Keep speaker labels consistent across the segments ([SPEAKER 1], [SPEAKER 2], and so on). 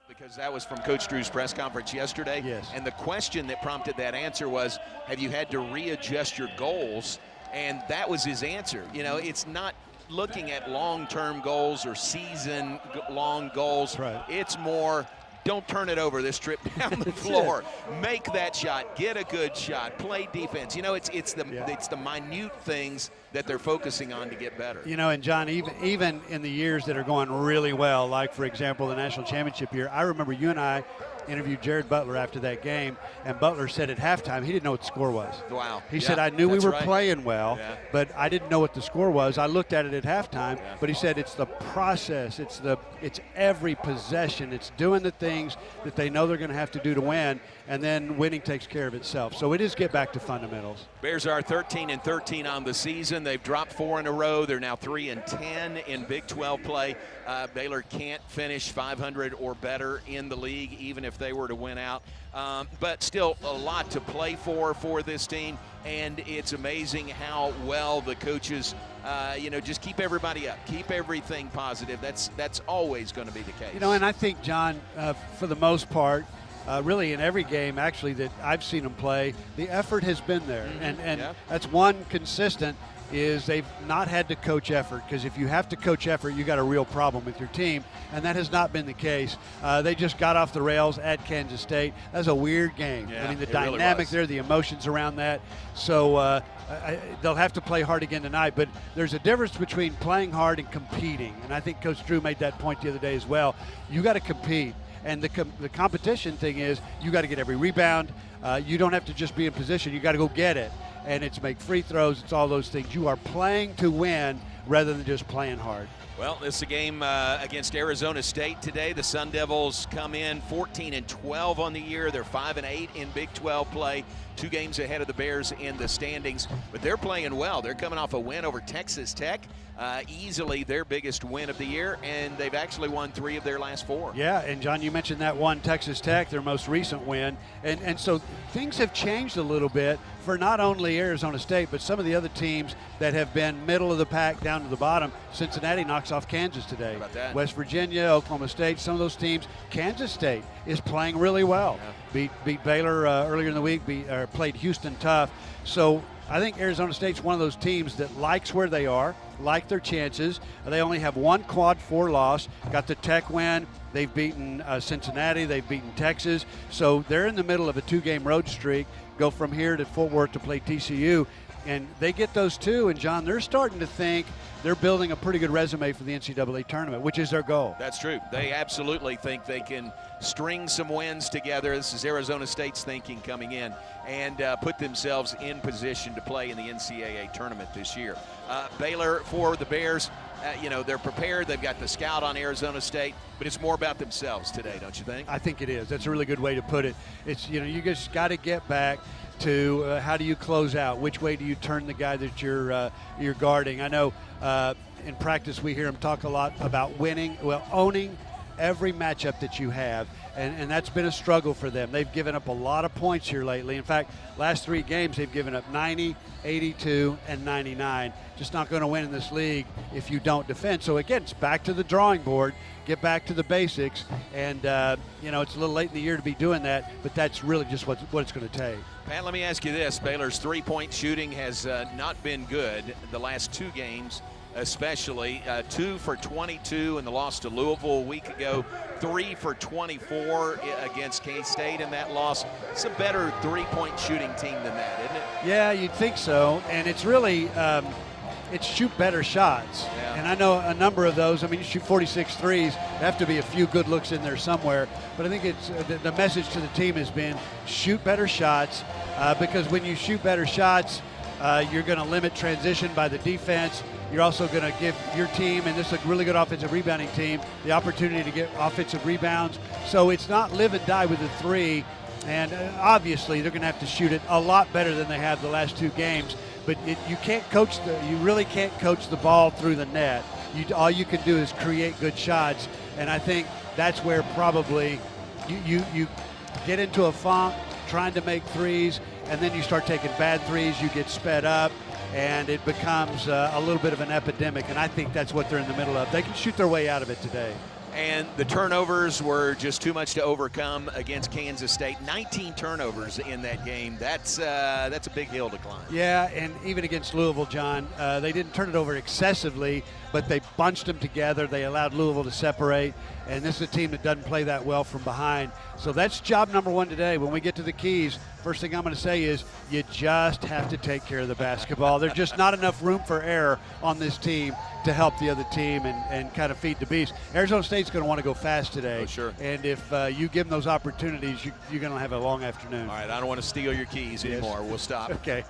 [SPEAKER 1] Because that was from Coach Drew's press conference yesterday.
[SPEAKER 2] Yes.
[SPEAKER 1] And the question that prompted that answer was, have you had to readjust your goals? And that was his answer. You know, it's not looking at long-term goals or season-long goals.
[SPEAKER 2] Right.
[SPEAKER 1] It's more, don't turn it over this trip down the floor. Make that shot. Get a good shot. Play defense. You know, it's the minute things that they're focusing on to get better.
[SPEAKER 2] You know, and John, even in the years that are going really well, like, for example, the national championship year, I remember you and I interviewed Jared Butler after that game, and Butler said at halftime he didn't know what the score was.
[SPEAKER 1] Wow.
[SPEAKER 2] He said, I knew we were
[SPEAKER 1] right.
[SPEAKER 2] playing well, but I didn't know what the score was. I looked at it at halftime, but he said it's the process, it's every possession, it's doing the things that they know they're going to have to do to win, and then winning takes care of itself. So it is get back to fundamentals.
[SPEAKER 1] Bears are 13-13 on the season. They've dropped 4 in a row. They're now 3-10 in Big 12 play. Baylor can't finish 500 or better in the league, even if they were to win out. But still a lot to play for this team, and it's amazing how well the coaches, just keep everybody up, keep everything positive. That's always going to be the case.
[SPEAKER 2] You know, and I think, John, for the most part, really in every game actually that I've seen them play, the effort has been there. And that's one consistent is they've not had to coach effort, because if you have to coach effort, you got a real problem with your team, and that has not been the case. They just got off the rails at Kansas State. That was a weird game.
[SPEAKER 1] Yeah,
[SPEAKER 2] I mean, the
[SPEAKER 1] really
[SPEAKER 2] dynamic
[SPEAKER 1] was.
[SPEAKER 2] there, the emotions around that. So they'll have to play hard again tonight, but there's a difference between playing hard and competing, and I think Coach Drew made that point the other day as well. You got to compete. And the competition thing is you got to get every rebound. You don't have to just be in position. You got to go get it. And it's make free throws. It's all those things. You are playing to win rather than just playing hard.
[SPEAKER 1] Well, this is a game against Arizona State today. The Sun Devils come in 14-12 on the year. They're 5-8 in Big 12 play. 2 games ahead of the Bears in the standings, but they're playing well. They're coming off a win over Texas Tech, easily their biggest win of the year, and they've actually won 3 of their last 4.
[SPEAKER 2] Yeah, and John, you mentioned that one, Texas Tech, their most recent win, and so things have changed a little bit for not only Arizona State, but some of the other teams that have been middle of the pack down to the bottom. Cincinnati knocks off Kansas today.
[SPEAKER 1] How about that?
[SPEAKER 2] West Virginia, Oklahoma State, some of those teams. Kansas State is playing really well. Beat Baylor earlier in the week, played Houston tough. So I think Arizona State's one of those teams that likes where they are, like their chances. They only have one quad 4 loss, got the Tech win. They've beaten Cincinnati, they've beaten Texas. So they're in the middle of a 2-game road streak, go from here to Fort Worth to play TCU. And they get those 2, and John, they're starting to think they're building a pretty good resume for the NCAA tournament, which is their goal.
[SPEAKER 1] That's true. They absolutely think they can string some wins together. This is Arizona State's thinking coming in, and put themselves in position to play in the NCAA tournament this year. Baylor, for the Bears, they're prepared. They've got the scout on Arizona State, but it's more about themselves today, don't you think?
[SPEAKER 2] I think it is. That's a really good way to put it. It's, you just got to get back to how do you close out? Which way do you turn the guy that you're guarding? I know in practice we hear him talk a lot about winning, owning every matchup that you have, and that's been a struggle for them. They've given up a lot of points here lately. In fact, last 3 games they've given up 90, 82, and 99. Just not going to win in this league if you don't defend. So again, it's back to the drawing board. Get back to the basics, and it's a little late in the year to be doing that, but that's really just what it's going to take.
[SPEAKER 1] Pat, let me ask you this. Baylor's 3-point shooting has not been good the last 2 games, especially 2 for 22 in the loss to Louisville a week ago, 3 for 24 against K-State in that loss. It's a better 3-point shooting team than that, isn't it?
[SPEAKER 2] Yeah, you'd think so, and it's really it's shoot better shots.
[SPEAKER 1] Yeah.
[SPEAKER 2] And I know a number of those. I mean, you shoot 46 threes. There have to be a few good looks in there somewhere. But I think it's the message to the team has been shoot better shots, because when you shoot better shots, you're going to limit transition by the defense. You're also going to give your team, and this is a really good offensive rebounding team, the opportunity to get offensive rebounds. So it's not live and die with the 3. And obviously they're going to have to shoot it a lot better than they have the last 2 games. But you really can't coach the ball through the net. All you can do is create good shots, and I think that's where probably you get into a funk trying to make threes, and then you start taking bad threes. You get sped up, and it becomes a little bit of an epidemic. And I think that's what they're in the middle of. They can shoot their way out of it today.
[SPEAKER 1] And the turnovers were just too much to overcome against Kansas State. 19 turnovers in that game. That's a big hill to climb.
[SPEAKER 2] Yeah, and even against Louisville, John, they didn't turn it over excessively, but they bunched them together. They allowed Louisville to separate, and this is a team that doesn't play that well from behind. So that's job number one today. When we get to the keys, first thing I'm going to say is you just have to take care of the basketball. There's just not enough room for error on this team to help the other team and kind of feed the beast. Arizona State's going to want to go fast today.
[SPEAKER 1] Oh, sure.
[SPEAKER 2] And if you give them those opportunities, you're going to have a long afternoon.
[SPEAKER 1] All right, I don't want to steal your keys anymore. We'll stop.
[SPEAKER 2] Okay.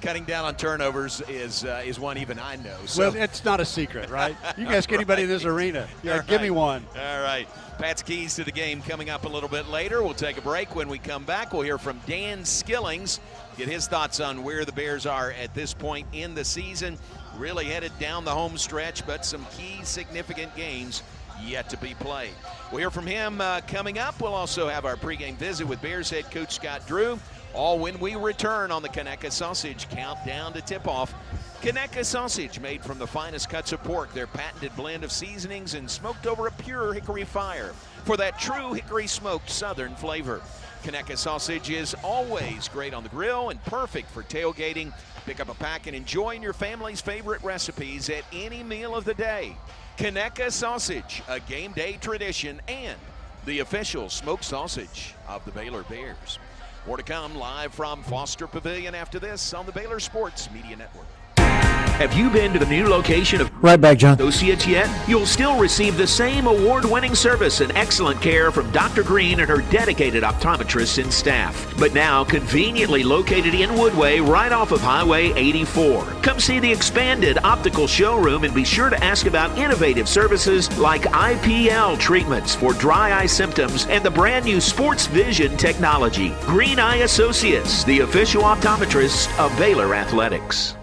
[SPEAKER 1] Cutting down on turnovers is one even I know. So.
[SPEAKER 2] Well, it's not a secret, right? You can ask anybody in this arena. Yeah, give me one.
[SPEAKER 1] All right. Pat's keys to the game coming up a little bit later. We'll take a break. When we come back, we'll hear from Dan Skillings, get his thoughts on where the Bears are at this point in the season. Really headed down the home stretch, but some key significant games yet to be played. We'll hear from him coming up. We'll also have our pregame visit with Bears head coach Scott Drew, all when we return on the Conecuh Sausage Countdown to Tip-Off. Conecuh Sausage, made from the finest cuts of pork, their patented blend of seasonings and smoked over a pure hickory fire for that true hickory smoked southern flavor. Conecuh Sausage is always great on the grill and perfect for tailgating. Pick up a pack and enjoy your family's favorite recipes at any meal of the day. Conecuh Sausage, a game day tradition and the official smoked sausage of the Baylor Bears. More to come live from Foster Pavilion after this on the Baylor Sports Media Network.
[SPEAKER 3] Have you been to the new location of
[SPEAKER 4] Right back, John.
[SPEAKER 3] Associates yet? You'll still receive the same award-winning service and excellent care from Dr. Green and her dedicated optometrists and staff. But now conveniently located in Woodway, right off of Highway 84. Come see the expanded optical showroom and be sure to ask about innovative services like IPL treatments for dry eye symptoms and the brand new sports vision technology. Green Eye Associates, the official optometrists of Baylor Athletics.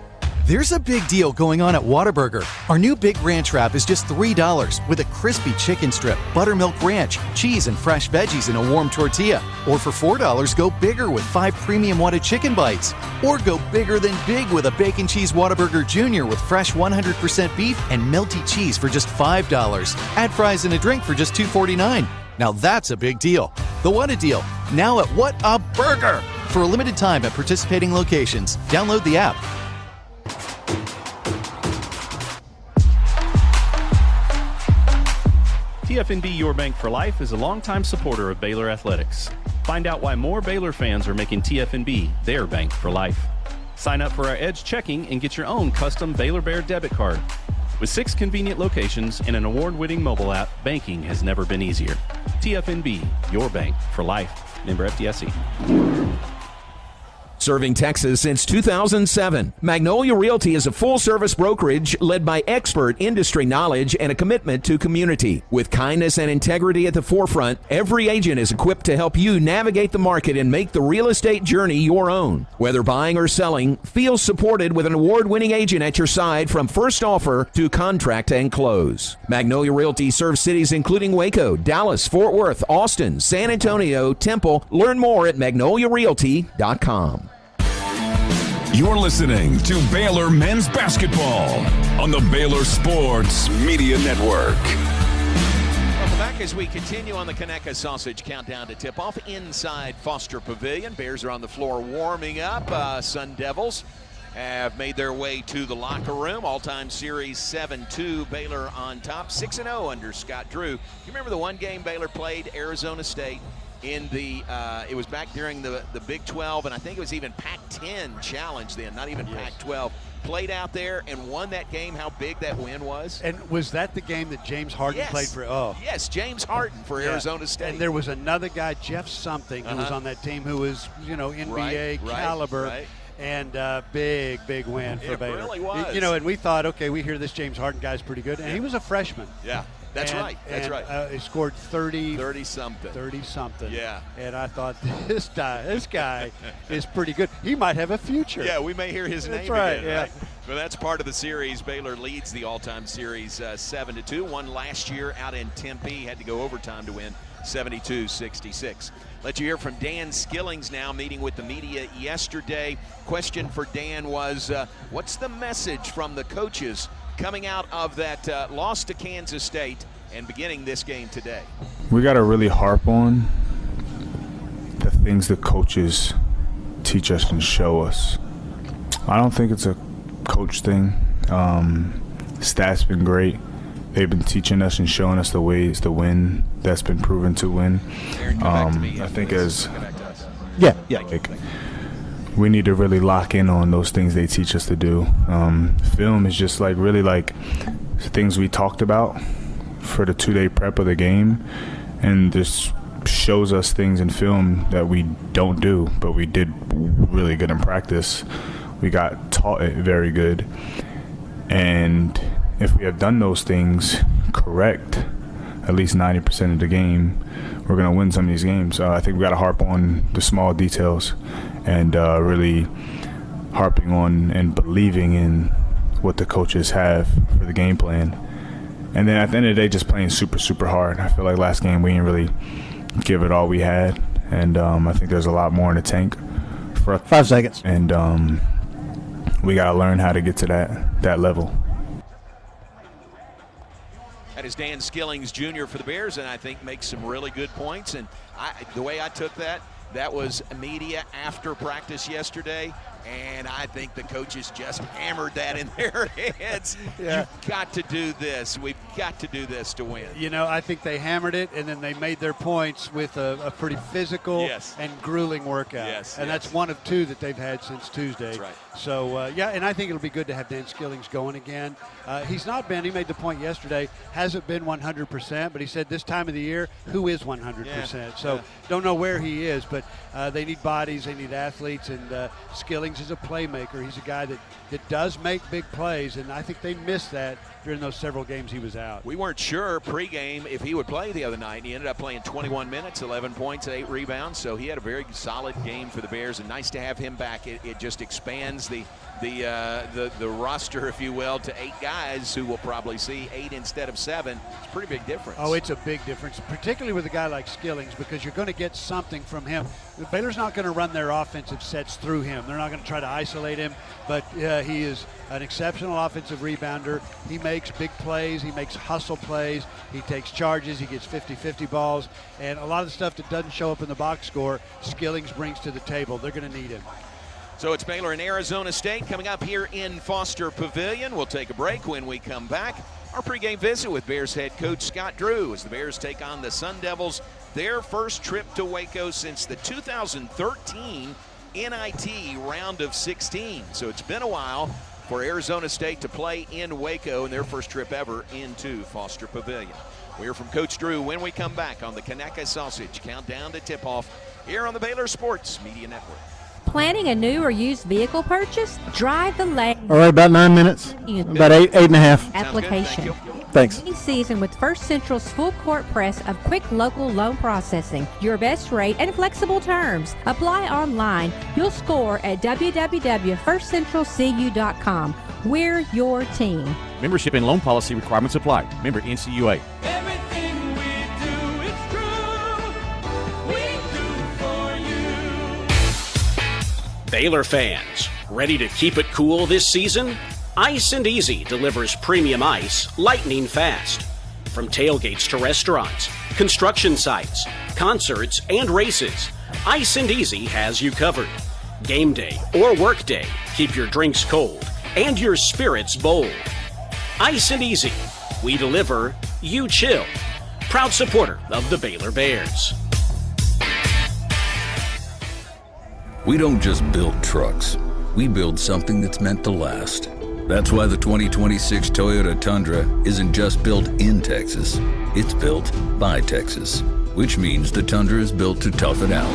[SPEAKER 4] There's a big deal going on at Whataburger. Our new Big Ranch Wrap is just $3 with a crispy chicken strip, buttermilk ranch, cheese, and fresh veggies in a warm tortilla. Or for $4, go bigger with 5 premium Whata chicken bites. Or go bigger than big with a Bacon Cheese Whataburger Jr. with fresh 100% beef and melty cheese for just $5. Add fries and a drink for just $2.49. Now that's a big deal. The Whata deal, now at What a Burger! For a limited time at participating locations. Download the app.
[SPEAKER 5] TFNB Your Bank for Life is a longtime supporter of Baylor Athletics. Find out why more Baylor fans are making TFNB their bank for life. Sign up for our Edge checking and get your own custom Baylor Bear debit card. With 6 convenient locations and an award-winning mobile app, banking has never been easier. TFNB, your bank for life. Member FDIC.
[SPEAKER 6] Serving Texas since 2007, Magnolia Realty is a full-service brokerage led by expert industry knowledge and a commitment to community. With kindness and integrity at the forefront, every agent is equipped to help you navigate the market and make the real estate journey your own. Whether buying or selling, feel supported with an award-winning agent at your side from first offer to contract and close. Magnolia Realty serves cities including Waco, Dallas, Fort Worth, Austin, San Antonio, Temple. Learn more at magnoliarealty.com.
[SPEAKER 7] You're listening to Baylor Men's Basketball on the Baylor Sports Media Network.
[SPEAKER 1] Welcome back as we continue on the Conecuh Sausage Countdown to Tip-Off inside Foster Pavilion. Bears are on the floor warming up. Sun Devils have made their way to the locker room. All-time series 7-2, Baylor on top, 6-0 under Scott Drew. You remember the one game Baylor played Arizona State? In the, it was back during the Big 12, and I think it was even Pac-10 challenge then, not even Pac-12. Played out there and won that game. How big that win was.
[SPEAKER 2] And was that the game that James Harden played for? Oh,
[SPEAKER 1] yes, James Harden for Arizona State.
[SPEAKER 2] And there was another guy, Jeff something, who was on that team who was, NBA caliber.
[SPEAKER 1] Right.
[SPEAKER 2] And big win for Baylor.
[SPEAKER 1] It really was.
[SPEAKER 2] And we thought, okay, we hear this James Harden guy's pretty good. And he was a freshman.
[SPEAKER 1] Yeah. That's right.
[SPEAKER 2] He scored
[SPEAKER 1] 30-something.
[SPEAKER 2] 30-something.
[SPEAKER 1] Yeah.
[SPEAKER 2] And I thought, this guy is pretty good. He might have a future.
[SPEAKER 1] Yeah, we may hear his name
[SPEAKER 2] again.
[SPEAKER 1] Right? But that's part of the series. Baylor leads the all-time series 7-2. Won last year out in Tempe. Had to go overtime to win 72-66. Let you hear from Dan Skillings now, meeting with the media yesterday. Question for Dan was, what's the message from the coaches coming out of that loss to Kansas State and beginning this game today.
[SPEAKER 8] We got to really harp on the things the coaches teach us and show us. I don't think it's a coach thing. Staff's been great. They've been teaching us and showing us the ways to win. That's been proven to win.
[SPEAKER 1] Aaron, come back to me.
[SPEAKER 8] I think as
[SPEAKER 1] Come back to us.
[SPEAKER 8] like, we need to really lock in on those things they teach us to do. Film is just like really like things we talked about for the 2-day prep of the game, and this shows us things in film that we don't do, but we did really good in practice. We got taught it very good, and if we have done those things correct, at least 90% of the game, we're going to win some of these games. I think we got to harp on the small details and really harping on and believing in what the coaches have for the game plan. And then at the end of the day, just playing super, super hard. I feel like last game we didn't really give it all we had, and I think there's a lot more in the tank for us.
[SPEAKER 9] 5 seconds.
[SPEAKER 8] And we got to learn how to get to that level.
[SPEAKER 1] That is Dan Skillings Jr. for the Bears, and I think makes some really good points. And the way I took that was media after practice yesterday, and I think the coaches just hammered that in their heads.
[SPEAKER 2] Yeah.
[SPEAKER 1] You've got to do this. We've got to do this to win.
[SPEAKER 2] You know, I think they hammered it, and then they made their points with a pretty physical and grueling workout. And that's one of 2 that they've had since Tuesday.
[SPEAKER 1] That's right.
[SPEAKER 2] So, and I think it'll be good to have Dan Skillings going again. He's not been, he made the point yesterday, hasn't been 100%, but he said this time of the year, who is 100%? So don't know where he is, but they need bodies, they need athletes, and Skillings is a playmaker. He's a guy that does make big plays, and I think they missed that during those several games he was out.
[SPEAKER 1] We weren't sure pregame if he would play the other night, and he ended up playing 21 minutes, 11 points, 8 rebounds, so he had a very solid game for the Bears, and nice to have him back. It just expands the roster, if you will, to 8 guys who will probably see 8 instead of 7. It's a pretty big difference.
[SPEAKER 2] Oh, it's a big difference, particularly with a guy like Skillings, because you're going to get something from him. Baylor's not going to run their offensive sets through him. They're not going to try to isolate him, but he is an exceptional offensive rebounder. He makes big plays. He makes hustle plays. He takes charges. He gets 50-50 balls. And a lot of the stuff that doesn't show up in the box score, Skillings brings to the table. They're going to need him.
[SPEAKER 1] So it's Baylor and Arizona State coming up here in Foster Pavilion. We'll take a break. When we come back, our pregame visit with Bears head coach Scott Drew as the Bears take on the Sun Devils, their first trip to Waco since the 2013 NIT round of 16. So it's been a while for Arizona State to play in Waco in their first trip ever into Foster Pavilion. We'll hear from Coach Drew when we come back on the Kanaka Sausage Countdown to Tip-Off here on the Baylor Sports Media Network.
[SPEAKER 10] Planning a new or used vehicle purchase? Drive the lane.
[SPEAKER 9] All right, about 9 minutes. About eight and a half.
[SPEAKER 10] Application.
[SPEAKER 9] Thanks.
[SPEAKER 10] Any season with First Central's full court press of quick local loan processing. Your best rate and flexible terms. Apply online. You'll score at www.firstcentralcu.com. We're your team.
[SPEAKER 11] Membership and loan policy requirements apply. Member NCUA.
[SPEAKER 12] Everything we do, it's true. We do for you.
[SPEAKER 13] Baylor fans, ready to keep it cool this season? Ice and Easy delivers premium ice lightning fast. From tailgates to restaurants, construction sites, concerts, and races, Ice and Easy has you covered. Game day or work day, keep your drinks cold and your spirits bold. Ice and Easy, we deliver, you chill. Proud supporter of the Baylor Bears.
[SPEAKER 14] We don't just build trucks. We build something that's meant to last. That's why the 2026 Toyota Tundra isn't just built in Texas. It's built by Texas, which means the Tundra is built to tough it out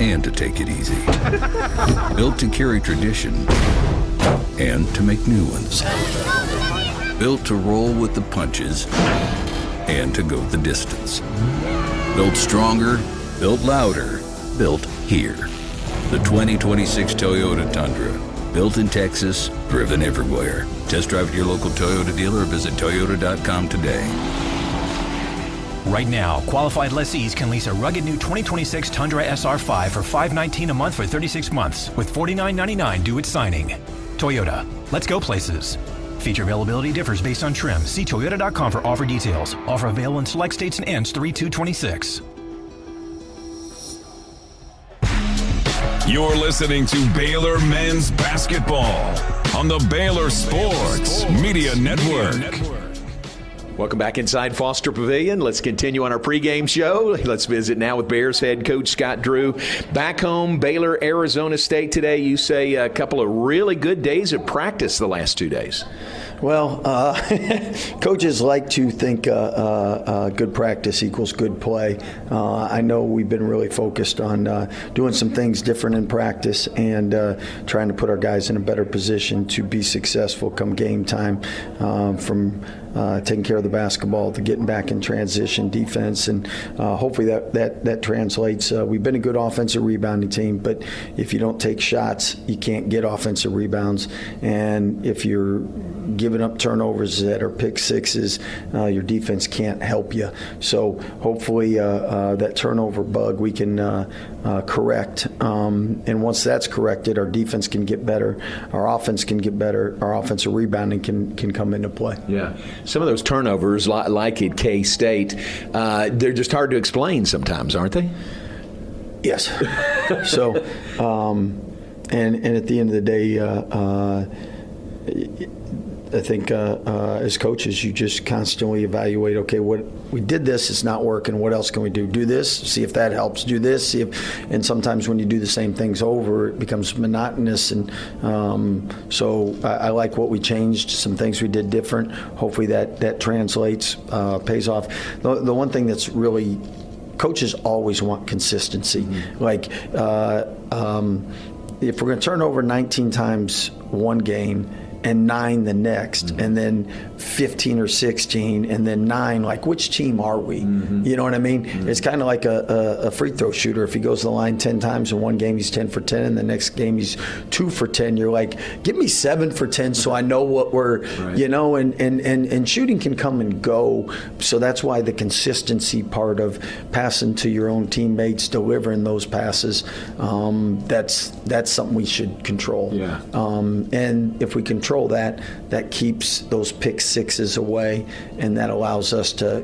[SPEAKER 14] and to take it easy. Built to carry tradition and to make new ones. Built to roll with the punches and to go the distance. Built stronger, built louder, built here. The 2026 Toyota Tundra. Built in Texas, driven everywhere. Test drive at your local Toyota dealer or visit Toyota.com today.
[SPEAKER 15] Right now, qualified lessees can lease a rugged new 2026 Tundra SR5 for $519 a month for 36 months, with $49.99 due at signing. Toyota, let's go places. Feature availability differs based on trim. See Toyota.com for offer details. Offer available in select states and ends 3/2/26.
[SPEAKER 7] You're listening to Baylor Men's Basketball on the Baylor Sports Media Network.
[SPEAKER 6] Welcome back inside Foster Pavilion. Let's continue on our pregame show. Let's visit now with Bears head coach Scott Drew. Back home, Baylor, Arizona State today. You say a couple of really good days of practice the last 2 days.
[SPEAKER 16] Well, coaches like to think good practice equals good play. I know we've been really focused on doing some things different in practice and trying to put our guys in a better position to be successful come game time, from taking care of the basketball to getting back in transition defense, and hopefully that translates. We've been a good offensive rebounding team, but if you don't take shots, you can't get offensive rebounds, and if you're giving up turnovers that are pick sixes, your defense can't help you. So hopefully that turnover bug we can correct, and once that's corrected, our defense can get better, our offense can get better, our offensive rebounding can come into play.
[SPEAKER 6] Yeah, some of those turnovers, like at K-State, they're just hard to explain sometimes, aren't they?
[SPEAKER 16] Yes. So, and at the end of the day, I think as coaches, you just constantly evaluate, okay, what we did this, it's not working, what else can we do? Do this, see if that helps, do this, see if, and sometimes when you do the same things over, it becomes monotonous, and so I like what we changed, some things we did different. Hopefully that translates, pays off. The one thing that's really, coaches always want consistency. Like, if we're going to turn over 19 times one game and 9 the next, and then 15 or 16, and then 9, like, which team are we? You know what I mean? It's kind of like a free throw shooter. If he goes to the line 10 times in one game, he's 10 for 10, and the next game he's 2 for 10. You're like, give me 7 for 10 so I know what we're, you know, and shooting can come and go. So that's why the consistency part of passing to your own teammates, delivering those passes, that's something we should control.
[SPEAKER 6] Yeah.
[SPEAKER 16] And if we control that keeps those pick sixes away, and that allows us to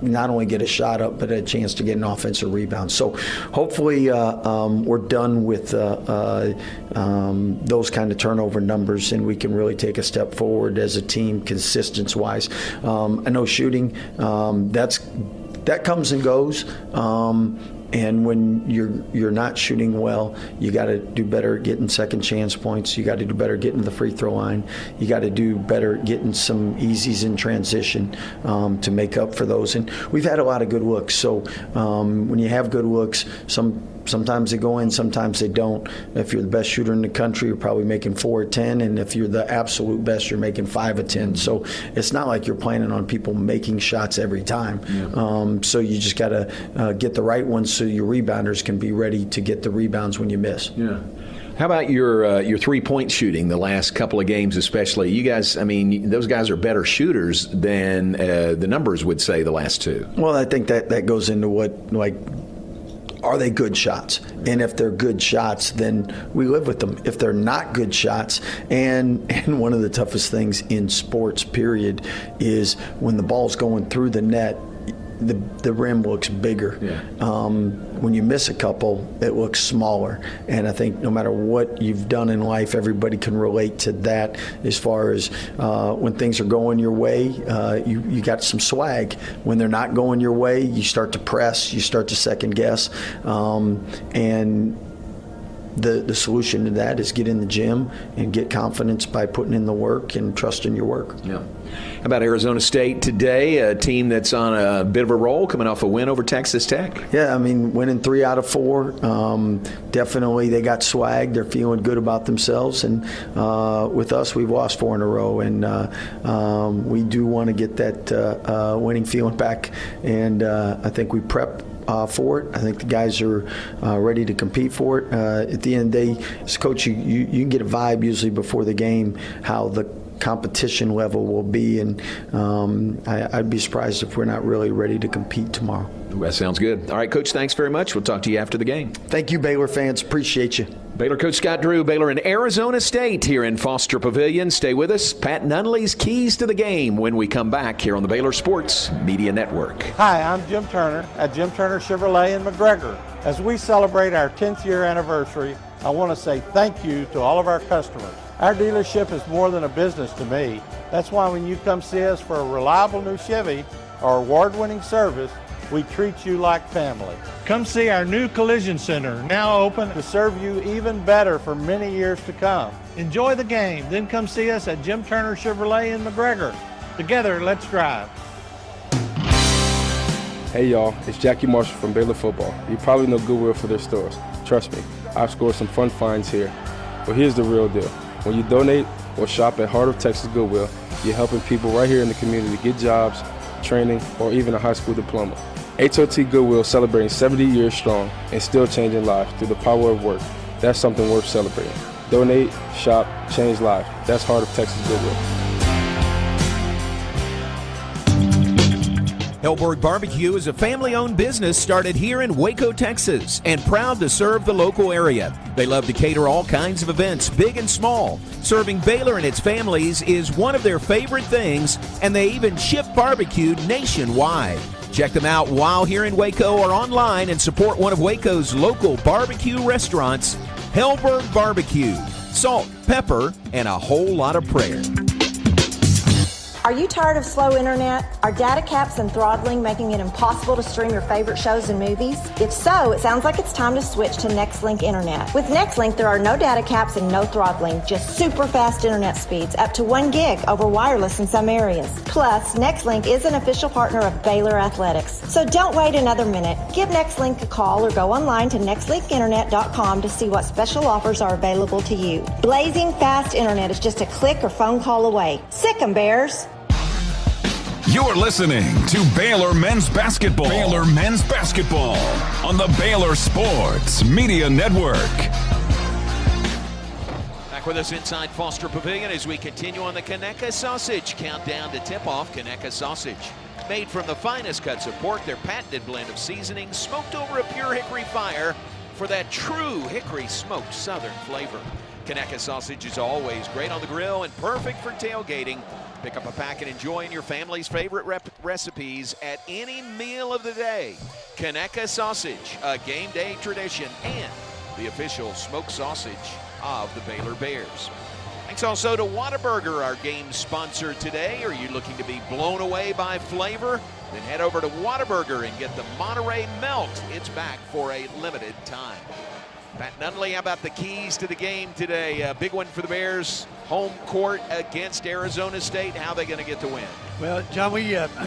[SPEAKER 16] not only get a shot up, but a chance to get an offensive rebound. So hopefully we're done with those kind of turnover numbers, and we can really take a step forward as a team consistency-wise. I know shooting, that comes and goes. And when you're not shooting well, you got to do better at getting second chance points. You got to do better getting to the free throw line. You got to do better at getting some easies in transition to make up for those. And we've had a lot of good looks. So when you have good looks, sometimes they go in, sometimes they don't. If you're the best shooter in the country, you're probably making 4 or 10, and if you're the absolute best, you're making 5 or 10. So it's not like you're planning on people making shots every time. Yeah. So you just got to get the right ones so your rebounders can be ready to get the rebounds when you miss.
[SPEAKER 6] Yeah. How about your three-point shooting the last couple of games especially? You guys, I mean, those guys are better shooters than the numbers would say the last 2.
[SPEAKER 16] Well, I think that goes into what, like, are they good shots? And if they're good shots, then we live with them. If they're not good shots, and one of the toughest things in sports, period, is when the ball's going through the net, the rim looks bigger. Yeah. When you miss a couple, it looks smaller. And I think no matter what you've done in life, everybody can relate to that as far as when things are going your way, you got some swag. When they're not going your way, you start to press, you start to second guess. And the solution to that is get in the gym and get confidence by putting in the work and trusting your work.
[SPEAKER 6] Yeah. How about Arizona State today, a team that's on a bit of a roll, coming off a win over Texas Tech?
[SPEAKER 16] Yeah, I mean, winning 3 out of 4. Definitely they got swag. They're feeling good about themselves. And with us, we've lost 4 in a row. And we do want to get that winning feeling back. And I think we prep for it. I think the guys are ready to compete for it. At the end of the day, as a coach, you can get a vibe usually before the game how the competition level will be, and I'd be surprised if we're not really ready to compete tomorrow.
[SPEAKER 6] That sounds good. All right, Coach, thanks very much. We'll talk to you after the game.
[SPEAKER 16] Thank you, Baylor fans. Appreciate you.
[SPEAKER 6] Baylor coach Scott Drew, Baylor and Arizona State here in Foster Pavilion. Stay with us. Pat Nunley's keys to the game when we come back here on the Baylor Sports Media Network.
[SPEAKER 9] Hi, I'm Jim Turner at Jim Turner Chevrolet in McGregor. As we celebrate our 10th year anniversary, I want to say thank you to all of our customers. Our dealership is more than a business to me. That's why when you come see us for a reliable new Chevy or award-winning service, we treat you like family. Come see our new collision center, now open to serve you even better for many years to come. Enjoy the game, then come see us at Jim Turner Chevrolet in McGregor. Together, let's drive.
[SPEAKER 17] Hey y'all, it's Jackie Marshall from Baylor Football. You probably know Goodwill for their stores. Trust me, I've scored some fun finds here. But here's the real deal. When you donate or shop at Heart of Texas Goodwill, you're helping people right here in the community get jobs, training, or even a high school diploma. HOT Goodwill celebrating 70 years strong and still changing lives through the power of work. That's something worth celebrating. Donate, shop, change lives. That's Heart of Texas Goodwill.
[SPEAKER 6] Hellberg Barbecue is a family-owned business started here in Waco, Texas, and proud to serve the local area. They love to cater all kinds of events, big and small. Serving Baylor and its families is one of their favorite things, and they even ship barbecue nationwide. Check them out while here in Waco or online and support one of Waco's local barbecue restaurants, Hellberg Barbecue. Salt, pepper, and a whole lot of prayer.
[SPEAKER 18] Are you tired of slow internet? Are data caps and throttling making it impossible to stream your favorite shows and movies? If so, it sounds like it's time to switch to Nextlink Internet. With Nextlink, there are no data caps and no throttling, just super fast internet speeds, up to 1 gig over wireless in some areas. Plus, Nextlink is an official partner of Baylor Athletics. So don't wait another minute. Give Nextlink a call or go online to nextlinkinternet.com to see what special offers are available to you. Blazing fast internet is just a click or phone call away. Sick 'em, Bears.
[SPEAKER 7] You're listening to Baylor Men's Basketball. Baylor Men's Basketball on the Baylor Sports Media Network.
[SPEAKER 1] Back with us inside Foster Pavilion as we continue on the Conecuh Sausage Countdown to tip-off. Conecuh Sausage, made from the finest cuts of pork, their patented blend of seasonings, smoked over a pure hickory fire for that true hickory smoked southern flavor. Conecuh Sausage is always great on the grill and perfect for tailgating. Pick up a pack and enjoy your family's favorite recipes at any meal of the day. Conecuh Sausage, a game day tradition and the official smoked sausage of the Baylor Bears. Thanks also to Whataburger, our game sponsor today. Are you looking to be blown away by flavor? Then head over to Whataburger and get the Monterey Melt. It's back for a limited time. Pat Nunley, how about the keys to the game today? A big one for the Bears, home court against Arizona State. How are they going to get the win?
[SPEAKER 2] Well, John,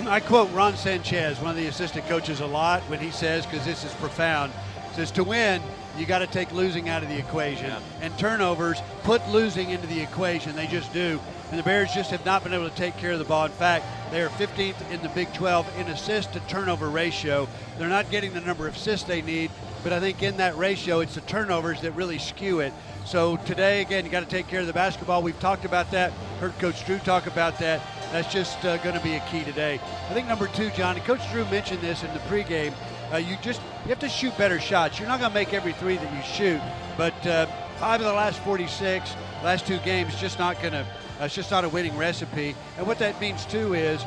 [SPEAKER 2] I quote Ron Sanchez, one of the assistant coaches, a lot when he says, because this is profound, says to win, you got to take losing out of the equation. Yeah. And turnovers put losing into the equation. They just do. And the Bears just have not been able to take care of the ball. In fact, they are 15th in the Big 12 in assist to turnover ratio. They're not getting the number of assists they need, but I think in that ratio, it's the turnovers that really skew it. So today, again, you got to take care of the basketball. We've talked about that. Heard Coach Drew talk about that. That's just going to be a key today. I think number 2, John, and Coach Drew mentioned this in the pregame, you have to shoot better shots. You're not going to make every 3 that you shoot, but 5 of the last 46, last 2 games, it's just not a winning recipe. And what that means too is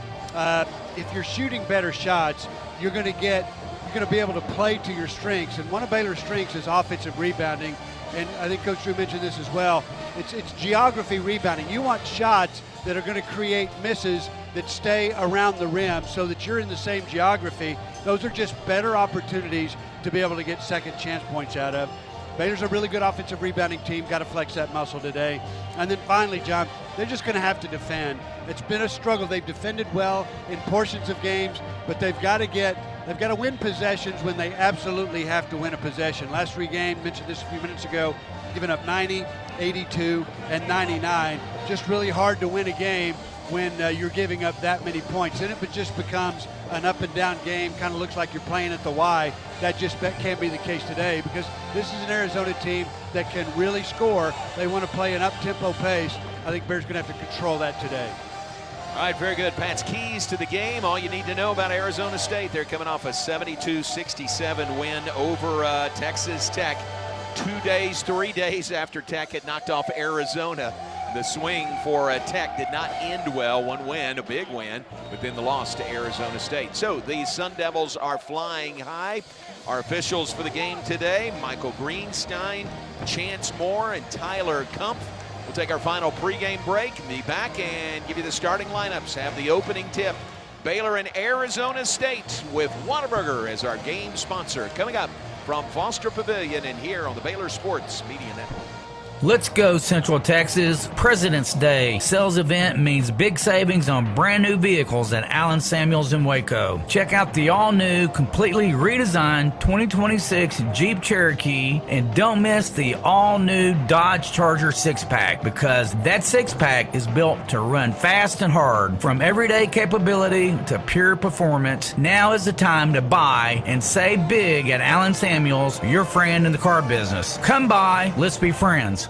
[SPEAKER 2] if you're shooting better shots, you're going to be able to play to your strengths. And one of Baylor's strengths is offensive rebounding. And I think Coach Drew mentioned this as well. It's geography rebounding. You want shots that are going to create misses that stay around the rim so that you're in the same geography. Those are just better opportunities to be able to get second chance points out of. Baylor's a really good offensive rebounding team. Got to flex that muscle today. And then finally, John, they're just going to have to defend. It's been a struggle. They've defended well in portions of games, but they've got to win possessions when they absolutely have to win a possession. Last 3 games, mentioned this a few minutes ago, giving up 90, 82, and 99. Just really hard to win a game when you're giving up that many points. Then it just becomes an up and down game, kind of looks like you're playing at the Y. That can't be the case today because this is an Arizona team that can really score. They want to play an up-tempo pace. I think Bears going to have to control that today.
[SPEAKER 1] All right, very good. Pat's keys to the game. All you need to know about Arizona State. They're coming off a 72-67 win over Texas Tech. 3 days after Tech had knocked off Arizona. The swing for Tech did not end well. One win, a big win, but then the loss to Arizona State. So the Sun Devils are flying high. Our officials for the game today, Michael Greenstein, Chance Moore, and Tyler Kumpf. We'll take our final pregame break, be back and give you the starting lineups, have the opening tip. Baylor and Arizona State with Whataburger as our game sponsor. Coming up from Foster Pavilion and here on the Baylor Sports Media Network.
[SPEAKER 19] Let's go Central Texas. President's Day sales event means big savings on brand new vehicles at Allen Samuels in Waco. Check out the all-new, completely redesigned 2026 Jeep Cherokee and don't miss the all-new Dodge Charger 6-pack because that 6-pack is built to run fast and hard. From everyday capability to pure performance, now is the time to buy and save big at Allen Samuels, your friend in the car business. Come by, let's be friends.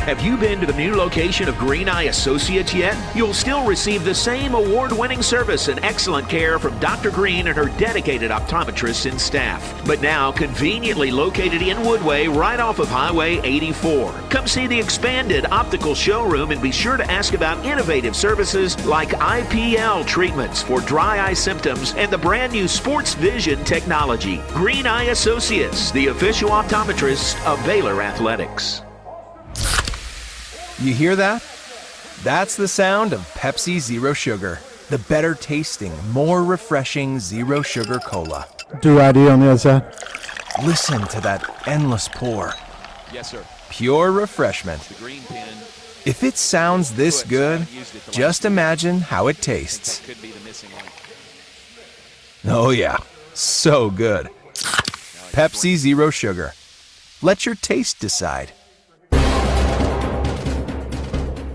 [SPEAKER 3] Have you been to the new location of Green Eye Associates yet? You'll still receive the same award-winning service and excellent care from Dr. Green and her dedicated optometrists and staff. But now conveniently located in Woodway right off of Highway 84. Come see the expanded optical showroom and be sure to ask about innovative services like IPL treatments for dry eye symptoms and the brand new Sports Vision technology. Green Eye Associates, the official optometrist of Baylor Athletics.
[SPEAKER 20] You hear that? That's the sound of Pepsi Zero Sugar, the better tasting, more refreshing zero sugar cola.
[SPEAKER 9] Do ID on the other side.
[SPEAKER 20] Listen to that endless pour.
[SPEAKER 1] Yes, sir.
[SPEAKER 20] Pure refreshment.
[SPEAKER 1] The green pin.
[SPEAKER 20] If it sounds this good, just imagine how it tastes.
[SPEAKER 1] That could be the missing link.
[SPEAKER 20] Oh yeah, so good. Pepsi Zero Sugar. Let your taste decide.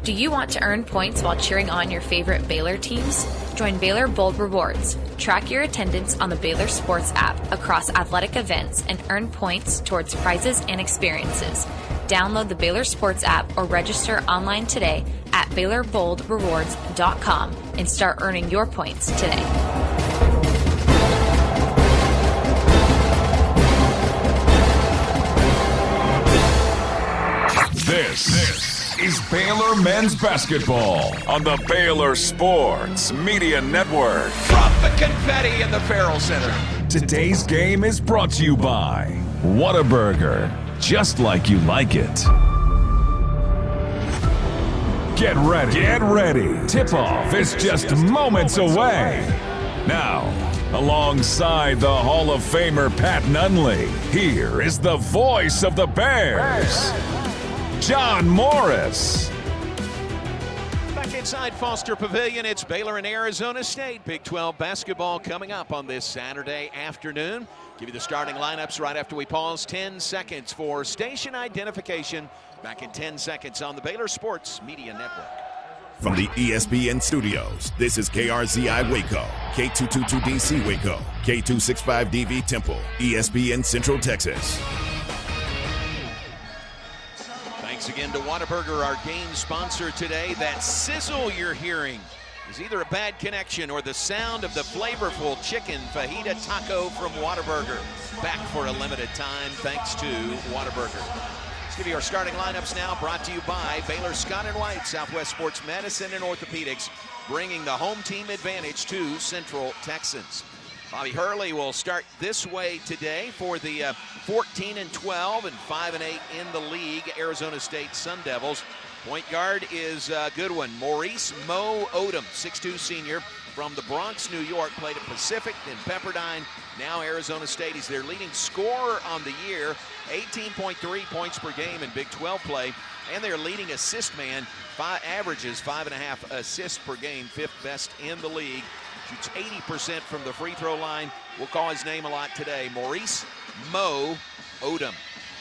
[SPEAKER 21] Do you want to earn points while cheering on your favorite Baylor teams? Join Baylor Bold Rewards. Track your attendance on the Baylor Sports app across athletic events and earn points towards prizes and experiences. Download the Baylor Sports app or register online today at BaylorBoldRewards.com and start earning your points today.
[SPEAKER 7] This is Baylor men's basketball on the Baylor Sports Media Network.
[SPEAKER 1] Drop the confetti in the Farrell Center.
[SPEAKER 7] Today's game is brought to you by Whataburger, just like you like it. Get ready. Get ready. Tip-off is just moments away. Now, alongside the Hall of Famer Pat Nunley, here is the voice of the Bears, John Morris.
[SPEAKER 1] Back inside Foster Pavilion, it's Baylor and Arizona State. Big 12 basketball coming up on this Saturday afternoon. Give you the starting lineups right after we pause. 10 seconds for station identification. Back in 10 seconds on the Baylor Sports Media Network.
[SPEAKER 22] From the ESPN studios, this is KRZI Waco, K222DC Waco, K265DV Temple, ESPN Central Texas.
[SPEAKER 1] Thanks again to Whataburger, our game sponsor today. That sizzle you're hearing is either a bad connection or the sound of the flavorful chicken fajita taco from Whataburger. Back for a limited time, thanks to Whataburger. Let's give you our starting lineups now, brought to you by Baylor Scott & White, Southwest Sports Medicine and Orthopedics, bringing the home team advantage to Central Texans. Bobby Hurley will start this way today for the 14-12 and 5-8 in the league Arizona State Sun Devils. Point guard is a good one, Maurice Mo Odom, 6'2 senior from the Bronx, New York, played at Pacific, then Pepperdine, now Arizona State. He's their leading scorer on the year, 18.3 points per game in Big 12 play, and their leading assist man, averages 5.5 assists per game, 5th best in the league. Shoots 80% from the free throw line. We'll call his name a lot today, Maurice Mo Odom.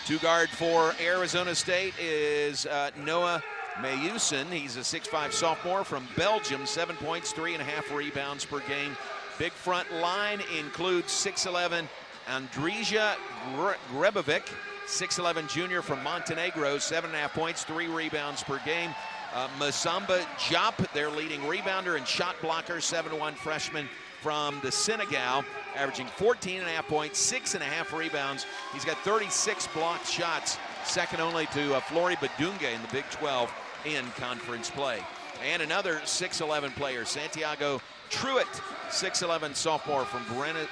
[SPEAKER 1] Two guard for Arizona State is Noah Mayusin. He's a 6'5 sophomore from Belgium, 7 points, 3.5 rebounds per game. Big front line includes 6'11 Andrija Grebovic, 6'11 junior from Montenegro, 7.5 points, 3 rebounds per game. Masamba Diop, their leading rebounder and shot blocker, 7'1 freshman from the Senegal. averaging 14.5 points, 6.5 rebounds. He's got 36 blocked shots, second only to Flory Badunga in the Big 12 in conference play. And another 6'11 player, Santiago Truitt, 6'11 sophomore from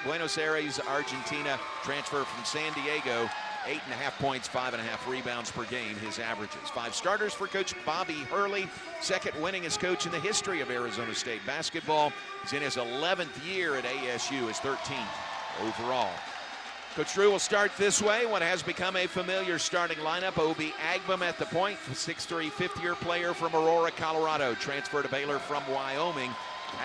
[SPEAKER 1] Buenos Aires, Argentina, transfer from San Diego, 8.5 points, 5.5 rebounds per game, his averages. 5 starters for Coach Bobby Hurley, second winningest coach in the history of Arizona State basketball. He's in his 11th year at ASU, his 13th overall. Coach Drew will start this way, what has become a familiar starting lineup. Obi Agbam at the point, 6'3", fifth-year player from Aurora, Colorado, transfer to Baylor from Wyoming.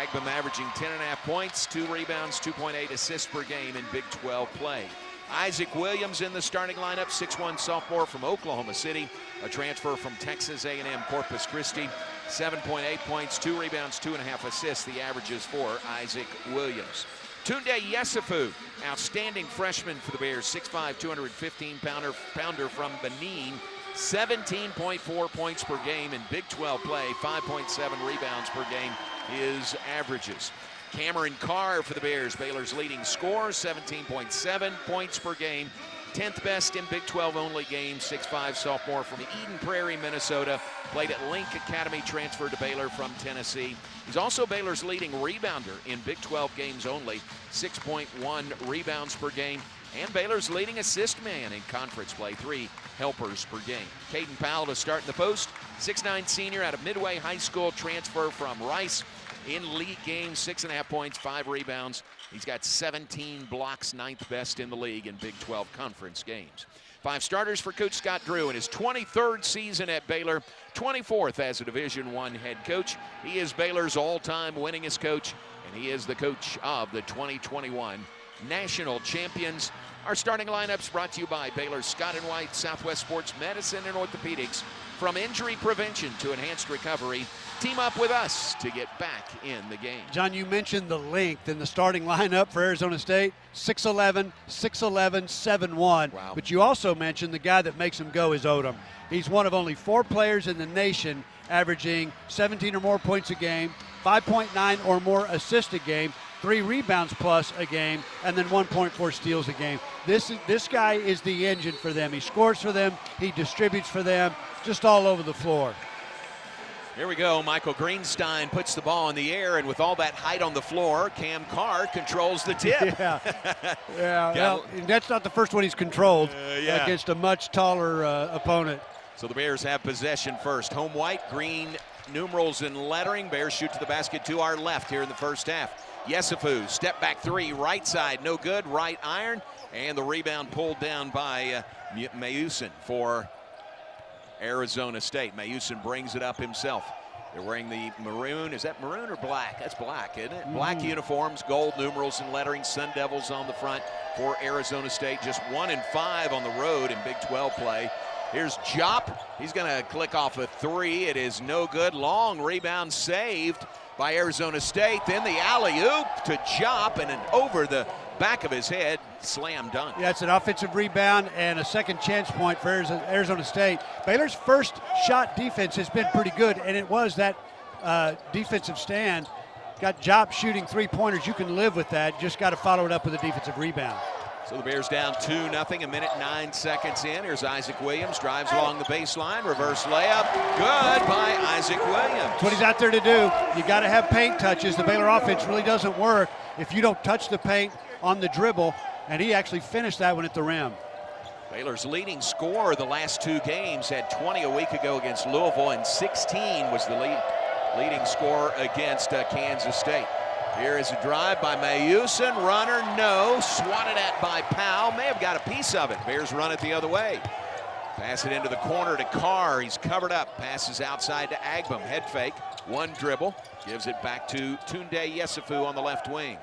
[SPEAKER 1] Agbam averaging 10.5 points, 2 rebounds, 2.8 assists per game in Big 12 play. Isaac Williams in the starting lineup, 6'1" sophomore from Oklahoma City, a transfer from Texas A&M Corpus Christi, 7.8 points, 2 rebounds, 2.5 assists, the averages for Isaac Williams. Tunde Yesufu, outstanding freshman for the Bears, 6'5", 215-pounder from Benin, 17.4 points per game in Big 12 play, 5.7 rebounds per game, his averages. Cameron Carr for the Bears, Baylor's leading scorer, 17.7 points per game, 10th best in Big 12 only games, 6'5" sophomore from Eden Prairie, Minnesota, played at Link Academy, transferred to Baylor from Tennessee. He's also Baylor's leading rebounder in Big 12 games only, 6.1 rebounds per game, and Baylor's leading assist man in conference play, 3 helpers per game. Caden Powell to start in the post, 6'9" senior out of Midway High School, transfer from Rice. In league games, 6.5 points, 5 rebounds. He's got 17 blocks, 9th best in the league in Big 12 conference games. 5 starters for Coach Scott Drew in his 23rd season at Baylor, 24th as a Division I head coach. He is Baylor's all-time winningest coach, and he is the coach of the 2021 national champions. Our starting lineups brought to you by Baylor's Scott & White, Southwest Sports Medicine and Orthopedics. From injury prevention to enhanced recovery, team up with us to get back in the game.
[SPEAKER 2] John, you mentioned the length in the starting lineup for Arizona State, 6'11", 6'11", 7'1".
[SPEAKER 1] Wow.
[SPEAKER 2] But you also mentioned the guy that makes him go is Odom. He's one of only 4 players in the nation averaging 17 or more points a game, 5.9 or more assists a game, 3 rebounds plus a game, and then 1.4 steals a game. This guy is the engine for them. He scores for them, he distributes for them, just all over the floor.
[SPEAKER 1] Here we go. Michael Greenstein puts the ball in the air, and with all that height on the floor, Cam Carr controls the tip.
[SPEAKER 2] Yeah. Well, that's not the first one he's controlled against a much taller opponent.
[SPEAKER 1] So the Bears have possession first. Home white, green numerals and lettering. Bears shoot to the basket to our left here in the first half. Yesufu, step back 3, right side, no good, right iron, and the rebound pulled down by Mayusin for Arizona State. Mayusin brings it up himself. They're wearing the maroon. Is that maroon or black? That's black, isn't it? Black uniforms, gold numerals and lettering. Sun Devils on the front for Arizona State. Just 1-5 on the road in Big 12 play. Here's Jop. He's going to click off a 3. It is no good. Long rebound saved by Arizona State. Then the alley-oop to Jop, and an over the back of his head, slam dunk.
[SPEAKER 2] Yeah, it's an offensive rebound and a second chance point for Arizona State. Baylor's first shot defense has been pretty good, and it was that defensive stand. Got Jop shooting 3-pointers. You can live with that. Just got to follow it up with a defensive rebound.
[SPEAKER 1] So the Bears down 2-0, 1 minute 9 seconds in. Here's Isaac Williams, drives along the baseline, reverse layup. Good by Isaac Williams.
[SPEAKER 2] That's what he's out there to do. You got to have paint touches. The Baylor offense really doesn't work if you don't touch the paint on the dribble, and he actually finished that one at the rim.
[SPEAKER 1] Baylor's leading scorer the last 2 games, had 20 a week ago against Louisville, and 16 was the leading scorer against Kansas State. Here is a drive by Mayusin, runner no, swatted at by Powell, may have got a piece of it. Bears run it the other way. Pass it into the corner to Carr, he's covered up, passes outside to Agbam, head fake, 1 dribble, gives it back to Tunde Yesufu on the left wing.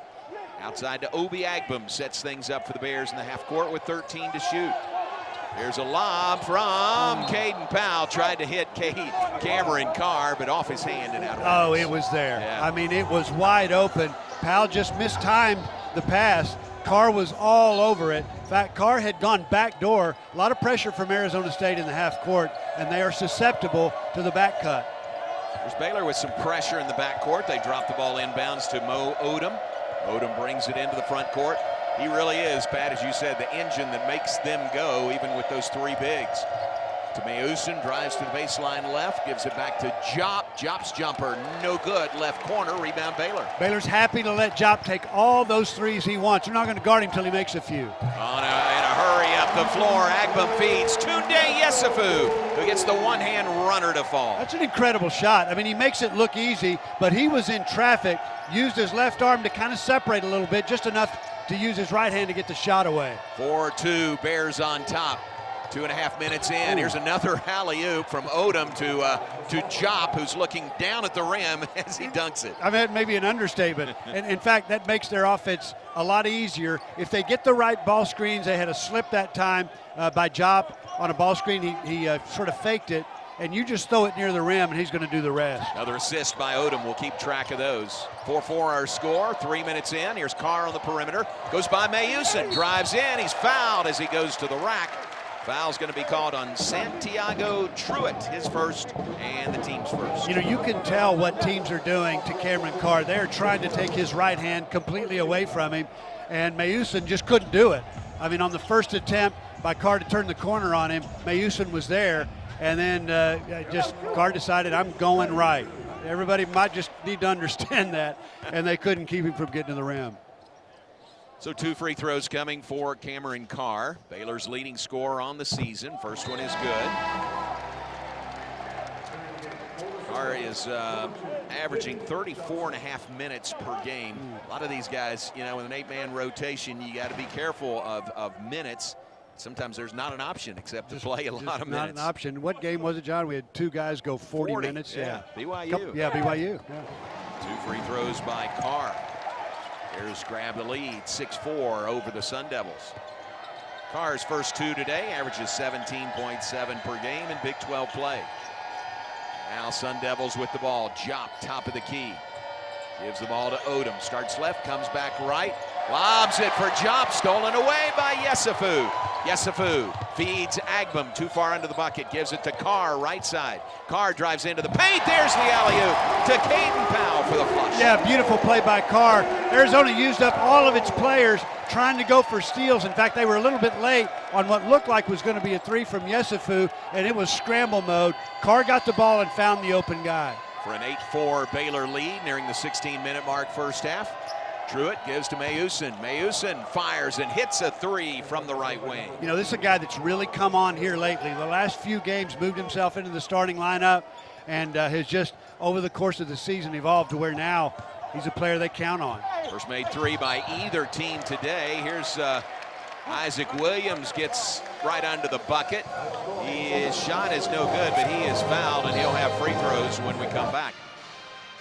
[SPEAKER 1] Outside to Obi Agbam, sets things up for the Bears in the half court with 13 to shoot. There's a lob from Caden Powell, tried to hit Cameron Carr, but off his hand and out of bounds.
[SPEAKER 2] Oh, it was there.
[SPEAKER 1] Yeah.
[SPEAKER 2] I mean, it was wide open. Powell just mistimed the pass. Carr was all over it. In fact, Carr had gone back door. A lot of pressure from Arizona State in the half court, and they are susceptible to the back cut.
[SPEAKER 1] There's Baylor with some pressure in the back court. They drop the ball inbounds to Mo Odom. Odom brings it into the front court. He really is, Pat, as you said, the engine that makes them go, even with those three bigs. To Mayusin, drives to the baseline left, gives it back to Jop. Jop's jumper, no good. Left corner, rebound Baylor.
[SPEAKER 2] Baylor's happy to let Jop take all those threes he wants. They're not going to guard him until he makes a few.
[SPEAKER 1] In a hurry up the floor, Agbum feeds Tunde Yesufu, who gets the one-hand runner to fall.
[SPEAKER 2] That's an incredible shot. I mean, he makes it look easy, but he was in traffic, used his left arm to kind of separate a little bit, just enough to use his right hand to get the shot away.
[SPEAKER 1] 4-2, Bears on top. 2.5 minutes in. Here's another alley-oop from Odom to Jop, who's looking down at the rim as he dunks it.
[SPEAKER 2] I mean, maybe an understatement. And in fact, that makes their offense a lot easier. If they get the right ball screens, they had a slip that time by Jop on a ball screen. He sort of faked it, and you just throw it near the rim, and he's going to do the rest.
[SPEAKER 1] Another assist by Odom. We'll keep track of those. 4-4 our score. 3 minutes in. Here's Carr on the perimeter. Goes by Mayusin. Drives in. He's fouled as he goes to the rack. Foul's going to be called on Santiago Truitt, his first and the team's first.
[SPEAKER 2] You know, you can tell what teams are doing to Cameron Carr. They're trying to take his right hand completely away from him, and Mayusin just couldn't do it. I mean, on the first attempt by Carr to turn the corner on him, Mayusin was there, and then Carr decided, I'm going right. Everybody might just need to understand that, and they couldn't keep him from getting to the rim.
[SPEAKER 1] So 2 free throws coming for Cameron Carr, Baylor's leading scorer on the season. First one is good. Carr is averaging 34.5 minutes per game. A lot of these guys, you know, with an 8-man rotation, you got to be careful of minutes. Sometimes there's not an option except to play a lot of minutes.
[SPEAKER 2] Not an option. What game was it, John? We had 2 guys go 40 minutes.
[SPEAKER 1] Yeah, BYU.
[SPEAKER 2] BYU. Yeah.
[SPEAKER 1] 2 free throws by Carr. Bears grab the lead, 6-4 over the Sun Devils. Carr's first 2 today, averages 17.7 per game in Big 12 play. Now Sun Devils with the ball. Jop, top of the key. Gives the ball to Odom. Starts left, comes back right. Lobs it for Jop, stolen away by Yesufu. Yesufu feeds Agbum too far under the bucket. Gives it to Carr, right side. Carr drives into the paint. There's the alley-oop to Caden Powell for the flush.
[SPEAKER 2] Yeah, beautiful play by Carr. Arizona used up all of its players trying to go for steals. In fact, they were a little bit late on what looked like was going to be a 3 from Yesufu, and it was scramble mode. Carr got the ball and found the open guy.
[SPEAKER 1] For an 8-4 Baylor lead, nearing the 16-minute mark first half. Truitt gives to Mayusin. Mayusin fires and hits a 3 from the right wing.
[SPEAKER 2] You know, this is a guy that's really come on here lately. The last few games moved himself into the starting lineup and has just, over the course of the season, evolved to where now he's a player they count on.
[SPEAKER 1] First made 3 by either team today. Here's Isaac Williams gets right under the bucket. His shot is no good, but he is fouled, and he'll have free throws when we come back.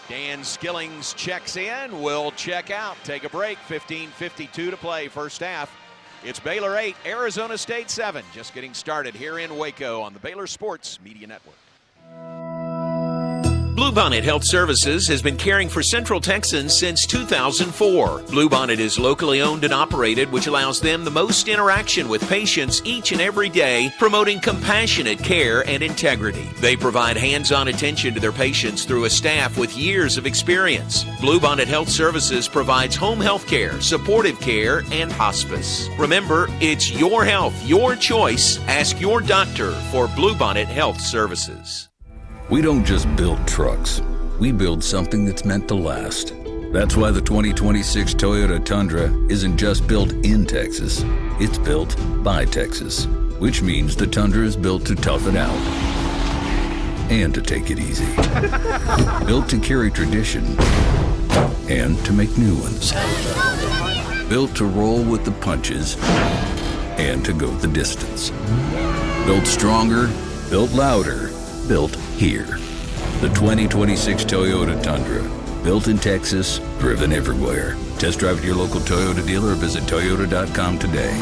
[SPEAKER 1] Dan Skillings checks in, will check out, take a break. 15:52 to play first half. It's Baylor 8, Arizona State 7. Just getting started here in Waco on the Baylor Sports Media Network.
[SPEAKER 3] Bluebonnet Health Services has been caring for Central Texans since 2004. Bluebonnet is locally owned and operated, which allows them the most interaction with patients each and every day, promoting compassionate care and integrity. They provide hands-on attention to their patients through a staff with years of experience. Bluebonnet Health Services provides home health care, supportive care, and hospice. Remember, it's your health, your choice. Ask your doctor for Bluebonnet Health Services.
[SPEAKER 14] We don't just build trucks. We build something that's meant to last. That's why the 2026 Toyota Tundra isn't just built in Texas. It's built by Texas, which means the Tundra is built to tough it out and to take it easy. Built to carry tradition and to make new ones. Built to roll with the punches and to go the distance. Built stronger, built louder, built here. The 2026 Toyota Tundra. Built in Texas, driven everywhere. Test drive at your local Toyota dealer or visit Toyota.com today.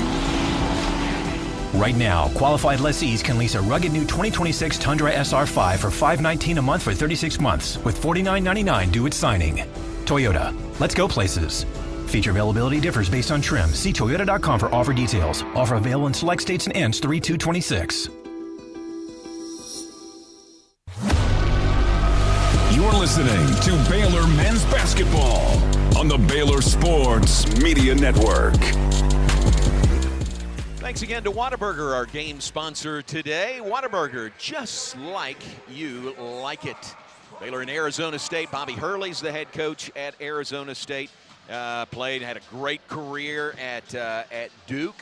[SPEAKER 15] Right now, qualified lessees can lease a rugged new 2026 Tundra SR5 for $519 a month for 36 months, with $49.99 due at signing. Toyota, let's go places. Feature availability differs based on trim. See Toyota.com for offer details. Offer available in select states and ends 3/2/26.
[SPEAKER 7] You're listening to Baylor Men's Basketball on the Baylor Sports Media Network.
[SPEAKER 1] Thanks again to Whataburger, our game sponsor today. Whataburger, just like you like it. Baylor and Arizona State. Bobby Hurley's the head coach at Arizona State. Had a great career at Duke.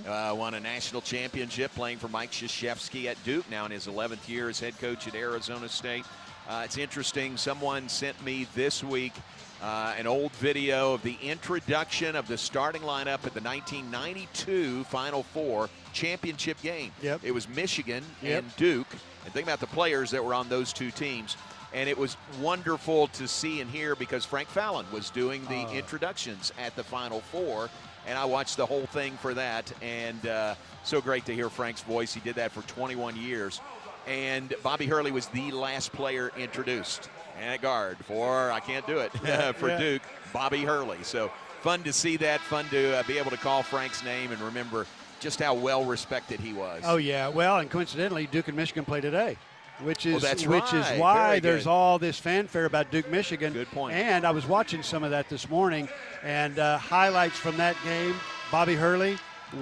[SPEAKER 1] Won a national championship playing for Mike Krzyzewski at Duke. Now in his 11th year as head coach at Arizona State. It's interesting. Someone sent me this week an old video of the introduction of the starting lineup at the 1992 Final Four championship game. It was Michigan and Duke. And think about the players that were on those two teams. And it was wonderful to see and hear because Frank Fallon was doing the introductions at the Final Four. And I watched the whole thing for that. And so great to hear Frank's voice. He did that for 21 years. And Bobby Hurley was the last player introduced. And at guard for, I can't do it, for Duke, Bobby Hurley. So fun to see that, fun to be able to call Frank's name and remember just how well respected he was.
[SPEAKER 2] Oh, yeah. Well, and coincidentally, Duke and Michigan play today. Which is
[SPEAKER 1] right.
[SPEAKER 2] why there's all this fanfare about Duke, Michigan.
[SPEAKER 1] Good point.
[SPEAKER 2] And I was watching some of that this morning, and highlights from that game. Bobby Hurley,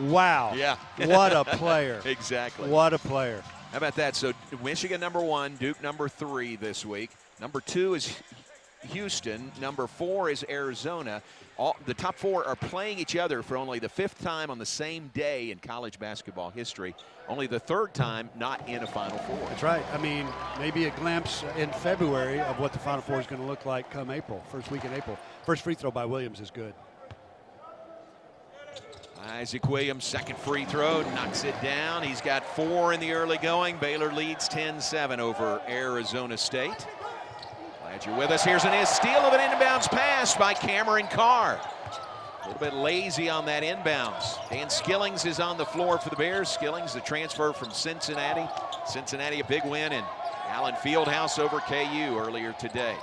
[SPEAKER 2] wow.
[SPEAKER 1] Yeah.
[SPEAKER 2] What a player.
[SPEAKER 1] Exactly.
[SPEAKER 2] What a player.
[SPEAKER 1] How about that? So Michigan #1, Duke #3 this week. #2 is Houston. #4 is Arizona. The top four are playing each other for only the 5th time on the same day in college basketball history. Only the 3rd time not in a Final Four.
[SPEAKER 2] That's right. I mean, maybe a glimpse in February of what the Final Four is going to look like come April, first week in April. First free throw by Williams is good.
[SPEAKER 1] Isaac Williams, second free throw, knocks it down. He's got 4 in the early going. Baylor leads 10-7 over Arizona State. Glad you're with us. Here's a steal of an inbounds pass by Cameron Carr. A little bit lazy on that inbounds. Dan Skillings is on the floor for the Bears. Skillings, the transfer from Cincinnati. Cincinnati, a big win in Allen Fieldhouse over KU earlier today.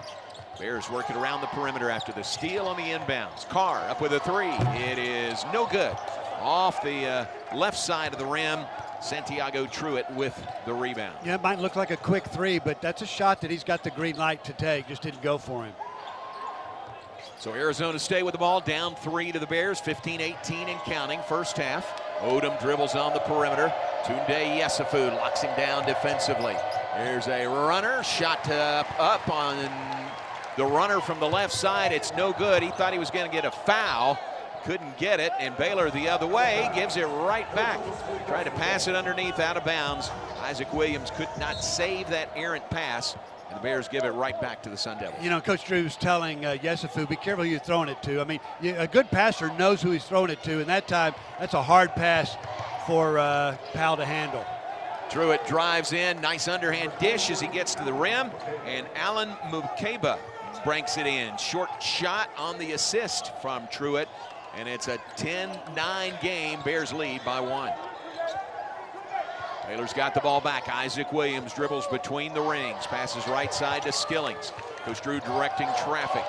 [SPEAKER 1] Bears working around the perimeter after the steal on the inbounds. Carr up with a 3. It is no good. Off the left side of the rim. Santiago Truitt with the rebound.
[SPEAKER 2] Yeah, it might look like a quick 3, but that's a shot that he's got the green light to take. Just didn't go for him.
[SPEAKER 1] So Arizona State with the ball, down 3 to the Bears, 15-18 and counting, first half. Odom dribbles on the perimeter. Tunde Yesufu locks him down defensively. There's a runner, shot up on the runner from the left side. It's no good. He thought he was going to get a foul. Couldn't get it, and Baylor the other way gives it right back. Tried to pass it underneath, out of bounds. Isaac Williams could not save that errant pass. And the Bears give it right back to the Sun Devils.
[SPEAKER 2] You know, Coach Drew's telling Yesufu, be careful who you're throwing it to. I mean, a good passer knows who he's throwing it to, and that time, that's a hard pass for Powell to handle.
[SPEAKER 1] Truitt drives in, nice underhand dish as he gets to the rim, and Alan Mukeba breaks it in. Short shot on the assist from Truitt, and it's a 10-9 game. Bears lead by 1. Baylor's got the ball back. Isaac Williams dribbles between the rings, passes right side to Skillings. Coach Drew directing traffic.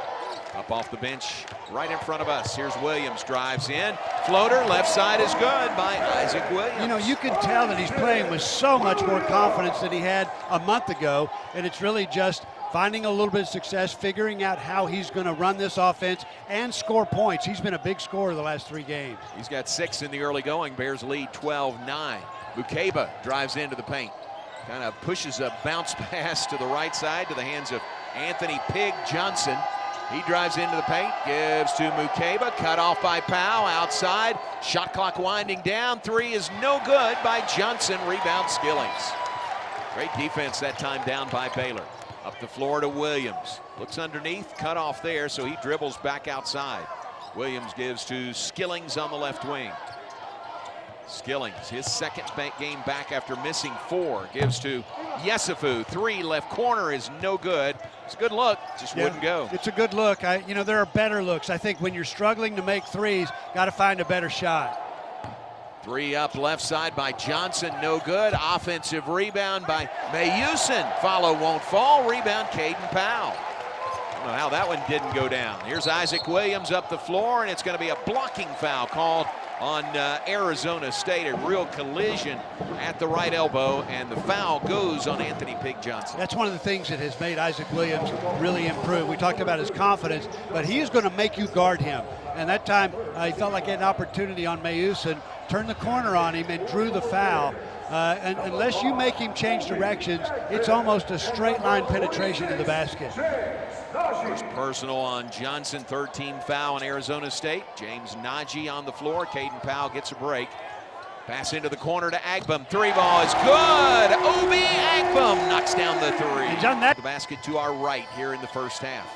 [SPEAKER 1] Up off the bench right in front of us. Here's Williams, drives in. Floater, left side is good by Isaac Williams.
[SPEAKER 2] You know, you can tell that he's playing with so much more confidence than he had a month ago, and it's really just finding a little bit of success, figuring out how he's going to run this offense and score points. He's been a big scorer the last 3 games.
[SPEAKER 1] He's got 6 in the early going. Bears lead 12-9. Mukeba drives into the paint. Kind of pushes a bounce pass to the right side to the hands of Anthony Pig Johnson. He drives into the paint, gives to Mukeba, cut off by Powell, outside. Shot clock winding down. 3 is no good by Johnson. Rebound Skillings. Great defense that time down by Baylor. Up the floor to Williams. Looks underneath, cut off there, so he dribbles back outside. Williams gives to Skillings on the left wing. Skillings, his second game back after missing 4, gives to Yesufu. 3 left corner is no good. It's a good look, just wouldn't go.
[SPEAKER 2] It's a good look. You know, there are better looks. I think when you're struggling to make threes, got to find a better shot.
[SPEAKER 1] 3 up left side by Johnson, no good. Offensive rebound by Mayusin. Follow won't fall. Rebound Caden Powell. I don't know how that one didn't go down. Here's Isaac Williams up the floor, and it's going to be a blocking foul called on Arizona State. A real collision at the right elbow, and the foul goes on Anthony Pig Johnson.
[SPEAKER 2] That's one of the things that has made Isaac Williams really improve. We talked about his confidence, but he is going to make you guard him. And that time, he felt like he had an opportunity on Mayusin, turned the corner on him and drew the foul. And unless you make him change directions, it's almost a straight line penetration to the basket.
[SPEAKER 1] First personal on Johnson, third team foul in Arizona State. James Najee on the floor. Caden Powell gets a break. Pass into the corner to Agbum. Three ball is good. Obi Agbum knocks down the three.
[SPEAKER 2] He's done that.
[SPEAKER 1] The basket to our right here in the first half.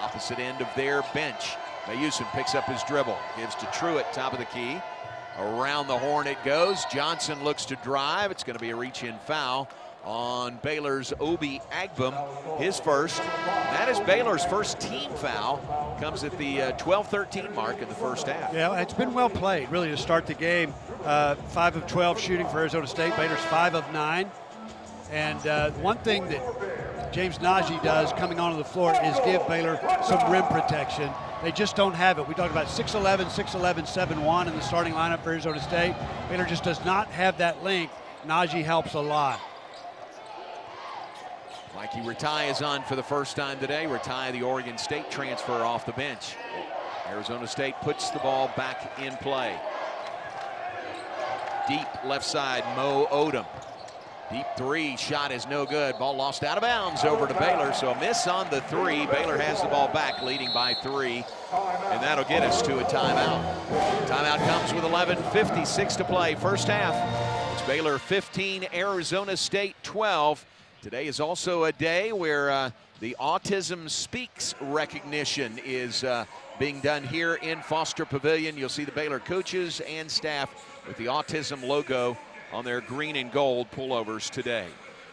[SPEAKER 1] Opposite end of their bench. Mayusin picks up his dribble. Gives to Truitt, top of the key. Around the horn it goes. Johnson looks to drive. It's going to be a reach-in foul on Baylor's Obi Agbum, his first. That is Baylor's first team foul. Comes at the 12-13 mark in the first half.
[SPEAKER 2] Yeah, it's been well played, really, to start the game. 5 of 12 shooting for Arizona State. Baylor's 5 of 9. And one thing that James Najee does coming onto the floor is give Baylor some rim protection. They just don't have it. We talked about 6'11", 6'11", 7'1" in the starting lineup for Arizona State. Baylor just does not have that length. Najee helps a lot.
[SPEAKER 1] Mikey Ratai is on for the first time today. Ratai, the Oregon State transfer, off the bench. Arizona State puts the ball back in play. Deep left side, Mo Odom. Deep three, shot is no good. Ball lost out of bounds over to Baylor, so a miss on the three. Baylor has the ball back, leading by 3, and that'll get us to a timeout. Timeout comes with 11:56 to play, first half. It's Baylor 15, Arizona State 12. Today is also a day where the Autism Speaks recognition is being done here in Foster Pavilion. You'll see the Baylor coaches and staff with the autism logo on their green and gold pullovers today.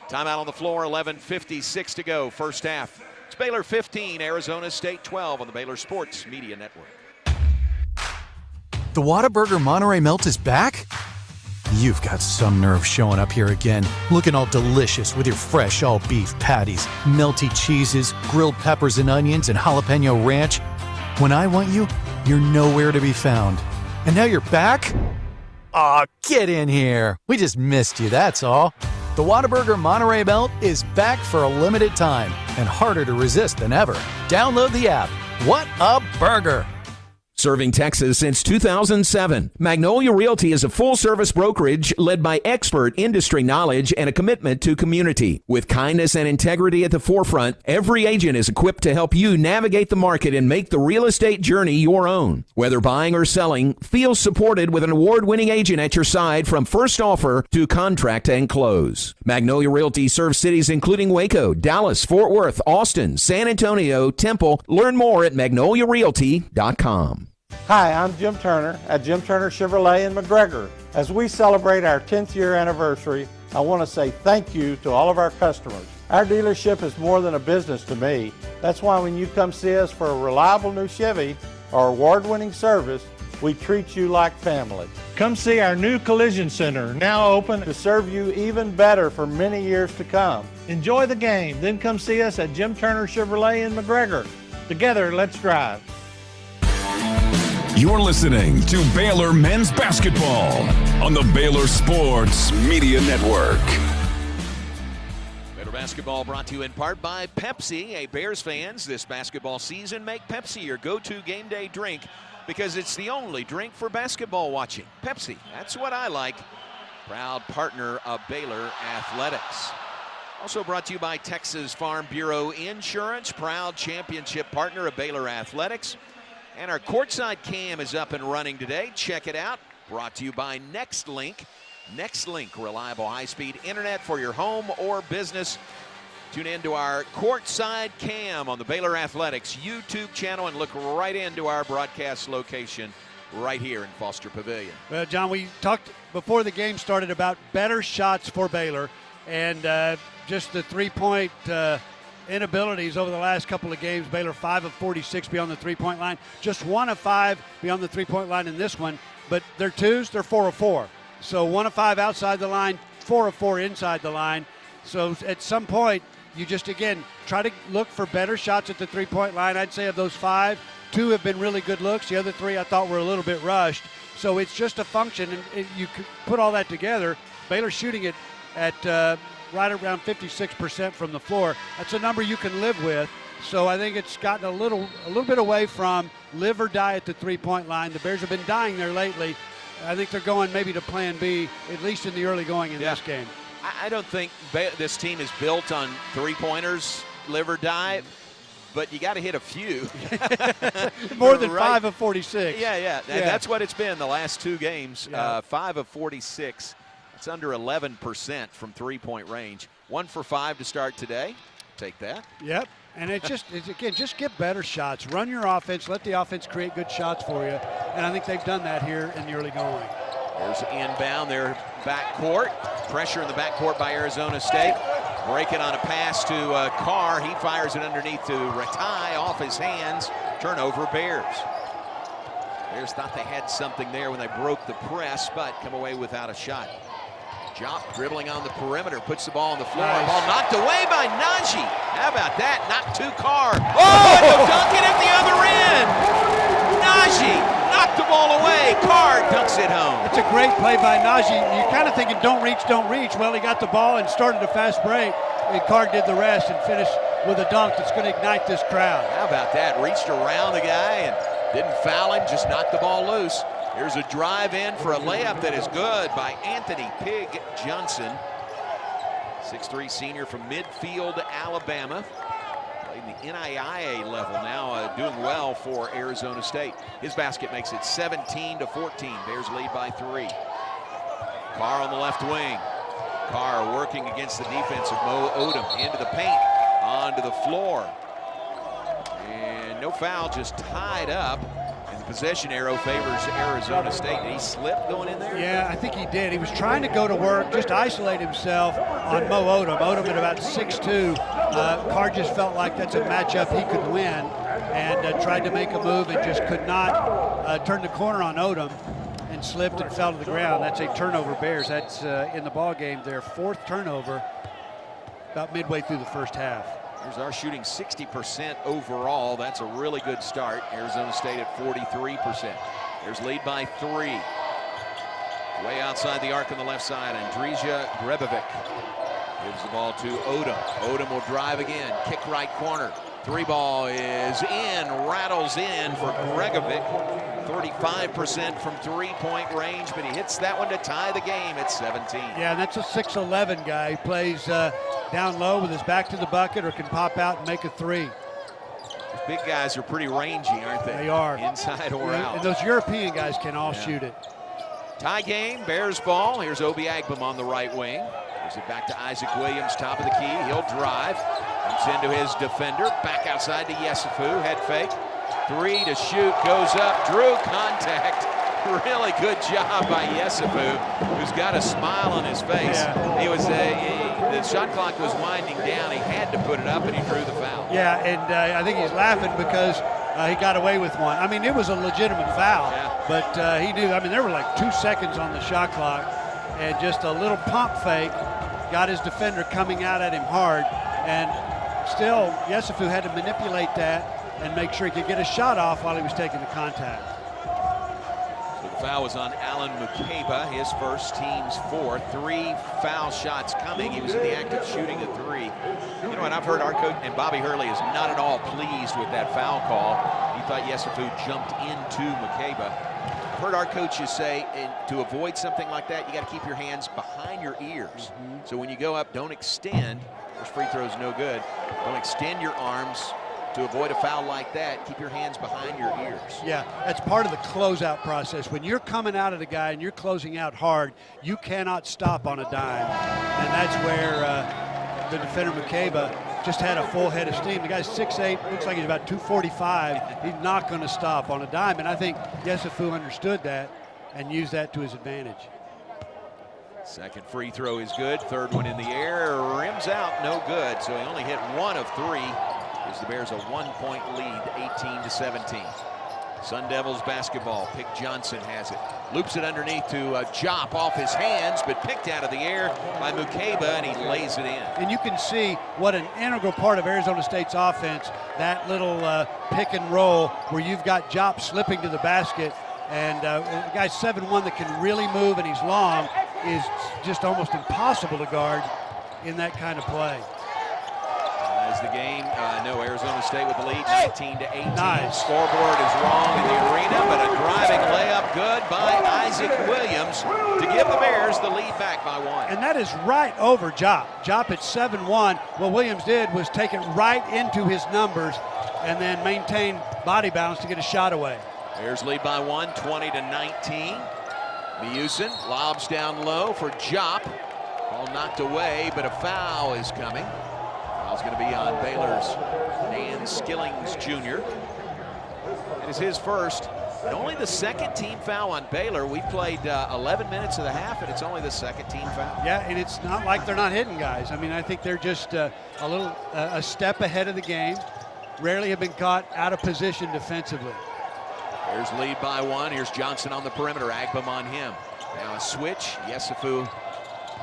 [SPEAKER 1] Timeout on the floor, 11:56 to go, first half. It's Baylor 15, Arizona State 12 on the Baylor Sports Media Network.
[SPEAKER 4] The Whataburger Monterey Melt is back? You've got some nerve showing up here again, looking all delicious with your fresh all-beef patties, melty cheeses, grilled peppers and onions, and jalapeno ranch. When I want you, you're nowhere to be found. And now you're back? Aw, get in here. We just missed you, that's all. The Whataburger Monterey Melt is back for a limited time and harder to resist than ever. Download the app. What a burger!
[SPEAKER 6] Serving Texas since 2007, Magnolia Realty is a full-service brokerage led by expert industry knowledge and a commitment to community. With kindness and integrity at the forefront, every agent is equipped to help you navigate the market and make the real estate journey your own. Whether buying or selling, feel supported with an award-winning agent at your side from first offer to contract and close. Magnolia Realty serves cities including Waco, Dallas, Fort Worth, Austin, San Antonio, Temple. Learn more at magnoliarealty.com.
[SPEAKER 9] Hi, I'm Jim Turner at Jim Turner Chevrolet in McGregor. As we celebrate our 10th year anniversary, I want to say thank you to all of our customers. Our dealership is more than a business to me. That's why when you come see us for a reliable new Chevy or award-winning service, we treat you like family. Come see our new collision center, now open to serve you even better for many years to come. Enjoy the game, then come see us at Jim Turner Chevrolet in McGregor. Together, let's drive.
[SPEAKER 7] You're listening to Baylor Men's Basketball on the Baylor Sports Media Network.
[SPEAKER 1] Baylor Basketball brought to you in part by Pepsi. Hey, Bears fans, this basketball season, make Pepsi your go-to game day drink because it's the only drink for basketball watching. Pepsi, that's what I like. Proud partner of Baylor Athletics. Also brought to you by Texas Farm Bureau Insurance, proud championship partner of Baylor Athletics. And our Courtside cam is up and running today. Check it out. Brought to you by NextLink. NextLink, reliable high-speed internet for your home or business. Tune in to our Courtside cam on the Baylor Athletics YouTube channel and look right into our broadcast location right here in Foster Pavilion.
[SPEAKER 2] Well, John, we talked before the game started about better shots for Baylor and just the three-point inabilities over the last couple of games. Baylor 5 of 46 beyond the three-point line. Just 1 of 5 beyond the three-point line in this one. But their twos, they're 4 of 4. So 1 of 5 outside the line, 4 of 4 inside the line. So at some point, you just, again, try to look for better shots at the three-point line. I'd say of those 5, 2 have been really good looks. The other 3 I thought were a little bit rushed. So it's just a function, and you could put all that together. Baylor's shooting it at right around 56% from the floor. That's a number you can live with. So I think it's gotten a little bit away from live or die at the three-point line. The Bears have been dying there lately. I think they're going maybe to plan B, at least in the early going in this game.
[SPEAKER 1] I don't think this team is built on three-pointers, live or die, but you got to hit a few.
[SPEAKER 2] More than 5 of 46.
[SPEAKER 1] Yeah. That's what it's been the last 2 games. 5 of 46. It's under 11% from three-point range. 1 for 5 to start today. Take that.
[SPEAKER 2] Yep. And just get better shots. Run your offense. Let the offense create good shots for you. And I think they've done that here in the early going.
[SPEAKER 1] There's inbound their backcourt. Pressure in the backcourt by Arizona State. Breaking on a pass to Carr. He fires it underneath to Ratai, off his hands. Turnover, Bears. Bears thought they had something there when they broke the press, but come away without a shot. Jop dribbling on the perimeter, puts the ball on the floor.
[SPEAKER 2] Nice.
[SPEAKER 1] Ball knocked away by Najee. How about that? Knocked to Carr. Oh, and dunk it at the other end. Najee knocked the ball away. Carr dunks it home.
[SPEAKER 2] It's a great play by Najee. You're kind of thinking, don't reach. Well, he got the ball and started a fast break. And Carr did the rest and finished with a dunk that's going to ignite this crowd.
[SPEAKER 1] How about that? Reached around the guy and didn't foul him, just knocked the ball loose. Here's a drive in for a layup that is good by Anthony Pig Johnson. 6'3" senior from Midfield, Alabama. Played in the NAIA level now, doing well for Arizona State. His basket makes it 17-14. Bears lead by 3. Carr on the left wing. Carr working against the defense of Mo Odom. Into the paint, onto the floor. And no foul, just tied up. The possession arrow favors Arizona State. Did he slip going in there?
[SPEAKER 2] Yeah, I think he did. He was trying to go to work, just isolate himself on Mo Odom. Odom at about 6'2". Carr just felt like that's a matchup he could win and tried to make a move and just could not turn the corner on Odom and slipped and fell to the ground. That's a turnover, Bears. That's in the ball game, their 4th turnover about midway through the first half.
[SPEAKER 1] Here's our shooting 60% overall. That's a really good start. Arizona State at 43%. There's lead by 3. Way outside the arc on the left side, Andrija Grebovic gives the ball to Odom. Odom will drive again, kick right corner. 3 ball is in, rattles in for Gregovic. 35% from three-point range, but he hits that one to tie the game at 17.
[SPEAKER 2] Yeah, and that's a 6'11" guy. He plays down low with his back to the bucket or can pop out and make a 3.
[SPEAKER 1] Those big guys are pretty rangy, aren't they?
[SPEAKER 2] They are.
[SPEAKER 1] Inside or out.
[SPEAKER 2] And those European guys can all shoot it.
[SPEAKER 1] Tie game, Bears ball. Here's Obi Agbam on the right wing. Gives it back to Isaac Williams, top of the key. He'll drive. Comes into his defender. Back outside to Yesufu. Head fake. 3 to shoot. Goes up. Drew contact. Really good job by Yesufu, who's got a smile on his face.
[SPEAKER 2] Yeah.
[SPEAKER 1] He was the shot clock was winding down. He had to put it up, and he drew the foul.
[SPEAKER 2] Yeah, and I think he's laughing because he got away with one. I mean, it was a legitimate foul, but he knew. I mean, there were like 2 seconds on the shot clock, and just a little pump fake got his defender coming out at him hard, and still Yesufu had to manipulate that and make sure he could get a shot off while he was taking the contact.
[SPEAKER 1] So the foul was on Alan Mukeba, his first, team's 4th. 3 foul shots coming. He was in the act of shooting a 3. You know what, I've heard our coach, and Bobby Hurley is not at all pleased with that foul call. He thought Yesufu jumped into Mukeba. I've heard our coaches say, to avoid something like that, you got to keep your hands behind your ears. So when you go up, don't extend. This free throw is no good. Don't extend your arms. To avoid a foul like that, keep your hands behind your ears.
[SPEAKER 2] Yeah, that's part of the closeout process. When you're coming out at a guy and you're closing out hard, you cannot stop on a dime. And that's where the defender, Mukeba, just had a full head of steam. The guy's 6'8", looks like he's about 245. He's not going to stop on a dime. And I think Yesufu understood that and used that to his advantage.
[SPEAKER 1] Second free throw is good. 3rd one in the air, rims out, no good. So he only hit 1 of 3. Gives the Bears a 1-point lead, 18-17. Sun Devils basketball. Pick Johnson has it. Loops it underneath to Jop off his hands, but picked out of the air by Mukeba, and he lays it in.
[SPEAKER 2] And you can see what an integral part of Arizona State's offense, that little pick and roll where you've got Jop slipping to the basket And a guy 7'1" that can really move and he's long is just almost impossible to guard in that kind of play.
[SPEAKER 1] As the game, Arizona State with the lead, 19-18.
[SPEAKER 2] Nice.
[SPEAKER 1] Scoreboard is wrong in the arena, but a driving layup good by Isaac Williams to give the Bears the lead back by 1.
[SPEAKER 2] And that is right over Jop. Jop at 7'1". What Williams did was take it right into his numbers and then maintain body balance to get a shot away.
[SPEAKER 1] Bears lead by 1, 20-19. Mewson lobs down low for Jop. Ball knocked away, but a foul is coming. Foul's going to be on Baylor's Dan Skillings Jr. It is his first, and only the second team foul on Baylor. We've played 11 minutes of the half, and it's only the second team foul.
[SPEAKER 2] Yeah, and it's not like they're not hitting guys. I mean, I think they're just a step ahead of the game. Rarely have been caught out of position defensively.
[SPEAKER 1] Bears lead by 1. Here's Johnson on the perimeter. Agbam on him. Now a switch. Yesufu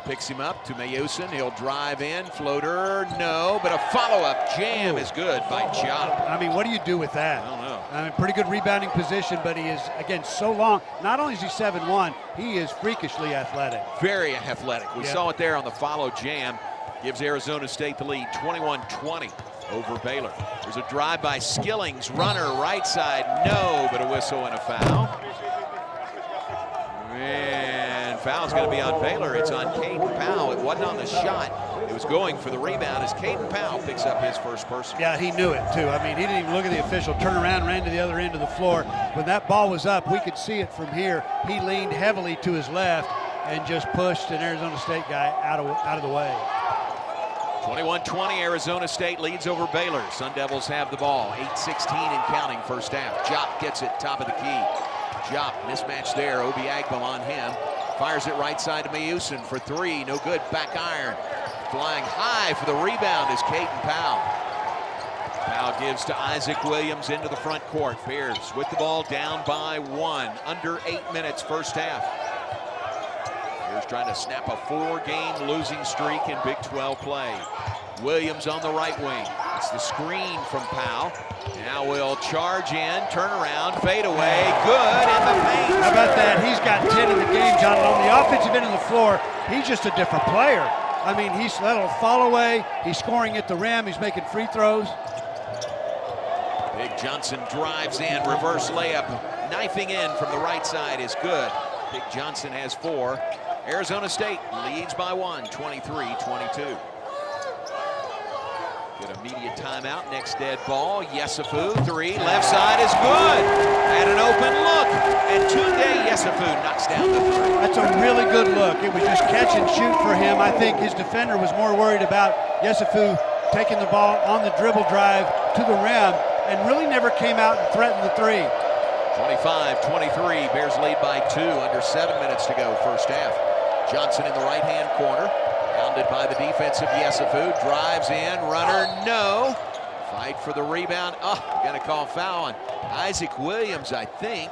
[SPEAKER 1] picks him up to Mewson. He'll drive in. Floater, no. But a follow-up jam is good by Jop.
[SPEAKER 2] I mean, what do you do with that?
[SPEAKER 1] I don't know.
[SPEAKER 2] I mean, pretty good rebounding position, but he is, again, so long. Not only is he 7'1", he is freakishly athletic.
[SPEAKER 1] Very athletic. We saw it there on the follow jam. Gives Arizona State the lead, 21-20 over Baylor. There's a drive by Skillings. Runner, right side, no, but a whistle and a foul. And foul's going to be on Baylor. It's on Caden Powell. It wasn't on the shot. It was going for the rebound as Caden Powell picks up his first personal.
[SPEAKER 2] Yeah, he knew it, too. I mean, he didn't even look at the official, turn around, ran to the other end of the floor. When that ball was up, we could see it from here. He leaned heavily to his left and just pushed an Arizona State guy out of the way.
[SPEAKER 1] 21-20, Arizona State leads over Baylor. Sun Devils have the ball. 8:16 and counting first half. Jop gets it, top of the key. Jop, mismatch there. Obi Agbam on him. Fires it right side to Mewson for 3. No good. Back iron. Flying high for the rebound is Caden Powell. Powell gives to Isaac Williams into the front court. Bears with the ball down by 1. Under 8 minutes first half. Bears trying to snap a 4-game losing streak in Big 12 play. Williams on the right wing. It's the screen from Powell. Now will charge in, turn around, fade away. Good in the paint.
[SPEAKER 2] How about that? He's got 10 in the game, John. On the offensive end of the floor, he's just a different player. I mean, he's that little fall away. He's scoring at the rim. He's making free throws.
[SPEAKER 1] Big Johnson drives in, reverse layup. Knifing in from the right side is good. Big Johnson has 4. Arizona State leads by 1, 23-22. Get a media timeout, next dead ball. Yesufu, 3, left side is good. And an open look, and Tunde Yesufu knocks down the 3.
[SPEAKER 2] That's a really good look. It was just catch and shoot for him. I think his defender was more worried about Yesufu taking the ball on the dribble drive to the rim and really never came out and threatened the 3.
[SPEAKER 1] 25-23, Bears lead by 2, under 7 minutes to go first half. Johnson in the right-hand corner. Pounded by the defensive Yesufu, drives in, runner, no. Fight for the rebound. Oh, going to call foul on Isaac Williams, I think.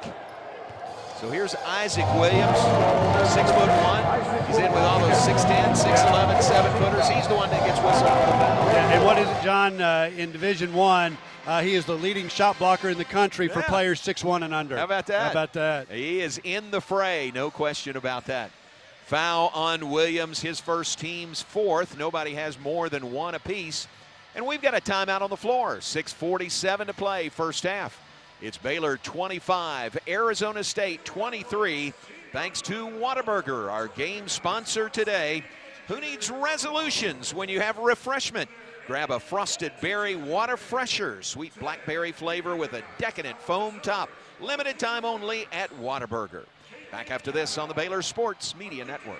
[SPEAKER 1] So here's Isaac Williams, 6'1". He's in with all those 6'10", 6'11", 7-footers. He's the one that gets whistled for the foul.
[SPEAKER 2] And what is it, John? In Division I, he is the leading shot blocker in the country for players 6'1" and under.
[SPEAKER 1] How about that?
[SPEAKER 2] How about that?
[SPEAKER 1] He is in the fray, no question about that. Foul on Williams, his first, team's 4th. Nobody has more than 1 apiece. And we've got a timeout on the floor. 6:47 to play, first half. It's Baylor 25, Arizona State 23. Thanks to Whataburger, our game sponsor today. Who needs resolutions when you have refreshment? Grab a Frosted Berry Water Fresher, sweet blackberry flavor with a decadent foam top. Limited time only at Whataburger. Back after this on the Baylor Sports Media Network.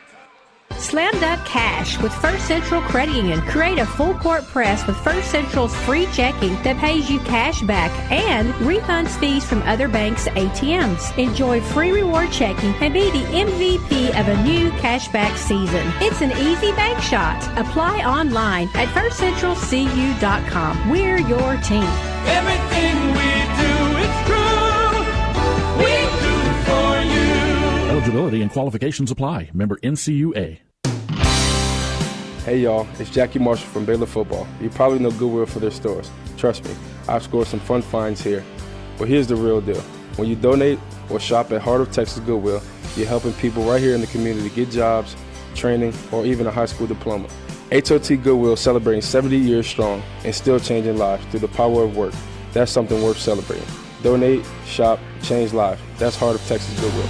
[SPEAKER 10] Slam Dunk Cash with First Central Credit Union. Create a full court press with First Central's free checking that pays you cash back and refunds fees from other banks' ATMs. Enjoy free reward checking and be the MVP of a new cashback season. It's an easy bank shot. Apply online at firstcentralcu.com. We're your team.
[SPEAKER 12] Everything we do, it's true. We do for you.
[SPEAKER 11] Eligibility and qualifications apply. Member NCUA.
[SPEAKER 17] Hey y'all, it's Jackie Marshall from Baylor Football. You probably know Goodwill for their stores. Trust me, I've scored some fun finds here. But here's the real deal. When you donate or shop at Heart of Texas Goodwill, you're helping people right here in the community get jobs, training, or even a high school diploma. HOT Goodwill celebrating 70 years strong and still changing lives through the power of work. That's something worth celebrating. Donate, shop, change lives. That's Heart of Texas Goodwill.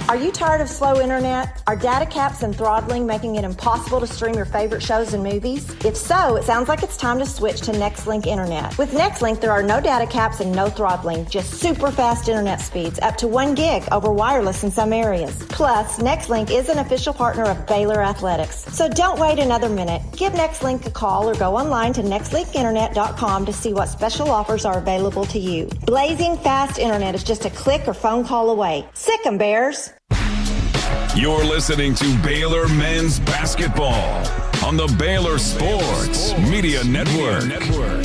[SPEAKER 18] Are you tired of slow internet? Are data caps and throttling making it impossible to stream your favorite shows and movies? If so, it sounds like it's time to switch to NextLink Internet. With NextLink, there are no data caps and no throttling, just super fast internet speeds, up to 1 gig over wireless in some areas. Plus, NextLink is an official partner of Baylor Athletics. So don't wait another minute. Give NextLink a call or go online to nextlinkinternet.com to see what special offers are available to you. Blazing fast internet is just a click or phone call away. Sick 'em, Bears!
[SPEAKER 7] You're listening to Baylor Men's Basketball on the Baylor Sports Media Network.
[SPEAKER 1] Baylor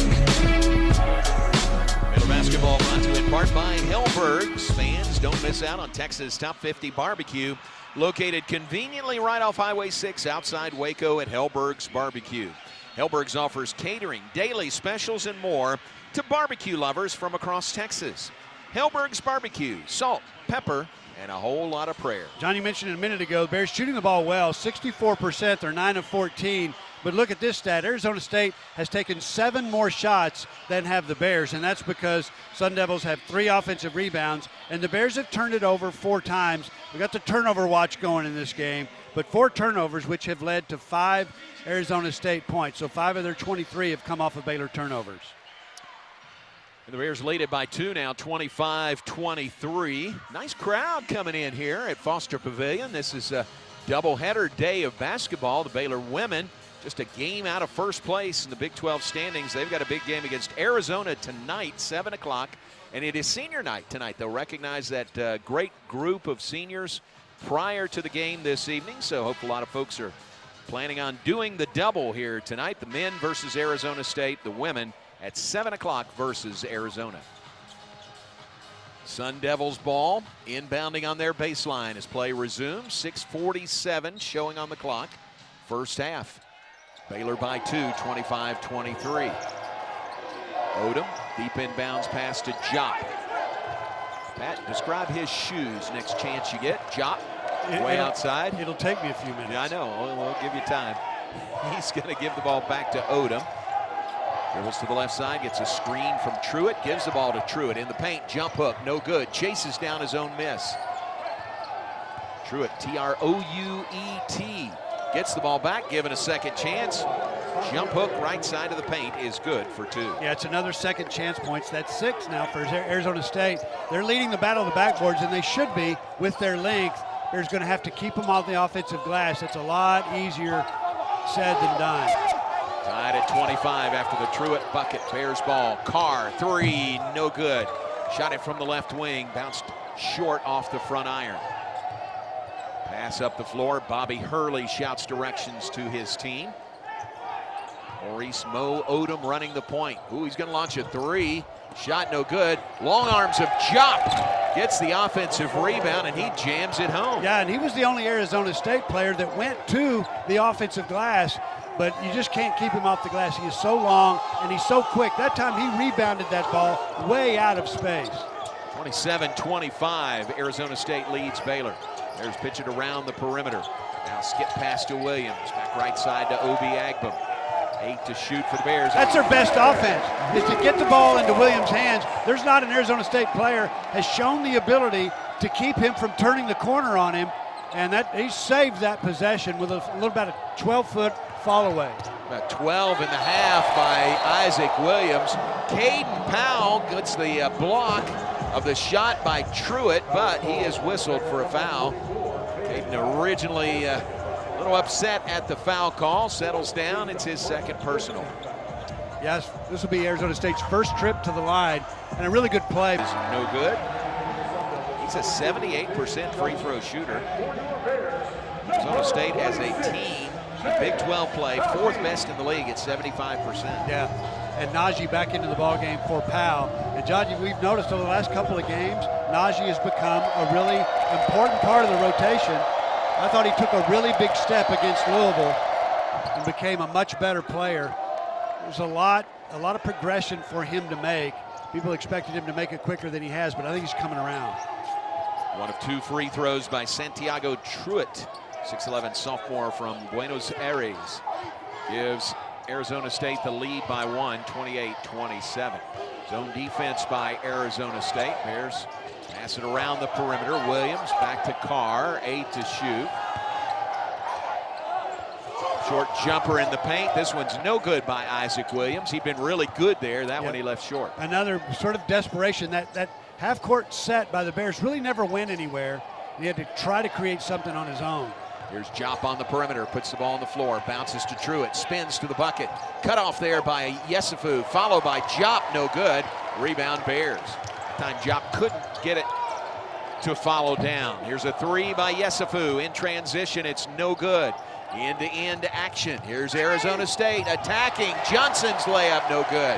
[SPEAKER 1] Basketball brought to you in part by Hellberg's. Fans, don't miss out on Texas Top 50 Barbecue, located conveniently right off Highway 6 outside Waco at Hellberg's Barbecue. Hellberg's offers catering, daily specials, and more to barbecue lovers from across Texas. Hellberg's Barbecue, salt, pepper, and a whole lot of prayer.
[SPEAKER 2] John, you mentioned it a minute ago, the Bears shooting the ball well, 64%, they're 9 of 14. But look at this stat, Arizona State has taken 7 more shots than have the Bears, and that's because Sun Devils have 3 offensive rebounds, and the Bears have turned it over 4 times. We got the turnover watch going in this game, but 4 turnovers, which have led to 5 Arizona State points. So 5 of their 23 have come off of Baylor turnovers.
[SPEAKER 1] And the Bears lead it by 2 now, 25-23. Nice crowd coming in here at Foster Pavilion. This is a doubleheader day of basketball. The Baylor women just a game out of first place in the Big 12 standings. They've got a big game against Arizona tonight, 7 o'clock, and it is senior night tonight. They'll recognize that great group of seniors prior to the game this evening, so hope a lot of folks are planning on doing the double here tonight. The men versus Arizona State, the women at 7 o'clock versus Arizona. Sun Devils ball inbounding on their baseline as play resumes. 6:47 showing on the clock. First half. Baylor by 2, 25-23. Odom, deep inbounds pass to Jop. Pat, describe his shoes. Next chance you get. Jop, way outside.
[SPEAKER 2] It'll take me a few minutes.
[SPEAKER 1] Yeah, I know. We'll give you time. He's going to give the ball back to Odom. Dribbles to the left side, gets a screen from Truitt, gives the ball to Truitt in the paint, jump hook, no good, chases down his own miss. Truitt, T-R-O-U-E-T, gets the ball back, given a second chance. Jump hook right side of the paint is good for 2.
[SPEAKER 2] Yeah, it's another second chance points. That's 6 now for Arizona State. They're leading the battle of the backboards, and they should be with their length. They're going to have to keep them off the offensive glass. It's a lot easier said than done.
[SPEAKER 1] Tied at 25 after the Truitt bucket. Bears ball. Carr, 3, no good. Shot it from the left wing, bounced short off the front iron. Pass up the floor. Bobby Hurley shouts directions to his team. Maurice Mo Odom running the point. Ooh, he's going to launch a 3. Shot no good. Long arms of Jop. Gets the offensive rebound, and he jams it home.
[SPEAKER 2] Yeah, and he was the only Arizona State player that went to the offensive glass, but you just can't keep him off the glass. He is so long, and he's so quick. That time he rebounded that ball way out of space.
[SPEAKER 1] 27-25, Arizona State leads Baylor. There's pitch it around the perimeter. Now skip pass to Williams. Back right side to Obi Agbam. 8 to shoot for the Bears.
[SPEAKER 2] That's their best offense, is to get the ball into Williams' hands. There's not an Arizona State player has shown the ability to keep him from turning the corner on him, and that he saved that possession with a little about a 12-foot fall away.
[SPEAKER 1] About 12 and a half by Isaac Williams. Caden Powell gets the block of the shot by Truitt, but he is whistled for a foul. Caden originally a little upset at the foul call, settles down. It's his second personal.
[SPEAKER 2] Yes, this will be Arizona State's first trip to the line, and a really good play.
[SPEAKER 1] No good. He's a 78% free throw shooter. Arizona State as a team, Big 12 play, 4th best in the league at 75%.
[SPEAKER 2] Yeah, and Najee back into the ball game for Powell. And John, we've noticed over the last couple of games, Najee has become a really important part of the rotation. I thought he took a really big step against Louisville and became a much better player. There's a lot of progression for him to make, People expected him to make it quicker than he has, but I think he's coming around.
[SPEAKER 1] One of 2 free throws by Santiago Truitt, 6'11" sophomore from Buenos Aires. Gives Arizona State the lead by 1, 28-27. Zone defense by Arizona State. Bears pass it around the perimeter. Williams back to Carr, 8 to shoot. Short jumper in the paint. This one's no good by Isaac Williams. He'd been really good there. That one he left short.
[SPEAKER 2] Another sort of desperation. That half-court set by the Bears really never went anywhere. He had to try to create something on his own.
[SPEAKER 1] Here's Jop on the perimeter, puts the ball on the floor, bounces to Truitt, spins to the bucket. Cut off there by Yesufu, followed by Jop, no good. Rebound Bears. That time Jop couldn't get it to follow down. Here's a 3 by Yesufu in transition, it's no good. End-to-end action. Here's Arizona State attacking. Johnson's layup, no good.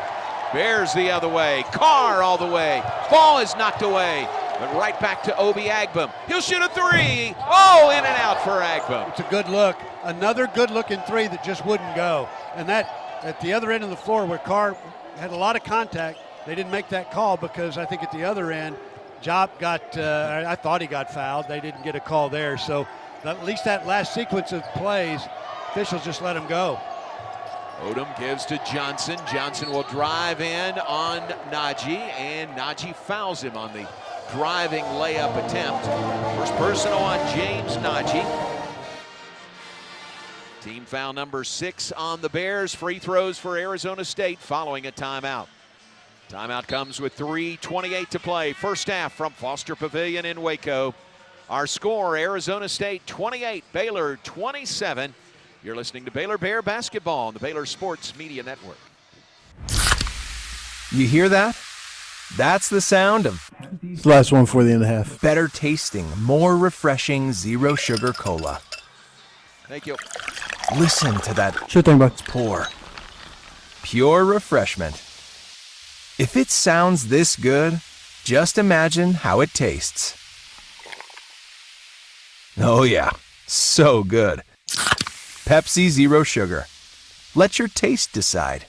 [SPEAKER 1] Bears the other way. Carr all the way. Ball is knocked away. But right back to Obi Agbum. He'll shoot a 3. Oh, in and out for Agbum.
[SPEAKER 2] It's a good look. Another good-looking 3 that just wouldn't go. And that at the other end of the floor where Carr had a lot of contact, they didn't make that call because I think at the other end, Jop got, I thought he got fouled. They didn't get a call there. So at least that last sequence of plays, officials just let him go.
[SPEAKER 1] Odom gives to Johnson. Johnson will drive in on Najee, and Najee fouls him on the driving layup attempt. First personal on James Najee. Team foul number 6 on the Bears. Free throws for Arizona State following a timeout. Timeout comes with 3:28 to play. First half from Foster Pavilion in Waco. Our score, Arizona State 28, Baylor 27. You're listening to Baylor Bear Basketball on the Baylor Sports Media Network.
[SPEAKER 20] You hear that? That's the sound of
[SPEAKER 5] last one before the end of the half.
[SPEAKER 20] Better tasting, more refreshing zero sugar cola.
[SPEAKER 1] Thank you.
[SPEAKER 20] Listen to that.
[SPEAKER 5] Sure thing, bud.
[SPEAKER 20] Pour. Pure refreshment. If it sounds this good, just imagine how it tastes. Oh yeah, so good. Pepsi Zero Sugar. Let your taste decide.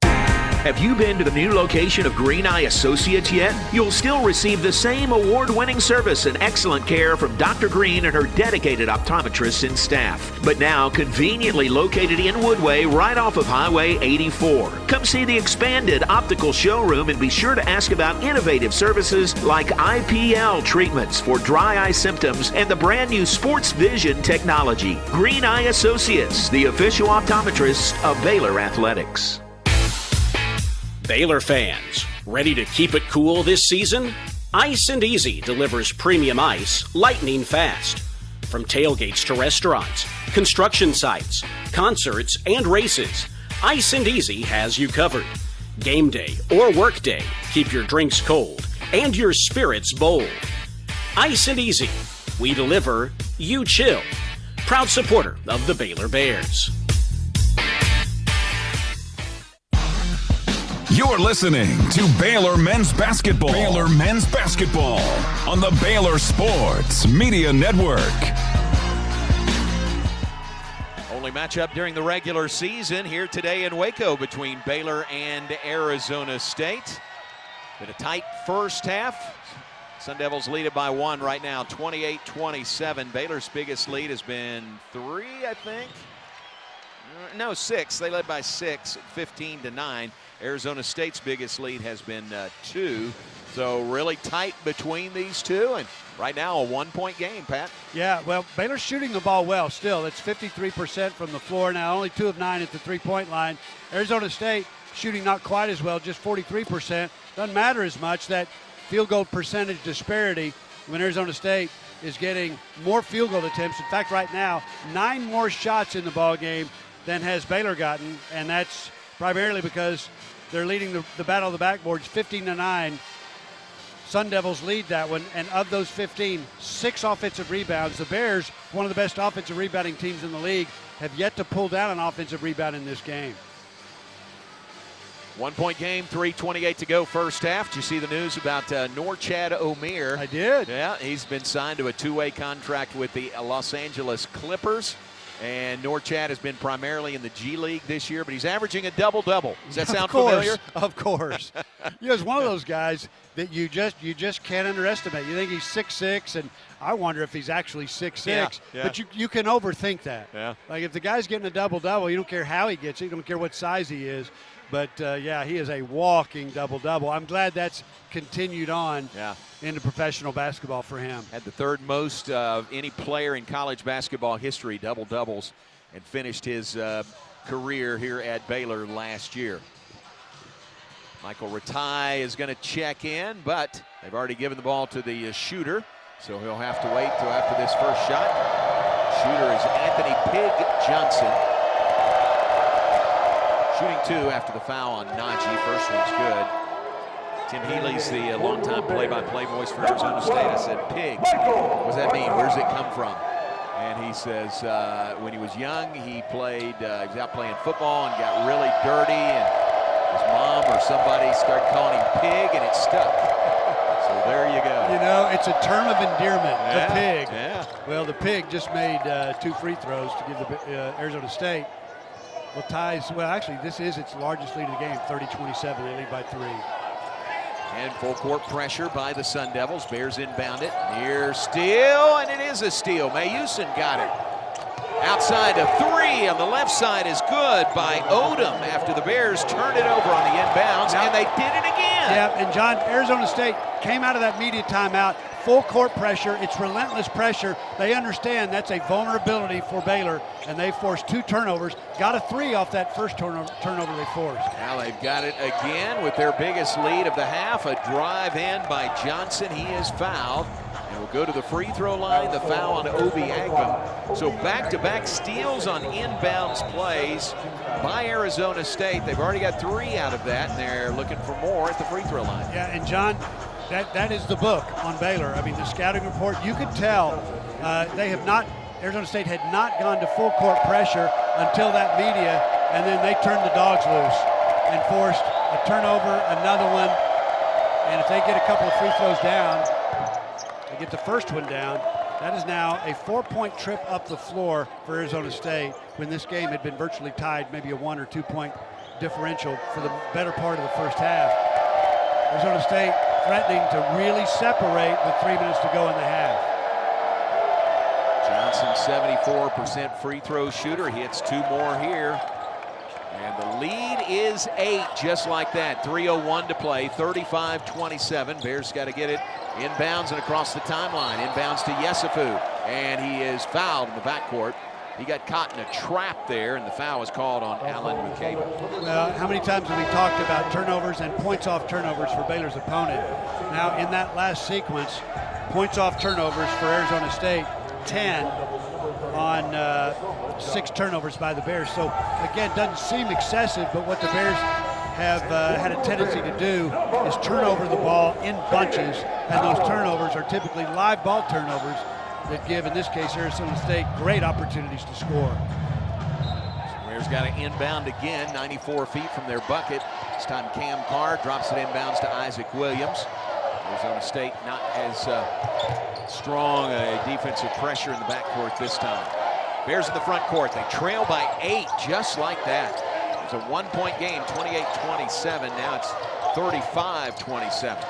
[SPEAKER 3] Have you been to the new location of Green Eye Associates yet? You'll still receive the same award-winning service and excellent care from Dr. Green and her dedicated optometrists and staff. But now conveniently located in Woodway, right off of Highway 84. Come see the expanded optical showroom and be sure to ask about innovative services like IPL treatments for dry eye symptoms and the brand new sports vision technology. Green Eye Associates, the official optometrists of Baylor Athletics.
[SPEAKER 13] Baylor fans, ready to keep it cool this season? Ice and Easy delivers premium ice lightning fast. From tailgates to restaurants, construction sites, concerts, and races, Ice and Easy has you covered. Game day or work day, keep your drinks cold and your spirits bold. Ice and Easy, we deliver, you chill. Proud supporter of the Baylor Bears.
[SPEAKER 7] You're listening to Baylor Men's Basketball. Baylor Men's Basketball on the Baylor Sports Media Network.
[SPEAKER 1] Only matchup during the regular season here today in Waco between Baylor and Arizona State. Been a tight first half. Sun Devils lead it by 1 right now, 28-27. Baylor's biggest lead has been 3, I think. No, 6. They led by 6, 15-9. Arizona State's biggest lead has been 2. So really tight between these two. And right now a 1-point game, Pat.
[SPEAKER 2] Yeah, well, Baylor's shooting the ball well still. It's 53% from the floor now, only 2 of 9 at the three-point line. Arizona State shooting not quite as well, just 43%. Doesn't matter as much, that field goal percentage disparity when Arizona State is getting more field goal attempts. In fact, right now, 9 more shots in the ball game than has Baylor gotten, and that's primarily because they're leading the battle of the backboards 15-9. Sun Devils lead that one, and of those 15, 6 offensive rebounds. The Bears, one of the best offensive rebounding teams in the league, have yet to pull down an offensive rebound in this game.
[SPEAKER 1] 1-point game, 3:28 to go first half. Did you see the news about Norchad Omier?
[SPEAKER 2] I did.
[SPEAKER 1] Yeah, he's been signed to a 2-way contract with the Los Angeles Clippers. And Norchad has been primarily in the G League this year, but he's averaging a double-double. Does that sound familiar?
[SPEAKER 2] Of course. He's one of those guys that you just can't underestimate. You think he's 6'6", and I wonder if he's actually 6'6".
[SPEAKER 1] Yeah.
[SPEAKER 2] But you can overthink that.
[SPEAKER 1] Yeah.
[SPEAKER 2] Like if the guy's getting a double-double, you don't care how he gets it. You don't care what size he is. But, he is a walking double-double. I'm glad that's continued on into professional basketball for him.
[SPEAKER 1] Had the third most of any player in college basketball history, double-doubles, and finished his career here at Baylor last year. Michael Ratai is going to check in, but they've already given the ball to the shooter, so he'll have to wait till after this first shot. Shooter is Anthony Pig Johnson. Shooting 2 after the foul on Najee. First one's good. Tim Healy's the longtime play-by-play voice for Arizona State. I said, Pig, what does that mean? Where does it come from? And he says when he was young, he was out playing football and got really dirty, and his mom or somebody started calling him Pig, and it stuck. So there you go.
[SPEAKER 2] You know, it's a term of endearment,
[SPEAKER 1] Yeah,
[SPEAKER 2] the Pig.
[SPEAKER 1] yeah.
[SPEAKER 2] Well, the Pig just made 2 free throws to give the Arizona State. Actually, this is its largest lead of the game, 30-27. They lead by 3.
[SPEAKER 1] And full court pressure by the Sun Devils. Bears inbound it. Near steal, and it is a steal. Mayusin got it. Outside a 3 on the left side is good by Odom after the Bears turned it over on the inbounds, and they did it again.
[SPEAKER 2] Yeah, and John, Arizona State came out of that media timeout, full court pressure. It's relentless pressure. They understand that's a vulnerability for Baylor, and they forced 2 turnovers. Got a 3 off that first turnover they forced.
[SPEAKER 1] Now they've got it again with their biggest lead of the half. A drive in by Johnson. He is fouled. And will go to the free throw line. The foul on Obi Agum. So back-to-back steals on inbounds plays by Arizona State. They've already got 3 out of that, and they're looking for more at the free throw line.
[SPEAKER 2] Yeah, and John, that is the book on Baylor. I mean, the scouting report, you could tell Arizona State had not gone to full court pressure until that media, and then they turned the dogs loose and forced a turnover, another one, and if they get a couple of free throws down, they get the first one down. That is now a 4-point trip up the floor for Arizona State when this game had been virtually tied, maybe a 1 or 2 point differential for the better part of the first half. Arizona State threatening to really separate with 3 minutes to go in the half.
[SPEAKER 1] Johnson, 74% free throw shooter. He hits 2 more here. And the lead is 8, just like that. 3:01 to play, 35-27. Bears got to get it inbounds and across the timeline. Inbounds to Yesufu, and he is fouled in the backcourt. He got caught in a trap there, and the foul was called on Alan McCabe.
[SPEAKER 2] Well, how many times have we talked about turnovers and points off turnovers for Baylor's opponent? Now, in that last sequence, points off turnovers for Arizona State, 10 on 6 turnovers by the Bears. So, again, doesn't seem excessive, but what the Bears have had a tendency to do is turn over the ball in bunches, and those turnovers are typically live ball turnovers that give, in this case, Arizona State great opportunities to score.
[SPEAKER 1] Bears got to inbound again, 94 feet from their bucket. This time Cam Carr drops it inbounds to Isaac Williams. Arizona State not as strong a defensive pressure in the backcourt this time. Bears in the front court. They trail by 8 just like that. It's a 1-point game, 28-27. Now it's 35-27.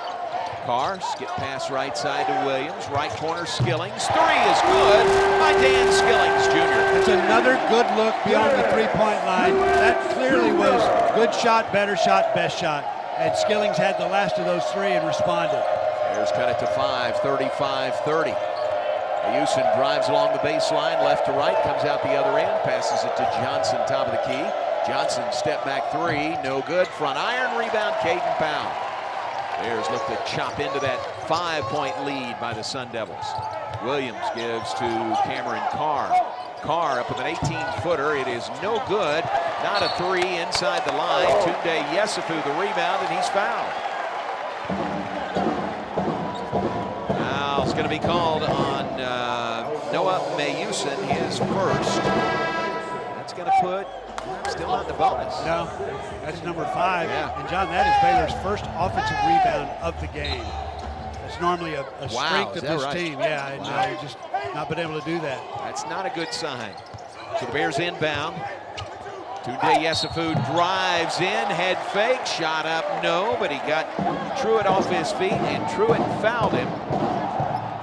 [SPEAKER 1] Carr, skip pass right side to Williams. Right corner, Skillings. 3 is good by Dan Skillings, Jr.
[SPEAKER 2] It's another good look beyond the 3-point line. That clearly was good shot, better shot, best shot. And Skillings had the last of those 3 and responded.
[SPEAKER 1] Bears cut it to 5, 35-30. Ayusin drives along the baseline, left to right, comes out the other end, passes it to Johnson, top of the key. Johnson, step back 3, no good. Front iron, rebound, Caden Powell. Bears look to chop into that 5-point lead by the Sun Devils. Williams gives to Cameron Carr. Carr up with an 18-footer. It is no good. Not a 3 inside the line. Tunde Yesufu the rebound, and he's fouled. Foul's going to be called on Noah Mayusin, his first. That's going to put still not the bonus.
[SPEAKER 2] No, that's number 5.
[SPEAKER 1] Yeah.
[SPEAKER 2] And John, that is Baylor's first offensive rebound of the game. That's normally a strength of this team. Yeah, and they've just not been able to do that.
[SPEAKER 1] That's not a good sign. So the Bears inbound. Tunde Yesufu drives in, head fake, shot up, no, but he got Truitt off his feet, and Truitt fouled him.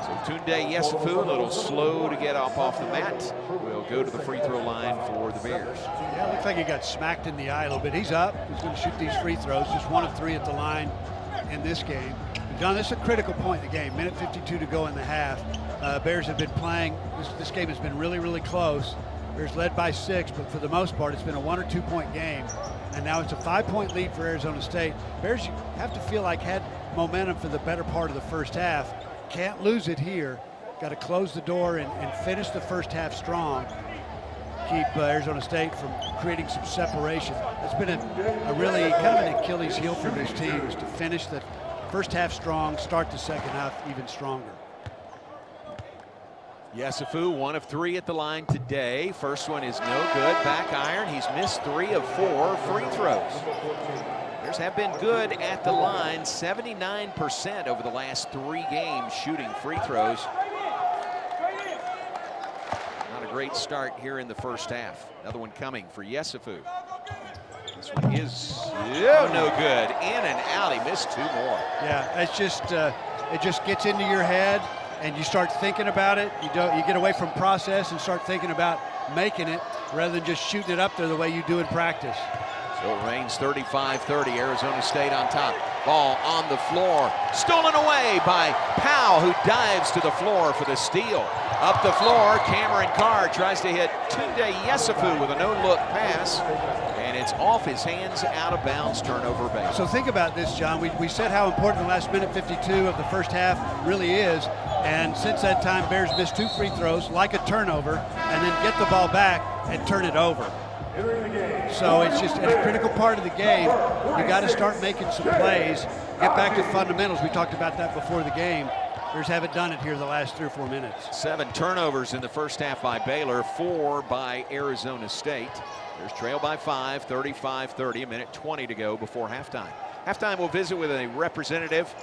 [SPEAKER 1] So Tunde Yesufu, a little slow to get off the mat, will go to the free throw line for the Bears.
[SPEAKER 2] Yeah, it looks like he got smacked in the eye a little bit. He's up. He's going to shoot these free throws. Just 1 of 3 at the line in this game. And John, this is a critical point in the game. Minute 52 to go in the half. Bears have been playing. This game has been really, really close. Bears led by 6, but for the most part, it's been a 1 or 2 point game. And now it's a 5-point lead for Arizona State. Bears, you have to feel like had momentum for the better part of the first half. Can't lose it here. Got to close the door and finish the first half strong. Keep Arizona State from creating some separation. It's been a really kind of an Achilles heel for this team, is to finish the first half strong, start the second half even stronger.
[SPEAKER 1] Yesufu, 1 of 3 at the line today. First one is no good. Back iron. He's missed 3 of 4 free throws. Bears have been good at the line, 79% over the last 3 games shooting free throws. Not a great start here in the first half. Another one coming for Yesufu. This one is no good. In and out. He missed 2 more.
[SPEAKER 2] Yeah, it's just it just gets into your head, and you start thinking about it. You get away from process and start thinking about making it rather than just shooting it up there the way you do in practice.
[SPEAKER 1] So it remains 35-30, Arizona State on top. Ball on the floor, stolen away by Powell, who dives to the floor for the steal. Up the floor, Cameron Carr tries to hit Tunde Yesufu with a no-look pass, and it's off his hands, out of bounds, turnover Baylor.
[SPEAKER 2] So think about this, John. We said how important the last minute 52 of the first half really is, and since that time, Bears missed 2 free throws, like a turnover, and then get the ball back and turn it over. So it's just a critical part of the game. You got to start making some plays, get back to fundamentals. We talked about that before the game. Bears haven't done it here the last 3 or 4 minutes.
[SPEAKER 1] 7 turnovers in the first half by Baylor, 4 by Arizona State. Bears trail by 5, 35-30, a minute 20 to go before halftime. Halftime, we'll visit with a representative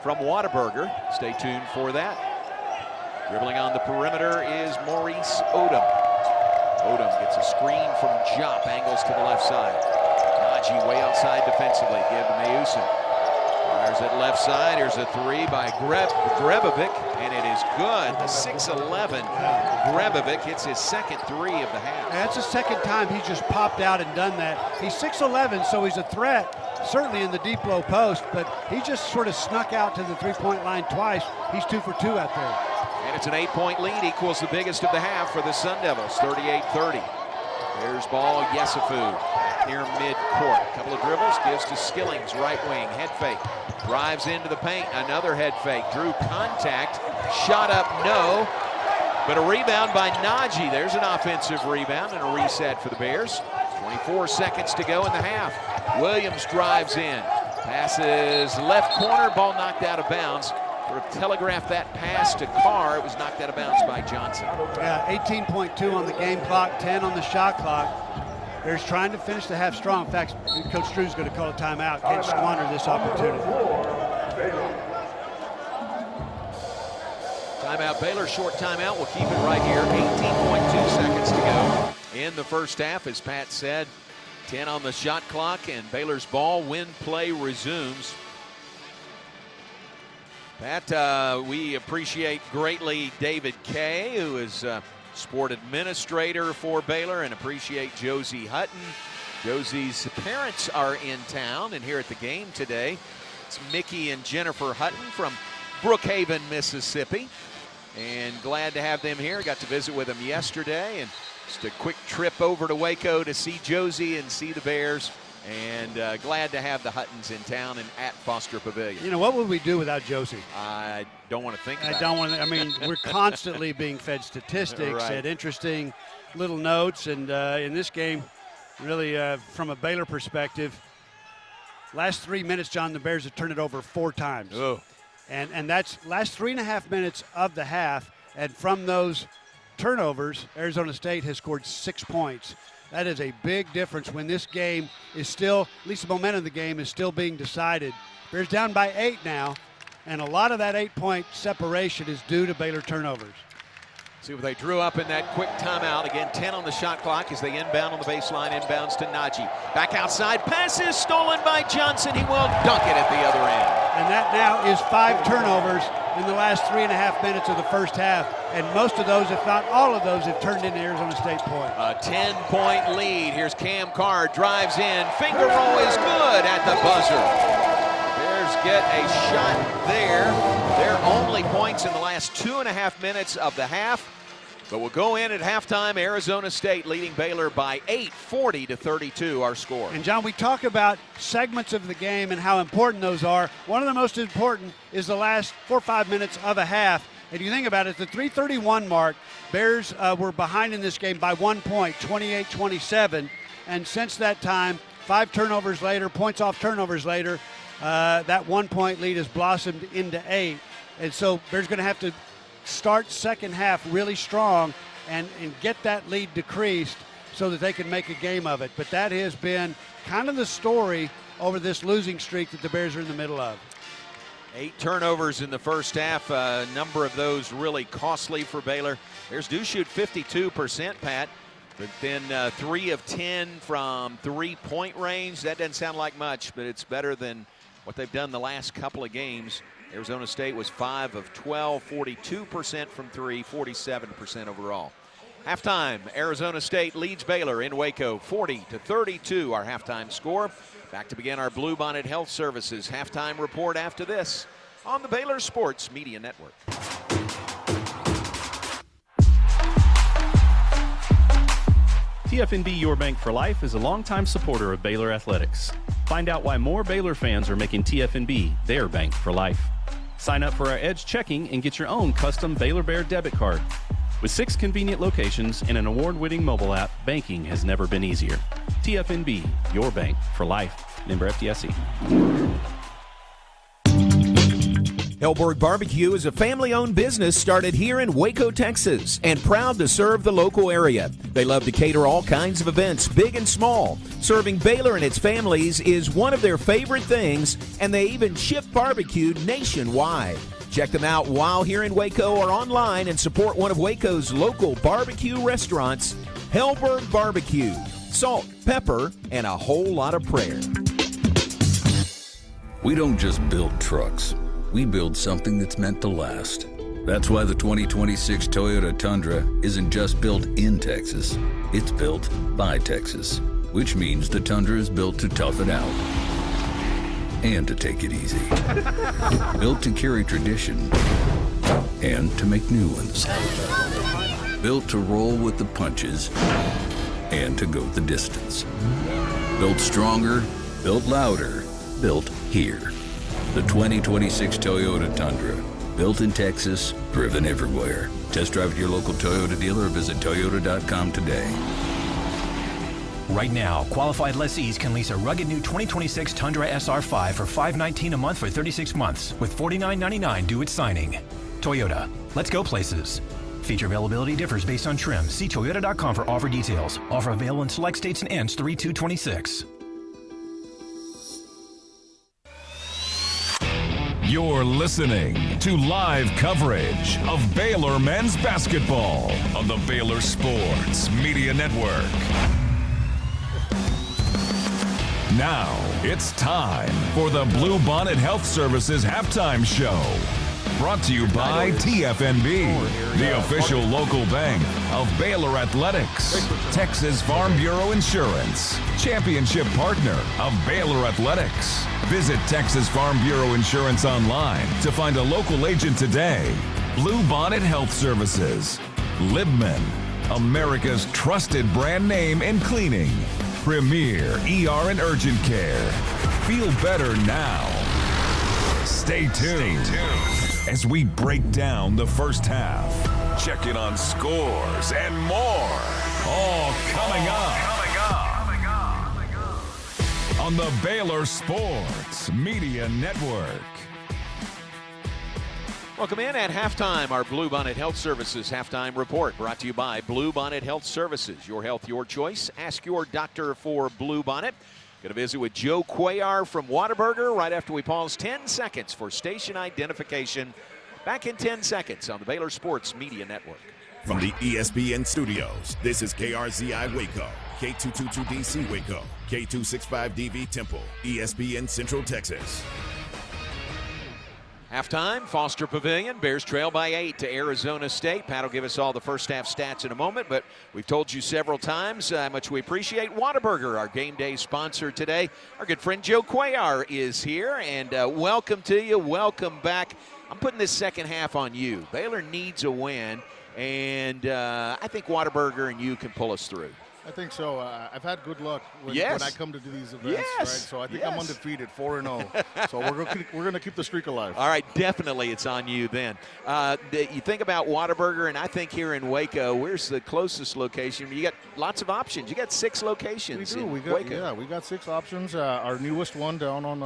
[SPEAKER 1] from Whataburger. Stay tuned for that. Dribbling on the perimeter is Maurice Odom. Odom gets a screen from Jop, angles to the left side. Najee way outside defensively, give to Mayusin. Fires it left side, here's a 3 by Grebovic, and it is good. The 6'11" Grebovic hits his second 3 of the half.
[SPEAKER 2] That's the second time he's just popped out and done that. He's 6'11", so he's a threat, certainly in the deep low post, but he just sort of snuck out to the 3-point line twice. He's 2 for 2 out there.
[SPEAKER 1] And it's an 8-point lead, equals the biggest of the half for the Sun Devils, 38-30. There's ball, Yesufu near mid-court. Couple of dribbles, gives to Skillings, right wing, head fake. Drives into the paint, another head fake. Drew contact, shot up, no. But a rebound by Najee. There's an offensive rebound and a reset for the Bears. 24 seconds to go in the half. Williams drives in, passes left corner, ball knocked out of bounds. Sort of telegraphed that pass to Carr. It was knocked out of bounds by Johnson.
[SPEAKER 2] Yeah, 18.2 on the game clock, 10 on the shot clock. Bears trying to finish the half strong. In fact, Coach Drew's going to call a timeout. Can't squander this opportunity.
[SPEAKER 1] Timeout, Baylor, short timeout. We'll keep it right here. 18.2 seconds to go in the first half, as Pat said. 10 on the shot clock, and Baylor's ball when play resumes. Pat, we appreciate greatly David Kay, who is sport administrator for Baylor, and appreciate Josie Hutton. Josie's parents are in town and here at the game today. It's Mickey and Jennifer Hutton from Brookhaven, Mississippi, and glad to have them here. Got to visit with them yesterday, and just a quick trip over to Waco to see Josie and see the Bears. And glad to have the Huttons in town and at Foster Pavilion.
[SPEAKER 2] You know, what would we do without Josie?
[SPEAKER 1] I don't want to think about it.
[SPEAKER 2] I don't want to. I mean, we're constantly being fed statistics
[SPEAKER 1] Right.
[SPEAKER 2] and interesting little notes. And in this game, really, from a Baylor perspective, last 3 minutes, John, the Bears have turned it over 4 times.
[SPEAKER 1] Oh.
[SPEAKER 2] And that's last 3.5 minutes of the half. And from those turnovers, Arizona State has scored 6 points. That is a big difference when this game is still, at least the momentum of the game is still being decided. Bears down by 8 now, and a lot of that 8-point separation is due to Baylor turnovers.
[SPEAKER 1] See what they drew up in that quick timeout. Again, 10 on the shot clock as they inbound on the baseline. Inbounds to Najee. Back outside. Pass is stolen by Johnson. He will dunk it at the other end.
[SPEAKER 2] And that now is 5 turnovers in the last 3.5 minutes of the first half. And most of those, if not all of those, have turned into Arizona State points.
[SPEAKER 1] A 10-point lead. Here's Cam Carr. Drives in. Finger roll is good at the buzzer. Bears get a shot there. Their only points in the last 2.5 minutes of the half. But we'll go in at halftime. Arizona State leading Baylor by 8, 40-32, our score.
[SPEAKER 2] And, John, we talk about segments of the game and how important those are. One of the most important is the last 4 or 5 minutes of a half. And you think about it, the 3:31 mark, Bears were behind in this game by 1 point, 28-27. And since that time, 5 turnovers later, points off turnovers later, that 1-point lead has blossomed into 8. And so Bears going to have to start second half really strong and get that lead decreased so that they can make a game of it. But that has been kind of the story over this losing streak that the Bears are in the middle of.
[SPEAKER 1] 8 turnovers in the first half, a number of those really costly for Baylor. Bears do shoot 52%, Pat, but then 3 of 10 from 3-point range. That doesn't sound like much, but it's better than what they've done the last couple of games. Arizona State was 5 of 12, 42% from 3, 47% overall. Halftime, Arizona State leads Baylor in Waco, 40-32, our halftime score. Back to begin our Bluebonnet Health Services halftime report after this on the Baylor Sports Media Network.
[SPEAKER 8] TFNB Your Bank for Life is a longtime supporter of Baylor Athletics. Find out why more Baylor fans are making TFNB their bank for life. Sign up for our Edge checking and get your own custom Baylor Bear debit card. With 6 convenient locations and an award-winning mobile app, banking has never been easier. TFNB, your bank for life. Member FDIC.
[SPEAKER 6] Hellberg Barbecue is a family-owned business started here in Waco, Texas, and proud to serve the local area. They love to cater all kinds of events, big and small. Serving Baylor and its families is one of their favorite things, and they even ship barbecue nationwide. Check them out while here in Waco or online and support one of Waco's local barbecue restaurants, Hellberg Barbecue. Salt, pepper, and a whole lot of prayer.
[SPEAKER 14] We don't just build trucks. We build something that's meant to last. That's why the 2026 Toyota Tundra isn't just built in Texas. It's built by Texas, which means the Tundra is built to tough it out and to take it easy. Built to carry tradition and to make new ones. Built to roll with the punches and to go the distance. Built stronger, built louder, built here. The 2026 Toyota Tundra. Built in Texas, driven everywhere. Test drive at your local Toyota dealer or visit toyota.com today.
[SPEAKER 15] Right now, qualified lessees can lease a rugged new 2026 Tundra SR5 for $519 a month for 36 months, with $49.99 due at signing. Toyota, let's go places. Feature availability differs based on trim. See toyota.com for offer details. Offer available in select states and ends 3/2/26.
[SPEAKER 7] You're listening to live coverage of Baylor men's basketball on the Baylor Sports Media Network. Now it's time for the Bluebonnet Health Services halftime show. Brought to you by TFNB, the official local bank of Baylor Athletics. Texas Farm Bureau Insurance, championship partner of Baylor Athletics. Visit Texas Farm Bureau Insurance online to find a local agent today. Bluebonnet Health Services. Libman, America's trusted brand name in cleaning. Premier ER and urgent care. Feel better now. Stay tuned as we break down the first half. Check in on scores and more. All coming up on the Baylor Sports Media Network.
[SPEAKER 1] Welcome in at halftime, our Bluebonnet Health Services halftime report, brought to you by Bluebonnet Health Services. Your health, your choice. Ask your doctor for Bluebonnet. Going to visit with Joe Cuellar from Whataburger right after we pause 10 seconds for station identification. Back in 10 seconds on the Baylor Sports Media Network.
[SPEAKER 22] From the ESPN studios, this is KRZI Waco, K222DC Waco, K265DV Temple, ESPN Central Texas.
[SPEAKER 1] Halftime, Foster Pavilion. Bears trail by 8 to Arizona State. Pat will give us all the first half stats in a moment, but we've told you several times how much we appreciate Whataburger, our game day sponsor today. Our good friend Joe Cuellar is here, and welcome to you. Welcome back. I'm putting this second half on you. Baylor needs a win, and I think Whataburger and you can pull us through.
[SPEAKER 16] I think so. I've had good luck when I come to do these events, right? So I think I'm undefeated, 4-0. So we're gonna keep the streak alive.
[SPEAKER 1] All right, definitely it's on you then. You think about Whataburger, and I think here in Waco, where's the closest location? You got lots of options. You got 6 locations.
[SPEAKER 16] We do.
[SPEAKER 1] In Waco.
[SPEAKER 16] Yeah, we got 6 options. Our newest one down on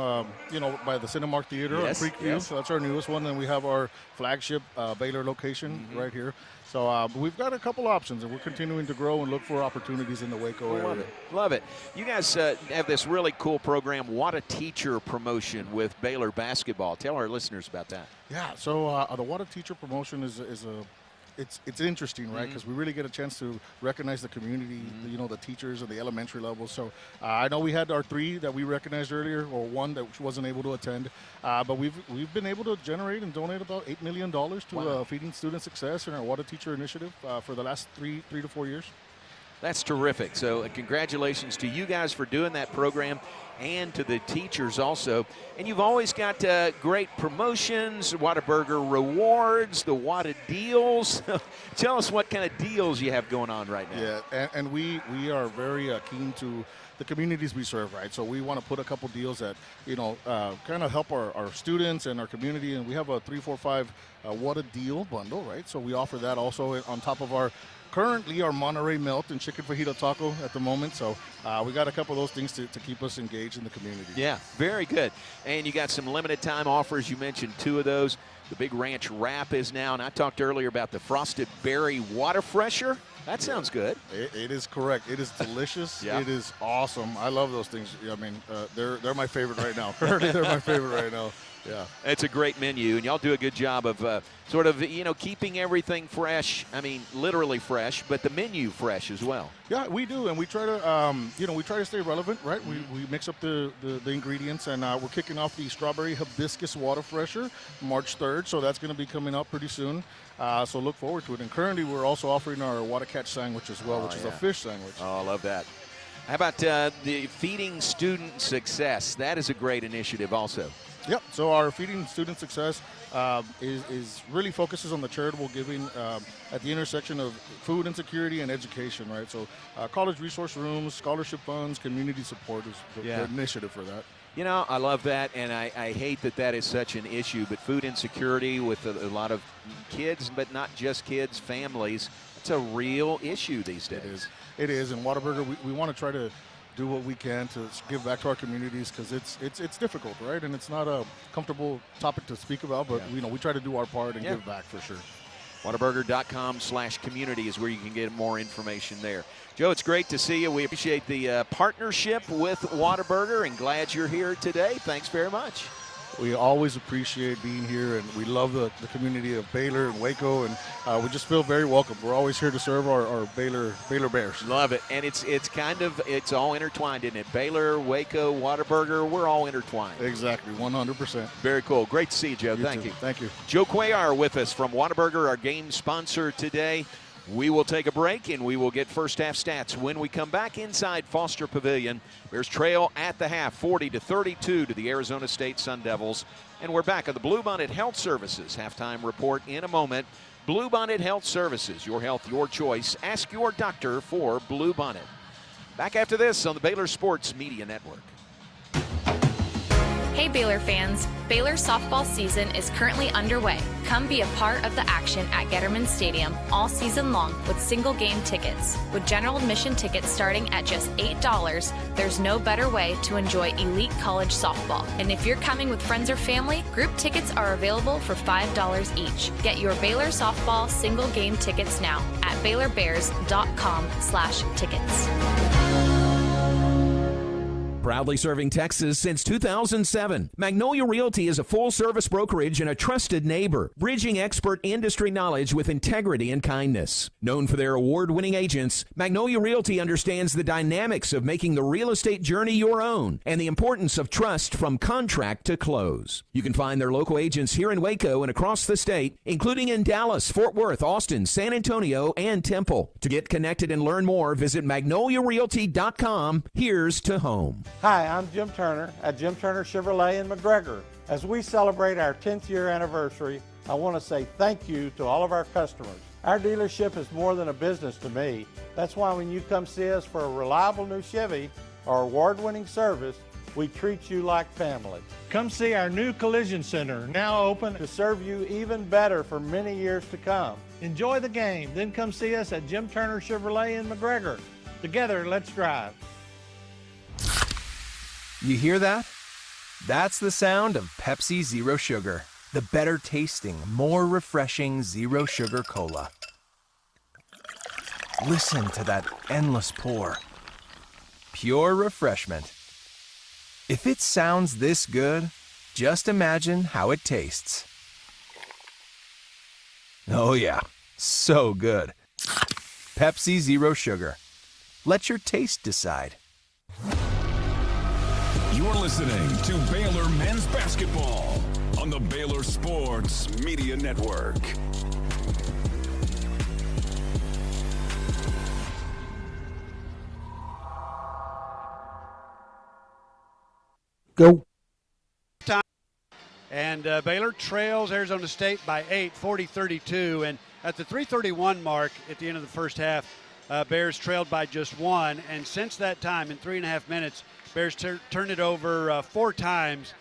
[SPEAKER 16] by the Cinemark Theater on Creekview. So that's our newest one. Then we have our flagship Baylor location right here. So we've got a couple options, and we're continuing to grow and look for opportunities in the Waco area.
[SPEAKER 1] Love it. You guys have this really cool program, What a Teacher promotion with Baylor basketball. Tell our listeners about that.
[SPEAKER 16] Yeah, so the What a Teacher promotion is it's interesting, right? Because we really get a chance to recognize the community, the teachers of the elementary level. So I know we had our 3 that we recognized earlier, or 1 that wasn't able to attend. But we've been able to generate and donate about $8 million to Feeding Student Success in our What a Teacher initiative for the last 3 to 4 years.
[SPEAKER 1] That's terrific. So congratulations to you guys for doing that program, and to the teachers also. And you've always got great promotions, Whataburger rewards, the Whata deals. Tell us what kind of deals you have going on right now.
[SPEAKER 16] Yeah, and we are very keen to the communities we serve, right? So we want to put a couple deals that, kind of help our students and our community. And we have a 3, 4, 5 Whata deal bundle, right? So we offer that also on top of our Monterey Melt and chicken fajita taco at the moment. So we got a couple of those things to keep us engaged in the community.
[SPEAKER 1] Yeah, very good. And you got some limited time offers. You mentioned 2 of those. The Big Ranch Wrap is now, and I talked earlier about the Frosted Berry Water Fresher. That sounds good.
[SPEAKER 16] It is correct. It is delicious.
[SPEAKER 1] Yeah.
[SPEAKER 16] It is awesome. I love those things. I mean, they're my favorite right now. Currently, they're my favorite right now. Yeah.
[SPEAKER 1] It's a great menu, and y'all do a good job of keeping everything fresh. I mean, literally fresh, but the menu fresh as well.
[SPEAKER 16] Yeah, we do, and we try to, we try to stay relevant, right? We mix up the ingredients, and we're kicking off the Strawberry Hibiscus Water Fresher March 3rd, so that's going to be coming up pretty soon. So look forward to it. And currently, we're also offering our Whata Catch sandwich as well, which is a fish sandwich.
[SPEAKER 1] Oh, I love that. How about the Feeding Student Success? That is a great initiative also.
[SPEAKER 16] Yep. So our Feeding Student Success is really focuses on the charitable giving at the intersection of food insecurity and education, right? So college resource rooms, scholarship funds, community support is the initiative for that.
[SPEAKER 1] I love that, and I hate that is such an issue, but food insecurity with a lot of kids, but not just kids, families, it's a real issue these days.
[SPEAKER 16] It is, and Whataburger, we want to try to do what we can to give back to our communities, because it's difficult, right? And it's not a comfortable topic to speak about, but we try to do our part and give back for sure.
[SPEAKER 1] Whataburger.com/community is where you can get more information there. Joe, it's great to see you. We appreciate the partnership with Whataburger, and glad you're here today. Thanks very much.
[SPEAKER 16] We always appreciate being here, and we love the community of Baylor and Waco, and we just feel very welcome. We're always here to serve our Baylor Bears.
[SPEAKER 1] Love it, and it's all intertwined, isn't it? Baylor, Waco, Whataburger, we're all intertwined.
[SPEAKER 16] Exactly, 100%.
[SPEAKER 1] Very cool. Great to see you, Joe. Thank you.
[SPEAKER 16] Thank you.
[SPEAKER 1] Joe Cuellar with us from Whataburger, our game sponsor today. We will take a break, and we will get first half stats when we come back inside Foster Pavilion. Bears trail at the half, 40-32 to the Arizona State Sun Devils. And we're back on the Bluebonnet Health Services halftime report in a moment. Bluebonnet Health Services, your health, your choice. Ask your doctor for Bluebonnet. Back after this on the Baylor Sports Media Network.
[SPEAKER 21] Hey Baylor fans, Baylor softball season is currently underway. Come be a part of the action at Getterman Stadium all season long with single game tickets. With general admission tickets starting at just $8, there's no better way to enjoy elite college softball. And if you're coming with friends or family, group tickets are available for $5 each. Get your Baylor softball single game tickets now at BaylorBears.com/tickets.
[SPEAKER 6] Proudly serving Texas since 2007, Magnolia Realty is a full-service brokerage and a trusted neighbor, bridging expert industry knowledge with integrity and kindness. Known for their award-winning agents, Magnolia Realty understands the dynamics of making the real estate journey your own and the importance of trust from contract to close. You can find their local agents here in Waco and across the state, including in Dallas, Fort Worth, Austin, San Antonio, and Temple. To get connected and learn more, visit magnoliarealty.com. Here's to home.
[SPEAKER 9] Hi, I'm Jim Turner at Jim Turner Chevrolet in McGregor. As we celebrate our 10th year anniversary, I want to say thank you to all of our customers. Our dealership is more than a business to me. That's why when you come see us for a reliable new Chevy or award-winning service, we treat you like family. Come see our new collision center, now open to serve you even better for many years to come. Enjoy the game, then come see us at Jim Turner Chevrolet in McGregor. Together, let's drive.
[SPEAKER 20] You hear that? That's the sound of Pepsi Zero Sugar, the better tasting, more refreshing Zero Sugar Cola. Listen to that endless pour. Pure refreshment. If it sounds this good, just imagine how it tastes. Oh yeah, so good. Pepsi Zero Sugar. Let your taste decide.
[SPEAKER 7] You're listening to Baylor Men's Basketball on the Baylor Sports Media Network.
[SPEAKER 5] Go.
[SPEAKER 2] And Baylor trails Arizona State by 8, 40-32. And at the 3:31 mark at the end of the first half, Bears trailed by just 1. And since that time, in 3.5 minutes, Bears turned it over 4 times.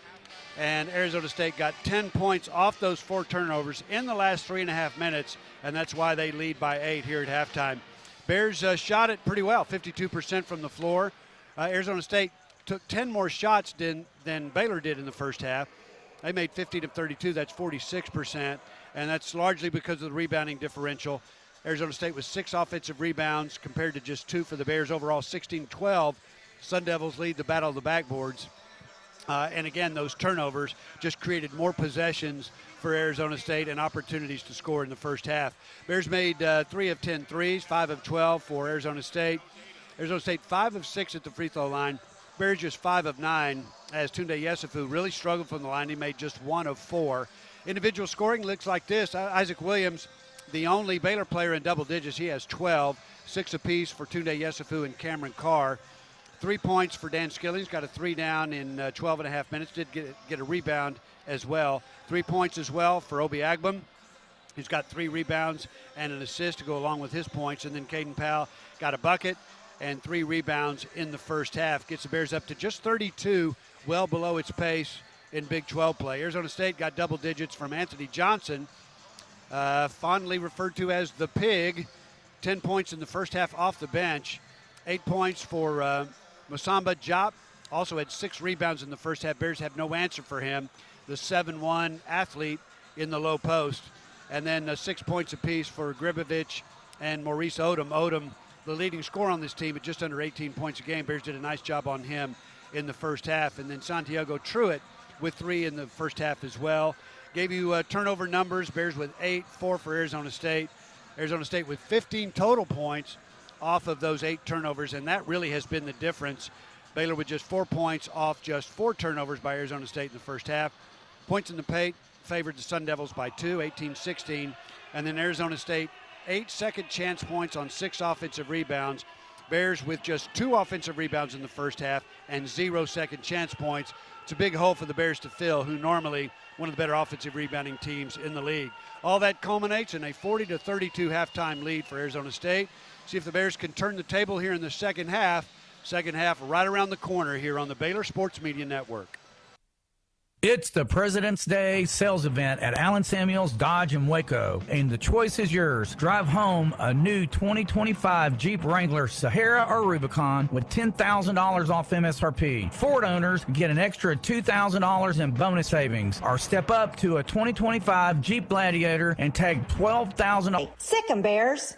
[SPEAKER 2] And Arizona State got 10 points off those 4 turnovers in the last 3.5 minutes. And that's why they lead by 8 here at halftime. Bears shot it pretty well, 52% from the floor. Arizona State took 10 more shots than Baylor did in the first half. They made 50 to 32. That's 46%, and that's largely because of the rebounding differential. Arizona State was 6 offensive rebounds compared to just 2 for the Bears. Overall, 16-12. Sun Devils lead the battle of the backboards. And again, those turnovers just created more possessions for Arizona State and opportunities to score in the first half. Bears made 3 of 10 threes, 5 of 12 for Arizona State. Arizona State 5 of 6 at the free throw line. Bears just 5 of 9, as Tunde Yesufu really struggled from the line. He made just 1 of 4. Individual scoring looks like this. Isaac Williams, the only Baylor player in double digits. He has 12, 6 apiece for Tunde Yesufu and Cameron Carr. 3 points for Dan Skillings, got a 3 down in 12.5 minutes. Did get a rebound as well. 3 points as well for Obi Agbum. He's got 3 rebounds and an assist to go along with his points. And then Caden Powell got a bucket and 3 rebounds in the first half. Gets the Bears up to just 32, well below its pace in Big 12 play. Arizona State got double digits from Anthony Johnson, fondly referred to as the Pig. 10 points in the first half off the bench. 8 points for Masamba Diop. Also had 6 rebounds in the first half. Bears have no answer for him, the 7'1" athlete in the low post. And then 6 points apiece for Gribovich and Maurice Odom. Odom, the leading scorer on this team at just under 18 points a game. Bears did a nice job on him in the first half. And then Santiago Truitt with 3 in the first half as well. Gave you turnover numbers. Bears with 8, 4 for Arizona State. Arizona State with 15 total points off of those 8 turnovers, and that really has been the difference. Baylor with just 4 points off just 4 turnovers by Arizona State in the first half. Points in the paint favored the Sun Devils by 2, 18-16. And then Arizona State, 8 second chance points on 6 offensive rebounds. Bears with just 2 offensive rebounds in the first half and 0 second chance points. It's a big hole for the Bears to fill, who normally one of the better offensive rebounding teams in the league. All that culminates in a 40-32 halftime lead for Arizona State. See if the Bears can turn the table here in the second half. Second half right around the corner here on the Baylor Sports Media Network.
[SPEAKER 4] It's the President's Day sales event at Allen Samuels Dodge in Waco, and the choice is yours. Drive home a new 2025 Jeep Wrangler Sahara or Rubicon with $10,000 off MSRP. Ford owners get an extra $2,000 in bonus savings, or step up to a 2025 Jeep Gladiator and tag $12,000.
[SPEAKER 18] Sick 'em, Bears.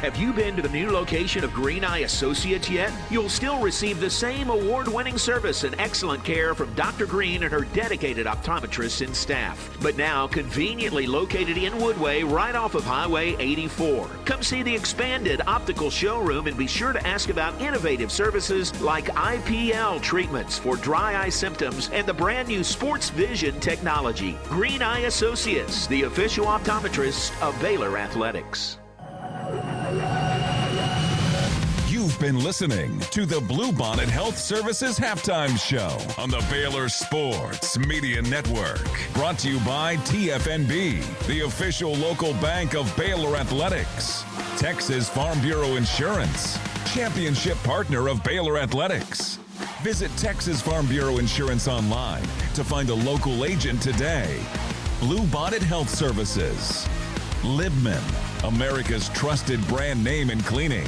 [SPEAKER 3] Have you been to the new location of Green Eye Associates yet? You'll still receive the same award-winning service and excellent care from Dr. Green and her dedicated optometrists and staff. But now conveniently located in Woodway, right off of Highway 84. Come see the expanded optical showroom and be sure to ask about innovative services like IPL treatments for dry eye symptoms and the brand new Sports Vision technology. Green Eye Associates, the official optometrist of Baylor Athletics.
[SPEAKER 7] You've been listening to the Bluebonnet Health Services Halftime Show on the Baylor Sports Media Network. Brought to you by TFNB, the official local bank of Baylor Athletics. Texas Farm Bureau Insurance, championship partner of Baylor Athletics. Visit Texas Farm Bureau Insurance online to find a local agent today. Bluebonnet Health Services. Libman, America's trusted brand name in cleaning.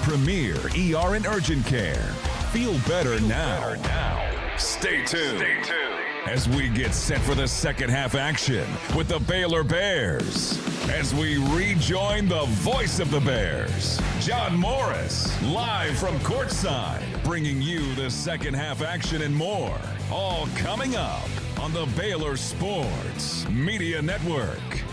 [SPEAKER 7] Premier ER and Urgent Care. Feel better now. Stay tuned as we get set for the second half action with the Baylor Bears. As we rejoin the voice of the Bears, John Morris, live from Courtside, bringing you the second half action and more. All coming up on the Baylor Sports Media Network.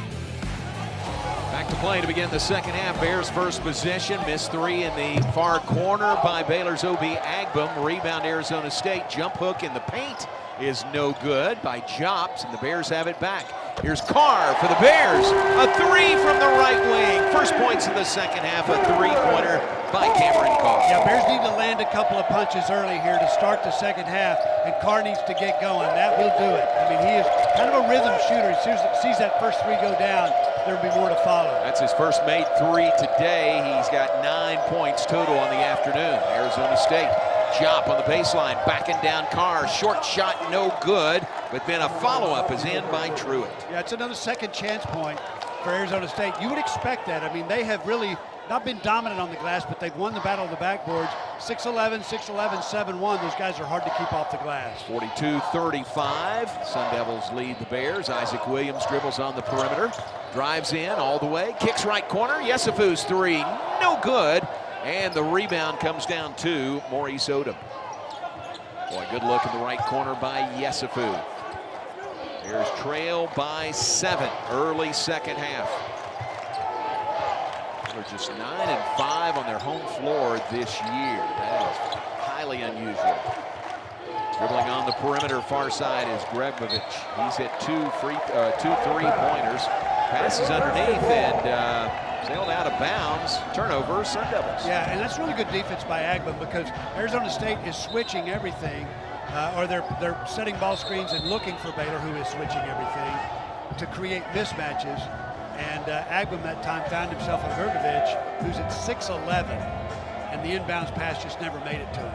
[SPEAKER 1] Back to play to begin the second half. Bears first possession. Missed three in the far corner by Baylor's O.B. Agbum. Rebound Arizona State. Jump hook in the paint is no good by Jops, and the Bears have it back. Here's Carr for the Bears. A three from the right wing. First points in the second half. A three-pointer by Cameron Carr.
[SPEAKER 2] Yeah, Bears need to land a couple of punches early here to start the second half, and Carr needs to get going. That will do it. I mean, he is kind of a rhythm shooter. As soon as he sees that first three go down, there'll be more to follow.
[SPEAKER 1] That's his first made three today. He's got 9 points total on the afternoon. Arizona State. Jop on the baseline, backing down Carr. Short shot, no good, but then a follow-up is in by Truitt.
[SPEAKER 2] Yeah, it's another second chance point for Arizona State. You would expect that. I mean, they have really not been dominant on the glass, but they've won the battle of the backboards. 6-11, 6-11, 7-1. Those guys are hard to keep off the glass.
[SPEAKER 1] 42-35. Sun Devils lead the Bears. Isaac Williams dribbles on the perimeter. Drives in all the way. Kicks right corner. Yesufu's three. No good. And the rebound comes down to Maurice Odom. Boy, good look in the right corner by Yesufu. Bears trail by 7 early second half. They're just 9-5 on their home floor this year. That is highly unusual. Dribbling on the perimeter, far side is Gregovich. He's hit two three-pointers. Passes underneath and sailed out of bounds. Turnover, Sun Devils.
[SPEAKER 2] Yeah, and that's really good defense by Agbum because Arizona State is switching everything, or they're setting ball screens and looking for Baylor, who is switching everything, to create mismatches. And Agbum that time found himself with Gregovich, who's at 6'11", and the inbounds pass just never made it to him.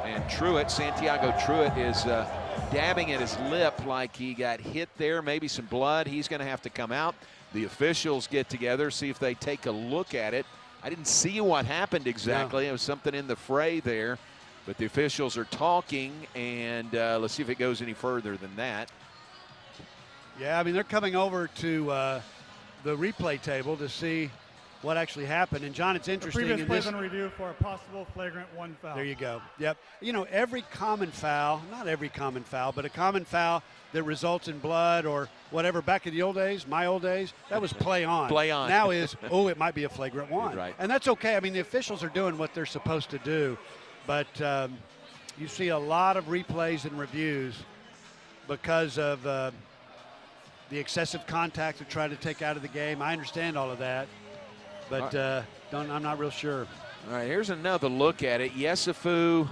[SPEAKER 1] And Truitt, Santiago Truitt, is dabbing at his lip like he got hit there, maybe some blood. He's going to have to come out. The officials get together, see if they take a look at it. I didn't see what happened exactly. No. It was something in the fray there, but the officials are talking, and let's see if it goes any further than that.
[SPEAKER 2] Yeah, I mean, they're coming over to the replay table to see what actually happened. And, John, it's interesting.
[SPEAKER 10] Previous plays on review for a possible flagrant 1 foul.
[SPEAKER 2] There you go. Yep. You know, every common foul, not every common foul, but a common foul that results in blood or whatever, back in the old days, my old days, that was play on.
[SPEAKER 1] Play on.
[SPEAKER 2] Now is, oh, it might be a flagrant 1.
[SPEAKER 1] Right.
[SPEAKER 2] And that's okay. I mean, the officials are doing what they're supposed to do. But you see a lot of replays and reviews because of the excessive contact they're trying to take out of the game. I understand all of that. But I'm not real sure.
[SPEAKER 1] All right, here's another look at it. Yesufu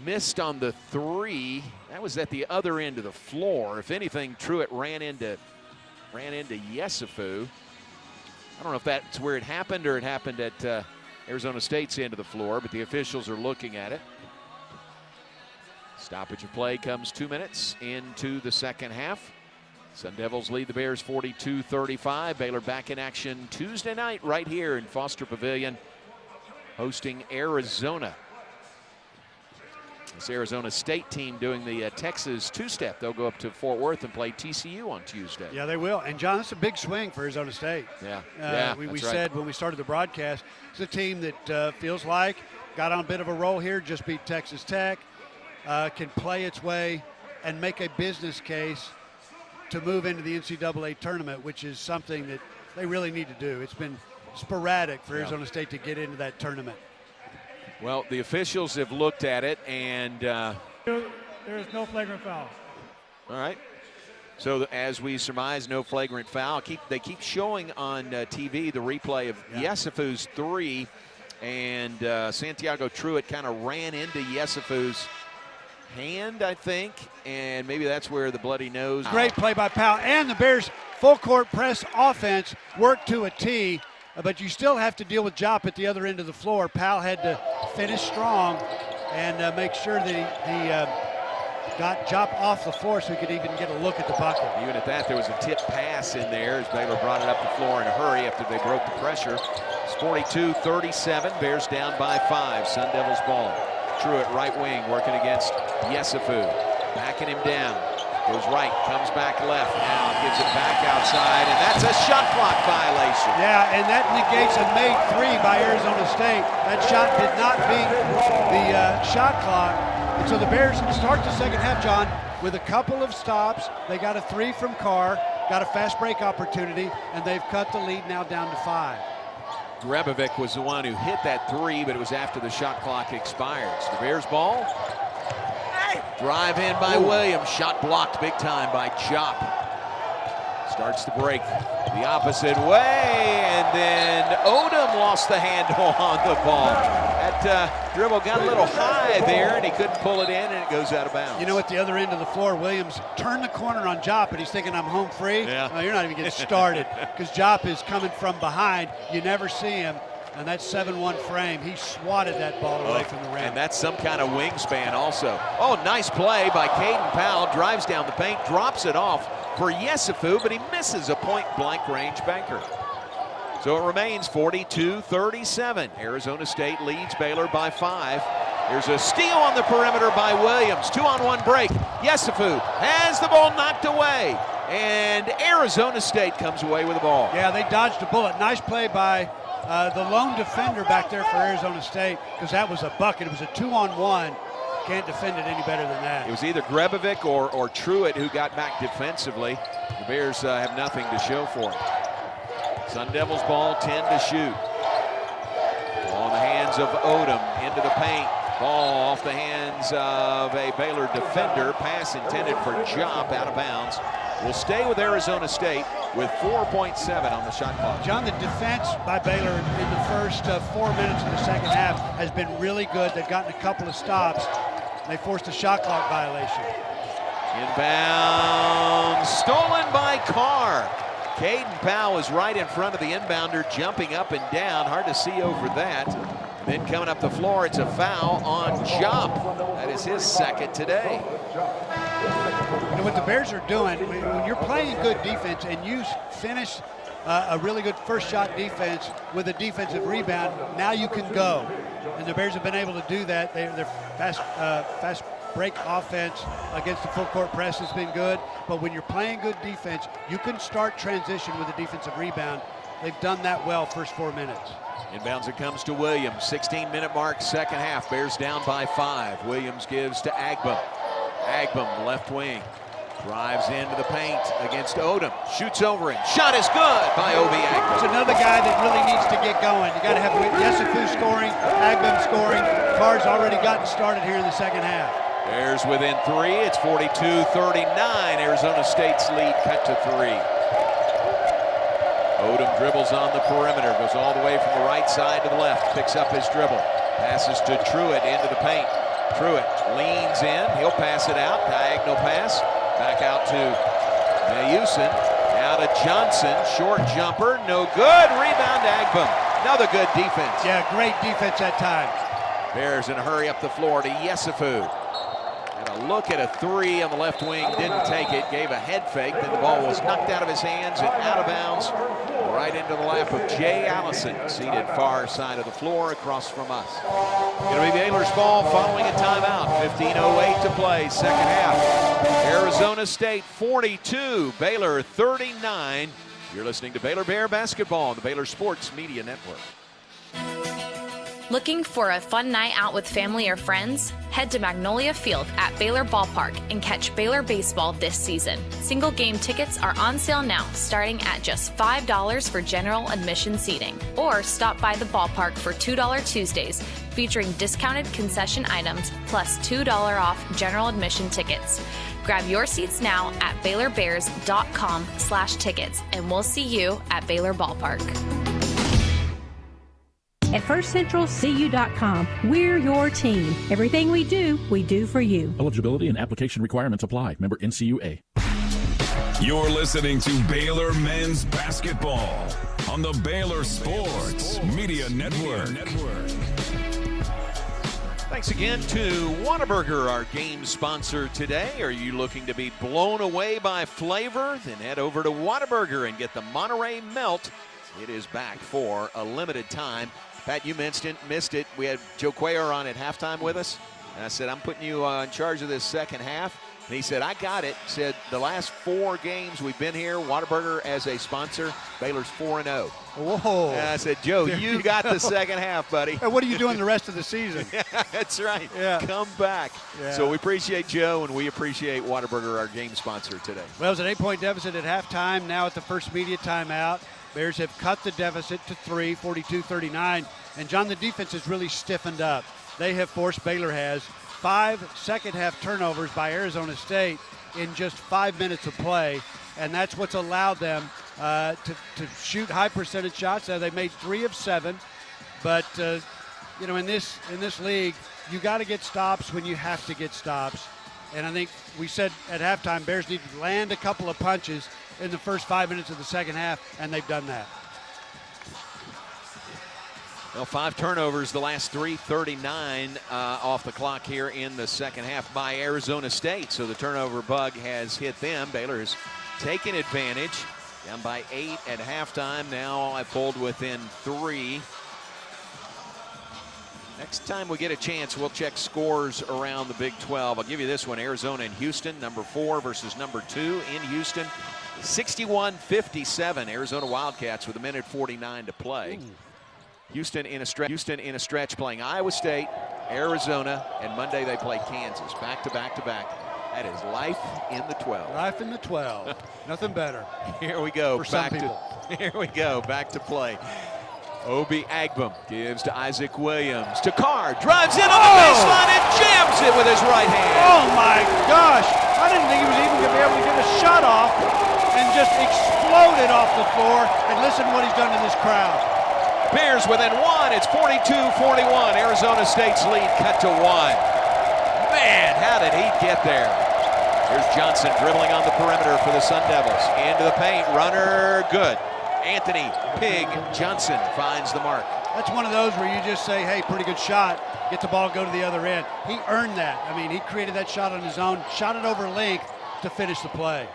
[SPEAKER 1] missed on the three. That was at the other end of the floor. If anything, Truitt ran into Yesufu. I don't know if that's where it happened or it happened at Arizona State's end of the floor, but the officials are looking at it. Stoppage of play comes 2 minutes into the second half. Sun Devils lead the Bears 42-35. Baylor back in action Tuesday night right here in Foster Pavilion, hosting Arizona. This Arizona State team doing the Texas two-step. They'll go up to Fort Worth and play TCU on Tuesday.
[SPEAKER 2] Yeah, they will. And, John, it's a big swing for Arizona State.
[SPEAKER 1] Yeah,
[SPEAKER 2] we
[SPEAKER 1] that's
[SPEAKER 2] said
[SPEAKER 1] right.
[SPEAKER 2] when we started the broadcast, it's a team that feels like got on a bit of a roll here, just beat Texas Tech, can play its way and make a business case to move into the NCAA tournament, which is something that they really need to do. It's been sporadic for Arizona State to get into that tournament.
[SPEAKER 1] Well, the officials have looked at it, and
[SPEAKER 10] There is no flagrant foul.
[SPEAKER 1] all right. So as we surmise, no flagrant foul. They keep showing on TV the replay of Yesufu's three, and Santiago Truitt kind of ran into Yesufu's hand, I think, and maybe that's where the bloody nose.
[SPEAKER 2] Great play by Powell, and the Bears' full court press offense worked to a T. But you still have to deal with Jop at the other end of the floor. Powell had to finish strong and make sure that he got Jop off the floor so he could even get a look at the bucket.
[SPEAKER 1] Even at that, there was a tip pass in there as Baylor brought it up the floor in a hurry after they broke the pressure. It's 42-37. Bears down by 5. Sun Devils ball. Truitt, right wing, working against Yesufu. Backing him down. Goes right, comes back left, now gives it back outside, and that's a shot clock violation.
[SPEAKER 2] Yeah, and that negates a made three by Arizona State. That shot did not beat the shot clock. And so the Bears start the second half, John, with a couple of stops. They got a three from Carr, got a fast break opportunity, and they've cut the lead now down to 5.
[SPEAKER 1] Grebovic was the one who hit that three, but it was after the shot clock expired. So the Bears ball. Drive in by Williams. Shot blocked big time by Jop. Starts the break the opposite way, and then Odom lost the handle on the ball. That dribble got a little high there, and he couldn't pull it in, and it goes out of bounds.
[SPEAKER 2] You know, at the other end of the floor, Williams turned the corner on Jop, and he's thinking, I'm home free.
[SPEAKER 1] Yeah.
[SPEAKER 2] No, you're not even getting started because Jop is coming from behind. You never see him. And that 7-1 frame, he swatted that ball away from the rim.
[SPEAKER 1] And that's some kind of wingspan also. Oh, nice play by Caden Powell. Drives down the paint, drops it off for Yesufu, but he misses a point-blank range banker. So it remains 42-37. Arizona State leads Baylor by 5. There's a steal on the perimeter by Williams. 2-on-1 break. Yesufu has the ball knocked away. And Arizona State comes away with the ball.
[SPEAKER 2] Yeah, they dodged a bullet. Nice play by the lone defender back there for Arizona State, because that was a bucket. It was a 2-on-1. Can't defend it any better than that.
[SPEAKER 1] It was either Grebovic or Truitt who got back defensively. The Bears have nothing to show for it. Sun Devils ball, 10 to shoot. Ball in the hands of Odom into the paint. Ball off the hands of a Baylor defender. Pass intended for Jop, out of bounds. Will stay with Arizona State with 4.7 on the shot clock.
[SPEAKER 2] John, the defense by Baylor in the first 4 minutes of the second half has been really good. They've gotten a couple of stops. They forced a shot clock violation.
[SPEAKER 1] Inbound, stolen by Carr. Caden Powell is right in front of the inbounder, jumping up and down. Hard to see over that. Then coming up the floor, it's a foul on Jop. That is his second today.
[SPEAKER 2] You know what the Bears are doing, when you're playing good defense and you finish a really good first shot defense with a defensive rebound, now you can go. And the Bears have been able to do that. Their fast break offense against the full court press has been good. But when you're playing good defense, you can start transition with a defensive rebound. They've done that well first 4 minutes.
[SPEAKER 1] Inbounds it comes to Williams. 16-minute mark, second half. Bears down by 5. Williams gives to Agbum. Agbum, left wing. Drives into the paint against Odom. Shoots over him. Shot is good by Obi Agbum.
[SPEAKER 2] It's another guy that really needs to get going. You got to have Yesufu scoring, Agbum scoring. Carr's already gotten started here in the second half.
[SPEAKER 1] Bears within 3. It's 42-39. Arizona State's lead cut to 3. Odom dribbles on the perimeter, goes all the way from the right side to the left, picks up his dribble, passes to Truitt into the paint. Truitt leans in, he'll pass it out, diagonal pass, back out to Mayusin, now to Johnson, short jumper, no good, rebound Agbum. Another good defense.
[SPEAKER 2] Yeah, great defense that time.
[SPEAKER 1] Bears in a hurry up the floor to Yesufu. Had Got a look at a three on the left wing, didn't take it, gave a head fake, then the ball was knocked out of his hands and out of bounds, right into the lap of Jay Allison, seated far side of the floor across from us. Going to be Baylor's ball following a timeout. 15:08 to play, second half. Arizona State 42, Baylor 39. You're listening to Baylor Bear Basketball on the Baylor Sports Media Network.
[SPEAKER 21] Looking for a fun night out with family or friends? Head to Magnolia Field at Baylor Ballpark and catch Baylor baseball this season. Single game tickets are on sale now, starting at just $5 for general admission seating. Or stop by the ballpark for $2 Tuesdays, featuring discounted concession items plus $2 off general admission tickets. Grab your seats now at BaylorBears.com/tickets, and we'll see you at Baylor Ballpark.
[SPEAKER 12] At FirstCentralCU.com, we're your team. Everything we do for you.
[SPEAKER 11] Eligibility and application requirements apply. Member NCUA.
[SPEAKER 7] You're listening to Baylor Men's Basketball on the Baylor Sports Media Network.
[SPEAKER 1] Thanks again to Whataburger, our game sponsor today. Are you looking to be blown away by flavor? Then head over to Whataburger and get the Monterey Melt. It is back for a limited time. Pat, you missed it. We had Joe Cuellar on at halftime with us. And I said, I'm putting you in charge of this second half. And he said, I got it. Said, the last 4 games we've been here, Whataburger as a sponsor, Baylor's 4-0.
[SPEAKER 2] Whoa.
[SPEAKER 1] And I said, Joe, you got the second half, buddy.
[SPEAKER 2] And what are you doing the rest of the season?
[SPEAKER 1] That's right.
[SPEAKER 2] Yeah.
[SPEAKER 1] Come back.
[SPEAKER 2] Yeah.
[SPEAKER 1] So we appreciate Joe, and we appreciate Whataburger, our game sponsor today.
[SPEAKER 2] Well, it was an 8-point deficit at halftime. Now at the first media timeout, Bears have cut the deficit to 3, 42-39. And, John, the defense has really stiffened up. They have forced, Baylor has, 5 second-half turnovers by Arizona State in just 5 minutes of play. And that's what's allowed them to shoot high-percentage shots. They made 3 of 7. But, in this league, you got to get stops when you have to get stops. And I think we said at halftime, Bears need to land a couple of punches in the first 5 minutes of the second half, and they've done that.
[SPEAKER 1] Well, 5 turnovers, the last 3, 39 off the clock here in the second half by Arizona State. So the turnover bug has hit them. Baylor has taken advantage. Down by 8 at halftime. Now I pulled within 3. Next time we get a chance, we'll check scores around the Big 12. I'll give you this one. Arizona and Houston, number 4 versus number 2 in Houston. 61-57, Arizona Wildcats with 1:49 to play. Ooh. Houston in a stretch playing Iowa State, Arizona, and Monday they play Kansas. Back to back to back. That is life in the 12.
[SPEAKER 2] Life in the 12. Nothing better.
[SPEAKER 1] Here we go.
[SPEAKER 2] For some people.
[SPEAKER 1] Here we go. Back to play. Obi Agbum gives to Isaac Williams. To Carr. Drives in on the baseline and jams it with his right hand.
[SPEAKER 2] Oh, my gosh. I didn't think he was even going to be able to get a shot off and just exploded off the floor. And listen to what he's done to this crowd.
[SPEAKER 1] Bears within 1. It's 42-41. Arizona State's lead cut to 1. Man, how did he get there? Here's Johnson dribbling on the perimeter for the Sun Devils. Into the paint. Runner good. Anthony Pig Johnson finds the mark.
[SPEAKER 2] That's one of those where you just say, hey, pretty good shot. Get the ball, go to the other end. He earned that. I mean, he created that shot on his own, shot it over length to finish the play.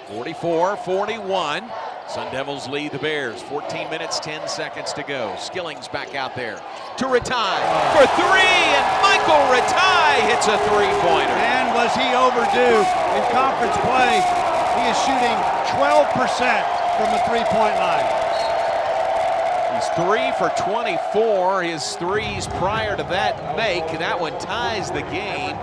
[SPEAKER 1] 44-41. Sun Devils lead the Bears. 14 minutes, 10 seconds to go. Skilling's back out there to Ratai for 3, and Michael Ratai hits a 3-pointer.
[SPEAKER 2] And was he overdue in conference play? He is shooting 12% from the 3-point line.
[SPEAKER 1] He's 3 for 24. His threes prior to that make. That one ties the game.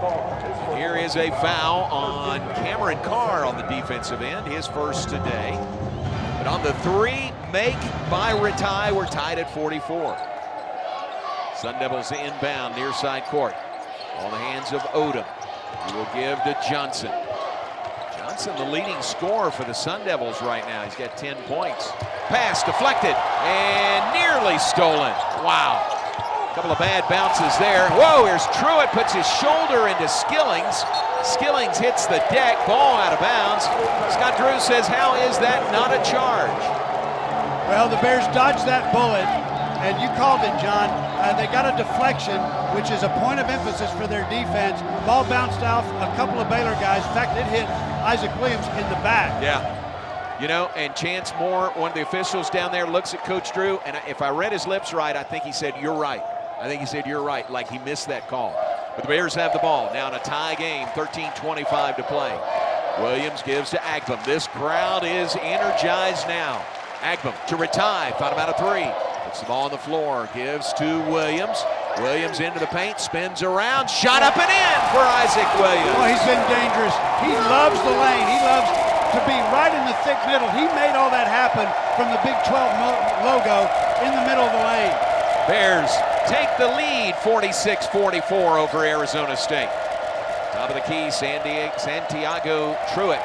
[SPEAKER 1] Here is a foul on Cameron Carr on the defensive end, his first today. But on the 3 make by Ratai, we're tied at 44. Sun Devils inbound near side court. On the hands of Odom. He will give to Johnson. Johnson, the leading scorer for the Sun Devils right now. He's got 10 points. Pass deflected and nearly stolen. Wow. A couple of bad bounces there. Whoa, here's Truitt, puts his shoulder into Skillings. Skillings hits the deck, ball out of bounds. Scott Drew says, how is that not a charge?
[SPEAKER 2] Well, the Bears dodged that bullet, And you called it, John. They got a deflection, which is a point of emphasis for their defense. Ball bounced off a couple of Baylor guys. In fact, it hit Isaac Williams in the back.
[SPEAKER 1] Yeah. You know, and Chance Moore, one of the officials down there, looks at Coach Drew, and if I read his lips right, I think he said, "You're right." I think he said, "You're right," like he missed that call. But the Bears have the ball. Now in a tie game, 13:25 to play. Williams gives to Agbum. This crowd is energized now. Agbum to Ratai, thought about a three. Puts the ball on the floor, gives to Williams. Williams into the paint, spins around, shot up and in for Isaac Williams.
[SPEAKER 2] Oh, he's been dangerous. He loves the lane. He loves to be right in the thick middle. He made all that happen from the Big 12 logo in the middle of the lane.
[SPEAKER 1] Bears take the lead 46-44 over Arizona State. Top of the key, Santiago Truitt.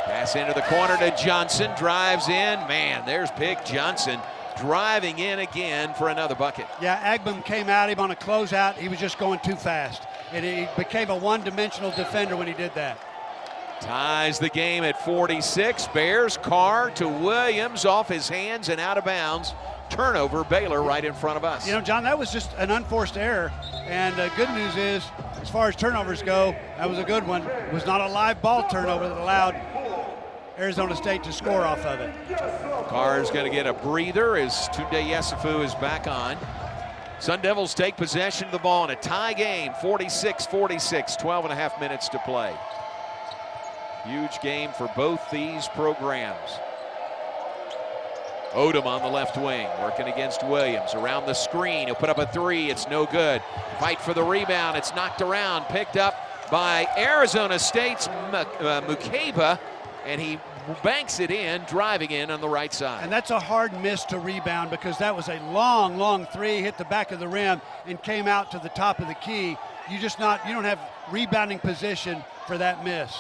[SPEAKER 1] Pass into the corner to Johnson, drives in. Man, there's Big Johnson driving in again for another bucket.
[SPEAKER 2] Yeah, Agbum came at him on a closeout. He was just going too fast. And he became a one-dimensional defender when he did that.
[SPEAKER 1] Ties the game at 46. Bears, Carr to Williams, off his hands and out of bounds. Turnover, Baylor right in front of us.
[SPEAKER 2] You know, John, that was just an unforced error. And good news is, as far as turnovers go, that was a good one. It was not a live ball turnover that allowed Arizona State to score off of it.
[SPEAKER 1] Carr's going to get a breather as Tunde Yesufu is back on. Sun Devils take possession of the ball in a tie game, 46-46, 12 and a half minutes to play. Huge game for both these programs. Odom on the left wing, working against Williams. Around the screen, he'll put up a three. It's no good. Fight for the rebound. It's knocked around, picked up by Arizona State's Mukeba, and he banks it in, driving in on the right side.
[SPEAKER 2] And that's a hard miss to rebound because that was a long, long three, hit the back of the rim and came out to the top of the key. You don't have rebounding position for that miss.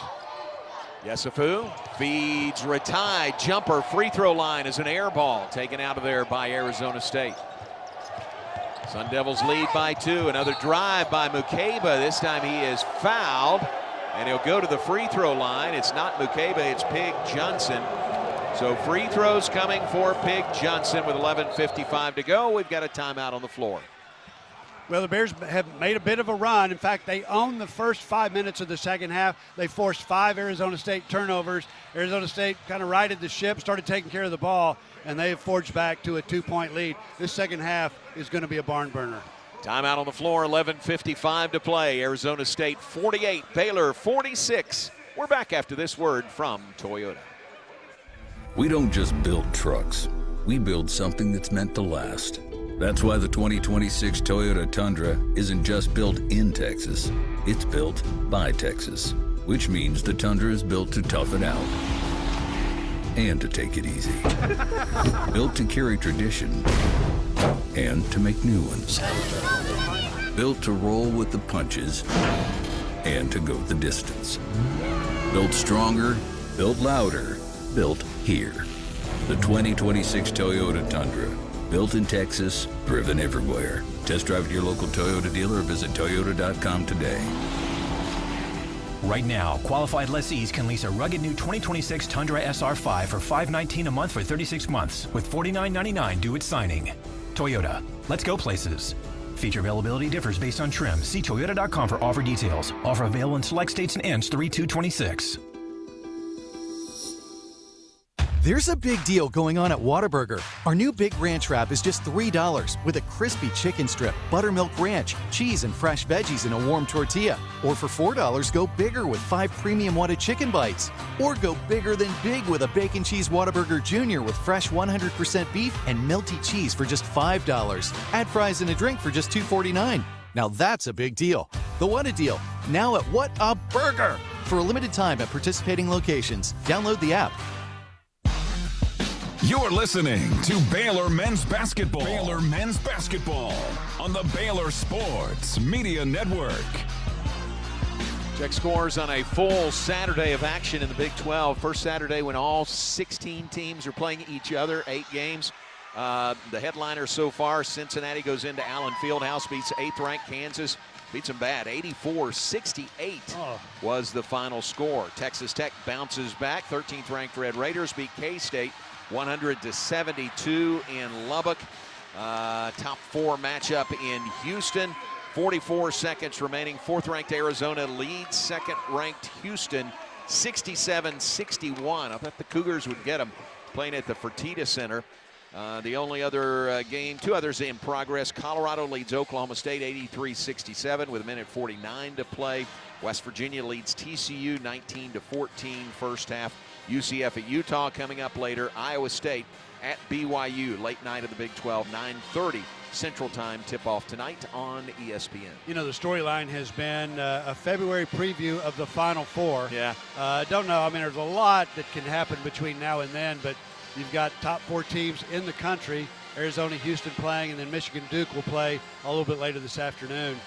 [SPEAKER 1] Yesufu feeds Ratai, jumper, free throw line is an air ball taken out of there by Arizona State. Sun Devils lead by 2. Another drive by Mukeba. This time he is fouled, and he'll go to the free throw line. It's not Mukeba, it's Pig Johnson. So free throws coming for Pig Johnson with 11:55 to go. We've got a timeout on the floor.
[SPEAKER 2] Well, the Bears have made a bit of a run. In fact, they owned the first 5 minutes of the second half. They forced 5 Arizona State turnovers. Arizona State kind of righted the ship, started taking care of the ball, and they have forged back to a 2-point lead. This second half is going to be a barn burner.
[SPEAKER 1] Timeout on the floor, 11:55 to play. Arizona State 48, Baylor 46. We're back after this word from Toyota.
[SPEAKER 14] We don't just build trucks. We build something that's meant to last. That's why the 2026 Toyota Tundra isn't just built in Texas. It's built by Texas, which means the Tundra is built to tough it out and to take it easy. Built to carry tradition and to make new ones. Built to roll with the punches and to go the distance. Built stronger, built louder, built here. The 2026 Toyota Tundra. Built in Texas, driven everywhere. Test drive at your local Toyota dealer or visit Toyota.com today.
[SPEAKER 15] Right now, qualified lessees can lease a rugged new 2026 Tundra SR5 for $519 a month for 36 months, with $49.99 due at signing. Toyota, let's go places. Feature availability differs based on trim. See Toyota.com for offer details. Offer available in select states and ends 3/2/26.
[SPEAKER 17] There's a big deal going on at Whataburger. Our new Big Ranch Wrap is just $3 with a crispy chicken strip, buttermilk ranch, cheese, and fresh veggies in a warm tortilla. Or for $4, go bigger with 5 premium Whata chicken bites. Or go bigger than big with a Bacon Cheese Whataburger Jr. with fresh 100% beef and melty cheese for just $5. Add fries and a drink for just $2.49. Now that's a big deal. The Whata deal, now at What a Burger! For a limited time at participating locations. Download the app.
[SPEAKER 7] You're listening to Baylor Men's Basketball. Baylor Men's Basketball on the Baylor Sports Media Network.
[SPEAKER 1] Check scores on a full Saturday of action in the Big 12. First Saturday when all 16 teams are playing each other, 8 games. The headliner so far, Cincinnati goes into Allen Fieldhouse, beats 8th-ranked Kansas. Beats them bad, 84-68 was the final score. Texas Tech bounces back. 13th-ranked Red Raiders beat K-State 100-72 in Lubbock. Top 4 matchup in Houston. 44 seconds remaining. 4th-ranked Arizona leads 2nd-ranked Houston 67-61. I thought the Cougars would get them playing at the Fertitta Center. The only other game, 2 others in progress. Colorado leads Oklahoma State 83-67 with 1:49 to play. West Virginia leads TCU 19-14 first half. UCF at Utah coming up later. Iowa State at BYU, late night of the Big 12, 9:30 Central Time tip-off tonight on ESPN.
[SPEAKER 2] You know, the storyline has been a February preview of the Final Four.
[SPEAKER 1] Yeah.
[SPEAKER 2] Don't know. I mean, there's a lot that can happen between now and then, but you've got top 4 teams in the country. Arizona, Houston playing, and then Michigan, Duke will play a little bit later this afternoon.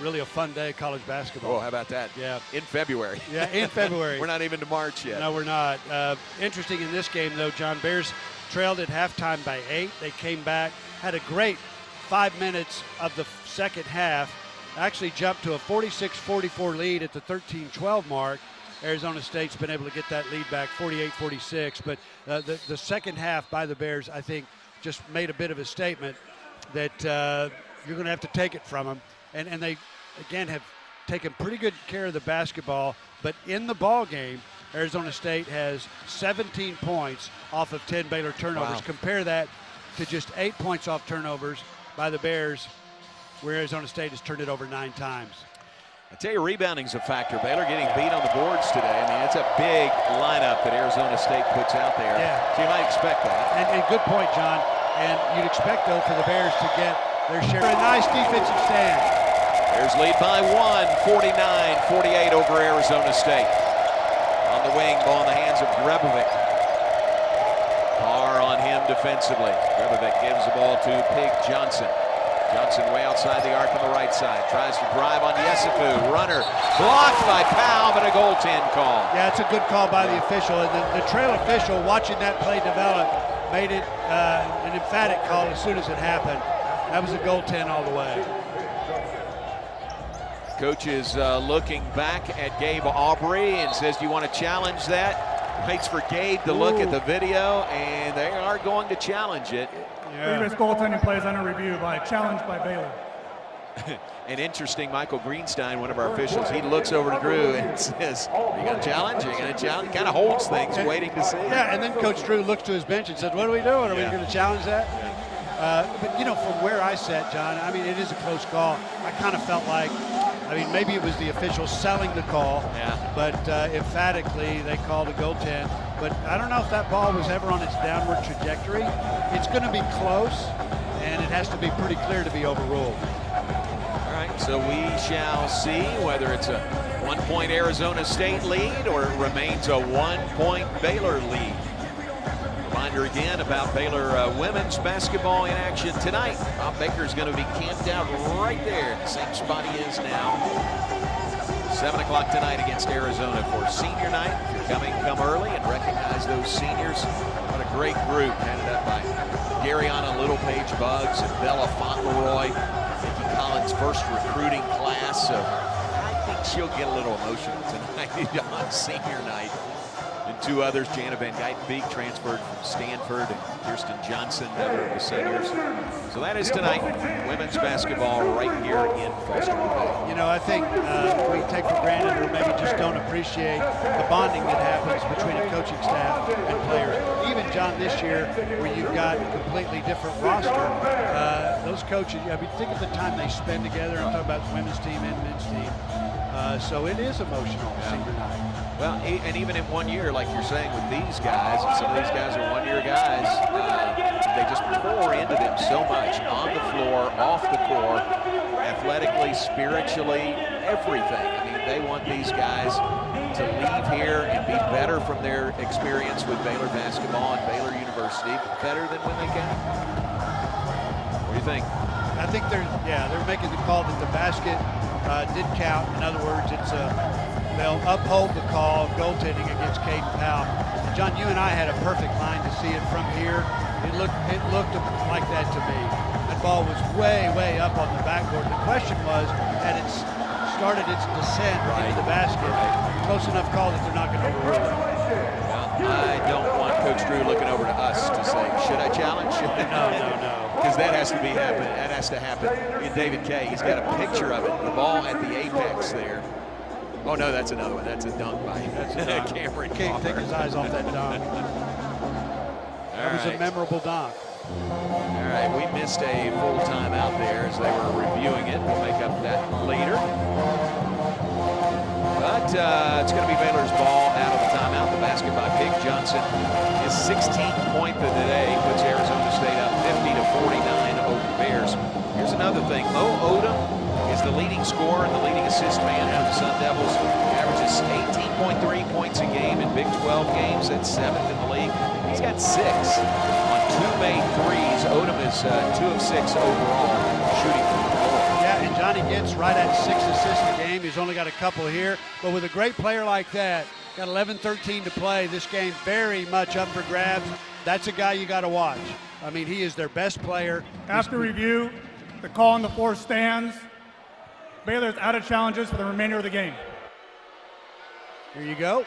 [SPEAKER 2] Really a fun day of college basketball.
[SPEAKER 1] Oh, how about that?
[SPEAKER 2] Yeah.
[SPEAKER 1] In February.
[SPEAKER 2] Yeah, in February.
[SPEAKER 1] We're not even to March yet.
[SPEAKER 2] No, we're not. Interesting in this game, though, John. Bears trailed at halftime by 8. They came back, had a great 5 minutes of the second half, actually jumped to a 46-44 lead at the 13-12 mark. Arizona State's been able to get that lead back 48-46. But the second half by the Bears, I think, just made a bit of a statement that you're going to have to take it from them. And they, again, have taken pretty good care of the basketball. But in the ball game, Arizona State has 17 points off of 10 Baylor turnovers.
[SPEAKER 1] Wow.
[SPEAKER 2] Compare that to just 8 points off turnovers by the Bears, where Arizona State has turned it over 9 times.
[SPEAKER 1] I tell you, rebounding's a factor. Baylor getting beat on the boards today. I mean, it's a big lineup that Arizona State puts out there.
[SPEAKER 2] Yeah.
[SPEAKER 1] So you might expect that.
[SPEAKER 2] And good point, John. And you'd expect, though, for the Bears to get their share. A nice defensive stand.
[SPEAKER 1] Bears lead by 1, 49-48 over Arizona State. On the wing, ball in the hands of Grebovic. Carr on him defensively. Grebovic gives the ball to Pig Johnson. Johnson way outside the arc on the right side. Tries to drive on Yesufu. Runner blocked by Powell, but a goaltend call.
[SPEAKER 2] Yeah, it's a good call by the official. And the trail official, watching that play develop, made it an emphatic call as soon as it happened. That was a goaltend all the way.
[SPEAKER 1] Coach is looking back at Gabe Aubrey and says, do you want to challenge that? Waits for Gabe to look at the video, and they are going to challenge it.
[SPEAKER 10] Previous goaltending plays under review by challenge by Baylor.
[SPEAKER 1] And interesting, Michael Greenstein, one of our officials, he looks over to Drew and says, are you going to challenge? Are you going to challenge? He kind of holds things, waiting to see.
[SPEAKER 2] Yeah, and then Coach Drew looks to his bench and said, what are we doing? Are we going to challenge that? But, you know, from where I sat, John, I mean, it is a close call. I kind of felt like, I mean, maybe it was the officials selling the call, but emphatically they called a goaltend. But I don't know if that ball was ever on its downward trajectory. It's going to be close, and it has to be pretty clear to be overruled.
[SPEAKER 1] All right, so we shall see whether it's a 1-point Arizona State lead or it remains a 1-point Baylor lead. Reminder again about Baylor women's basketball in action tonight. Bob Baker is going to be camped out right there in the same spot he is now. 7 o'clock tonight against Arizona for senior night. If you're coming, come early and recognize those seniors. What a great group headed up by Garyana Littlepage Buggs and Bella Fauntleroy. Nikki Collins' first recruiting class. So I think she'll get a little emotional tonight on senior night. And 2 others, Jana Van Guyten-Beek transferred from Stanford, and Kirsten Johnson, another of the seniors. So that is tonight, women's basketball right here in Foster Bay.
[SPEAKER 2] You know, I think we take for granted or maybe just don't appreciate the bonding that happens between a coaching staff and players. Even, John, this year, where you've got a completely different roster, those coaches, I mean, think of the time they spend together. I'm talking about the women's team and men's team. So it is emotional, senior night.
[SPEAKER 1] Well, and even in 1 year, like you're saying with these guys, and some of these guys are 1-year guys, they just pour into them so much on the floor, off the court, athletically, spiritually, everything. I mean, they want these guys to leave here and be better from their experience with Baylor basketball and Baylor University, better than when they came. What do you think?
[SPEAKER 2] I think they're making the call that the basket did count. In other words, they'll uphold the call of goaltending against Caden Powell. And John, you and I had a perfect line to see it from here. It looked like that to me. That ball was way, way up on the backboard. The question was, had it started its descent into the basket, close enough call that they're not going to overrule it.
[SPEAKER 1] Well, I don't want Coach Drew looking over to us to say, should I challenge?
[SPEAKER 2] No.
[SPEAKER 1] because that has to be happen. That has to happen. In David Kay, he's got a picture of it. The ball at the apex there. Oh no, that's another one. That's a dunk by Cameron.
[SPEAKER 2] Can't take his eyes off that dunk. That was a memorable dunk.
[SPEAKER 1] All right, we missed a full timeout there as they were reviewing it. We'll make up that later. But it's going to be Baylor's ball out of the timeout. The basket by Big Johnson. His 16th point of the day puts Arizona State up 50-49 over the Bears. Here's another thing. Mo Odom is the leading scorer and the leading assist man for the Sun Devils. He averages 18.3 points a game in Big 12 games. That's 7th in the league. He's got 6 on 2 made threes. Odom is 2 of 6 overall shooting from the floor.
[SPEAKER 2] Yeah, and Johnny gets right at 6 assists a game. He's only got a couple here. But with a great player like that, got 11-13 to play. This game very much up for grabs. That's a guy you got to watch. I mean, he is their best player.
[SPEAKER 10] After review, the call on the floor stands. Baylor's out of challenges for the remainder of the game.
[SPEAKER 2] Here you go.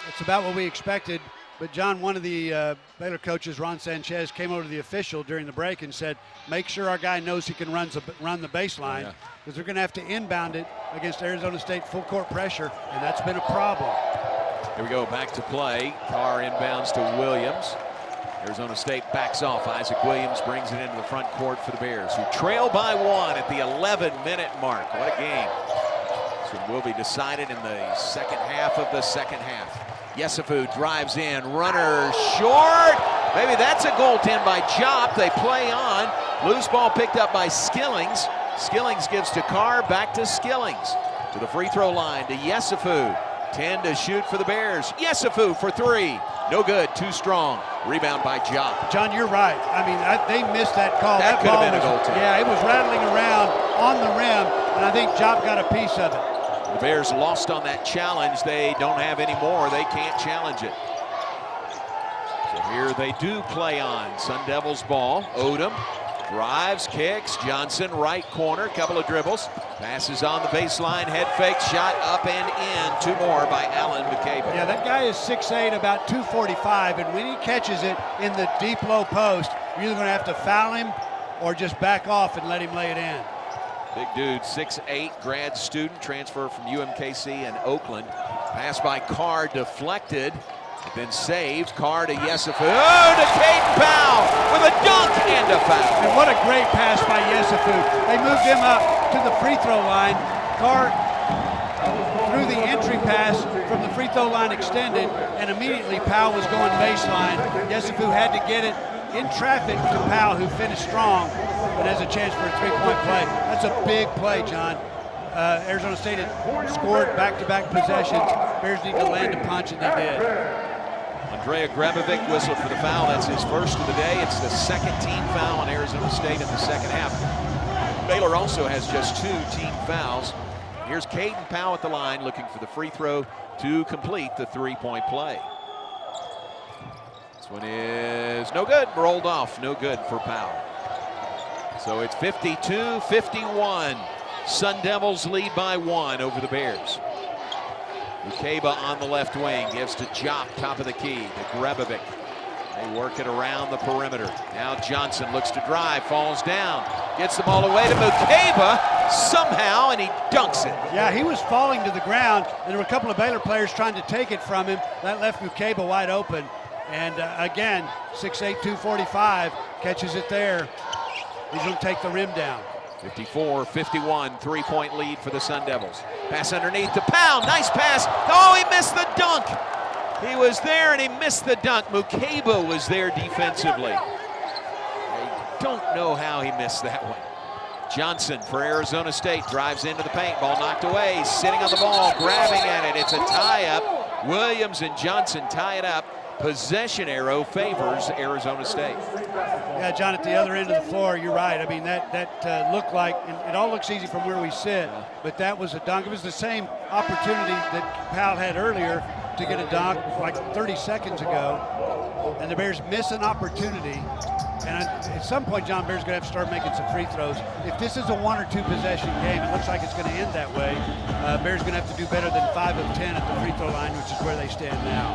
[SPEAKER 2] It's about what we expected. But, John, one of the Baylor coaches, Ron Sanchez, came over to the official during the break and said, make sure our guy knows he can run the baseline because they're going to have to inbound it against Arizona State full court pressure, and that's been a problem.
[SPEAKER 1] Here we go, back to play. Carr inbounds to Williams. Arizona State backs off. Isaac Williams brings it into the front court for the Bears, who trail by 1 at the 11-minute mark. What a game. This one will be decided in the second half of the second half. Yesufu drives in, runner short. Maybe that's a goaltend by Jop. They play on. Loose ball picked up by Skillings. Skillings gives to Carr, back to Skillings. To the free throw line to Yesufu. 10 to shoot for the Bears. Yesufu for 3. No good, too strong. Rebound by Jop.
[SPEAKER 2] John, you're right. I mean, they missed that call.
[SPEAKER 1] That could have been a goaltend.
[SPEAKER 2] Yeah, it was rattling around on the rim, and I think Jop got a piece of it.
[SPEAKER 1] The Bears lost on that challenge. They don't have any more. They can't challenge it. So here they do play on. Sun Devils ball. Odom drives, kicks. Johnson, right corner. Couple of dribbles. Passes on the baseline. Head fake. Shot up and in. 2 more by Alan McCabe.
[SPEAKER 2] Yeah, that guy is 6'8", about 245, and when he catches it in the deep low post, you're either going to have to foul him or just back off and let him lay it in.
[SPEAKER 1] Big dude, 6'8", grad student, transfer from UMKC in Oakland. Pass by Carr, deflected, then saved. Carr to Yesufu. Oh, to Caden Powell with a dunk and a foul.
[SPEAKER 2] And what a great pass by Yesufu. They moved him up to the free throw line. Carr threw the entry pass from the free throw line extended, and immediately Powell was going baseline. Yesufu had to get it in traffic to Powell, who finished strong, but has a chance for a 3-point play. That's a big play, John. Arizona State had scored back-to-back possessions. Bears need to land a punch, and they did.
[SPEAKER 1] Andrea Grabovic whistled for the foul. That's his first of the day. It's the second team foul on Arizona State in the second half. Baylor also has just 2 team fouls. Here's Caden Powell at the line looking for the free throw to complete the 3-point play. This one is no good. Rolled off. No good for Powell. So it's 52-51. Sun Devils lead by 1 over the Bears. Mukeba on the left wing, gives to Jop, top of the key, to Grebovic. They work it around the perimeter. Now Johnson looks to drive, falls down, gets the ball away to Mukeba somehow, and he dunks it.
[SPEAKER 2] Yeah, he was falling to the ground, and there were a couple of Baylor players trying to take it from him. That left Mukeba wide open. And again, 6'8", 245, catches it there. He's going to take the rim down.
[SPEAKER 1] 54-51, 3-point lead for the Sun Devils. Pass underneath to Powell, nice pass. Oh, he missed the dunk. He was there and he missed the dunk. Mukeba was there defensively. I don't know how he missed that one. Johnson for Arizona State drives into the paint, ball knocked away, sitting on the ball, grabbing at it. It's a tie-up. Williams and Johnson tie it up. Possession arrow favors Arizona State.
[SPEAKER 2] Yeah, John, at the other end of the floor, you're right. I mean, that looked like, and it all looks easy from where we sit, but that was a dunk. It was the same opportunity that Powell had earlier to get a dunk like 30 seconds ago, and the Bears miss an opportunity. And at some point, John, Bears going to have to start making some free throws. If this is a 1 or 2 possession game, it looks like it's going to end that way. Bears going to have to do better than 5 of 10 at the free throw line, which is where they stand now.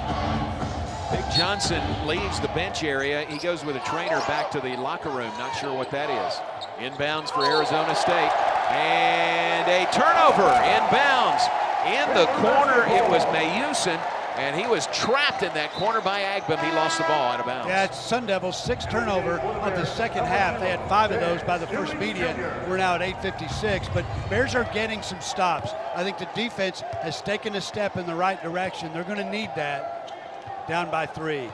[SPEAKER 1] Big Johnson leaves the bench area. He goes with a trainer back to the locker room. Not sure what that is. Inbounds for Arizona State. And a turnover inbounds. In the corner, it was Mayusin, and he was trapped in that corner by Agbam. He lost the ball out of bounds.
[SPEAKER 2] Yeah, it's Sun Devils, 6 turnover of the second half. They had 5 of those by the first median. We're now at 8:56, but Bears are getting some stops. I think the defense has taken a step in the right direction. They're going to need that. Down by 3.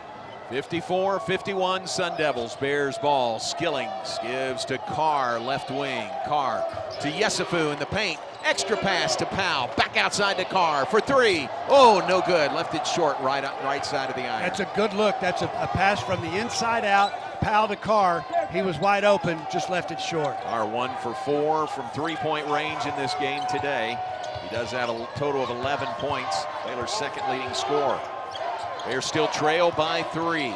[SPEAKER 1] 54-51 Sun Devils. Bears ball. Skillings gives to Carr, left wing. Carr to Yesufu in the paint. Extra pass to Powell. Back outside to Carr for 3. Oh, no good. Left it short, right side of the iron.
[SPEAKER 2] That's a good look. That's a pass from the inside out. Powell to Carr. He was wide open, just left it short.
[SPEAKER 1] Carr 1 for 4 from three-point range in this game today. He does that a total of 11 points. Baylor's second leading scorer. Bears still trail by 3.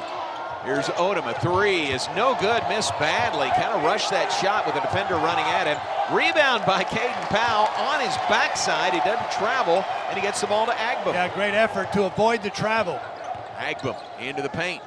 [SPEAKER 1] Here's Odom. A 3 is no good. Missed badly. Kind of rushed that shot with a defender running at him. Rebound by Caden Powell on his backside. He doesn't travel, and he gets the ball to Agbam.
[SPEAKER 2] Yeah, great effort to avoid the travel.
[SPEAKER 1] Agbam into the paint.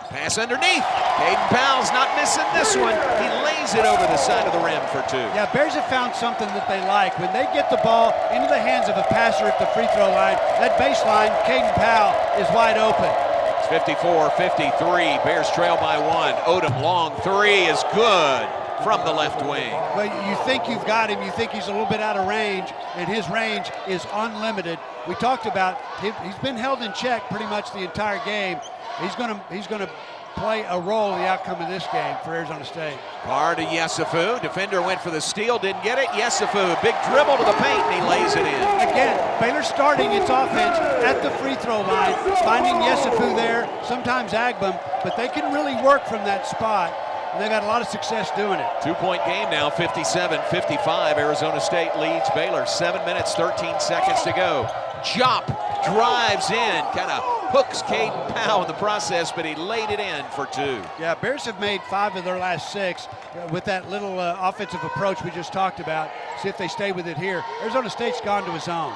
[SPEAKER 1] Pass underneath. Caden Powell's not missing this one. He lays it over the side of the rim for 2.
[SPEAKER 2] Yeah, Bears have found something that they like. When they get the ball into the hands of a passer at the free throw line, that baseline, Caden Powell, is wide open.
[SPEAKER 1] It's 54-53. Bears trail by 1. Odom long 3 is good from the left wing.
[SPEAKER 2] Well, you think you've got him. You think he's a little bit out of range, and his range is unlimited. We talked about he's been held in check pretty much the entire game. He's gonna play a role in the outcome of this game for Arizona State.
[SPEAKER 1] Carr to Yesufu. Defender went for the steal, didn't get it. Yesufu, big dribble to the paint, and he lays it in.
[SPEAKER 2] Again, Baylor starting its offense at the free throw line, finding Yesufu there, sometimes Agbam, but they can really work from that spot. And they've had a lot of success doing it.
[SPEAKER 1] 2-point game now, 57-55. Arizona State leads Baylor. 7 minutes, 13 seconds to go. Jop drives in, kind of hooks Caden Powell in the process, but he laid it in for 2.
[SPEAKER 2] Yeah, Bears have made 5 of their last 6 with that little offensive approach we just talked about. See if they stay with it here. Arizona State's gone to a zone.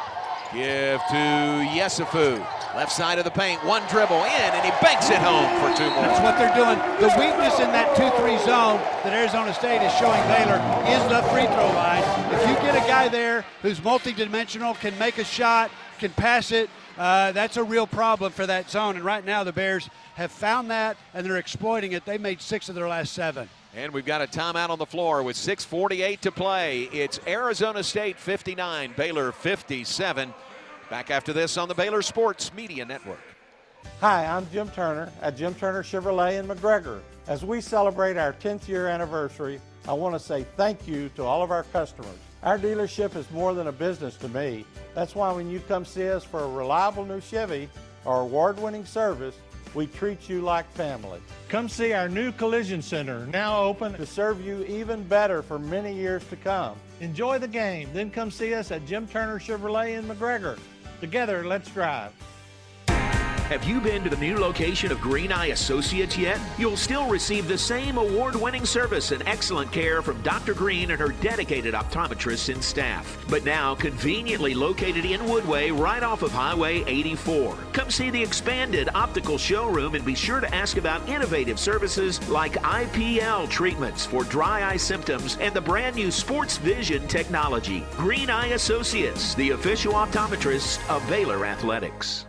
[SPEAKER 1] Give to Yesufu. Left side of the paint, 1 dribble in, and he banks it home for 2 more.
[SPEAKER 2] That's what they're doing. The weakness in that 2-3 zone that Arizona State is showing Baylor is the free throw line. If you get a guy there who's multidimensional, can make a shot, can pass it, that's a real problem for that zone. And right now the Bears have found that, and they're exploiting it. They made 6 of their last 7.
[SPEAKER 1] And we've got a timeout on the floor with 6:48 to play. It's Arizona State 59, Baylor 57. Back after this on the Baylor Sports Media Network.
[SPEAKER 9] Hi, I'm Jim Turner at Jim Turner Chevrolet in McGregor. As we celebrate our 10th year anniversary, I want to say thank you to all of our customers. Our dealership is more than a business to me. That's why when you come see us for a reliable new Chevy or award-winning service, we treat you like family. Come see our new collision center, now open to serve you even better for many years to come. Enjoy the game, then come see us at Jim Turner Chevrolet in McGregor. Together, let's drive.
[SPEAKER 3] Have you been to the new location of Green Eye Associates yet? You'll still receive the same award-winning service and excellent care from Dr. Green and her dedicated optometrists and staff. But now conveniently located in Woodway right off of Highway 84. Come see the expanded optical showroom and be sure to ask about innovative services like IPL treatments for dry eye symptoms and the brand new sports vision technology. Green Eye Associates, the official optometrists of Baylor Athletics.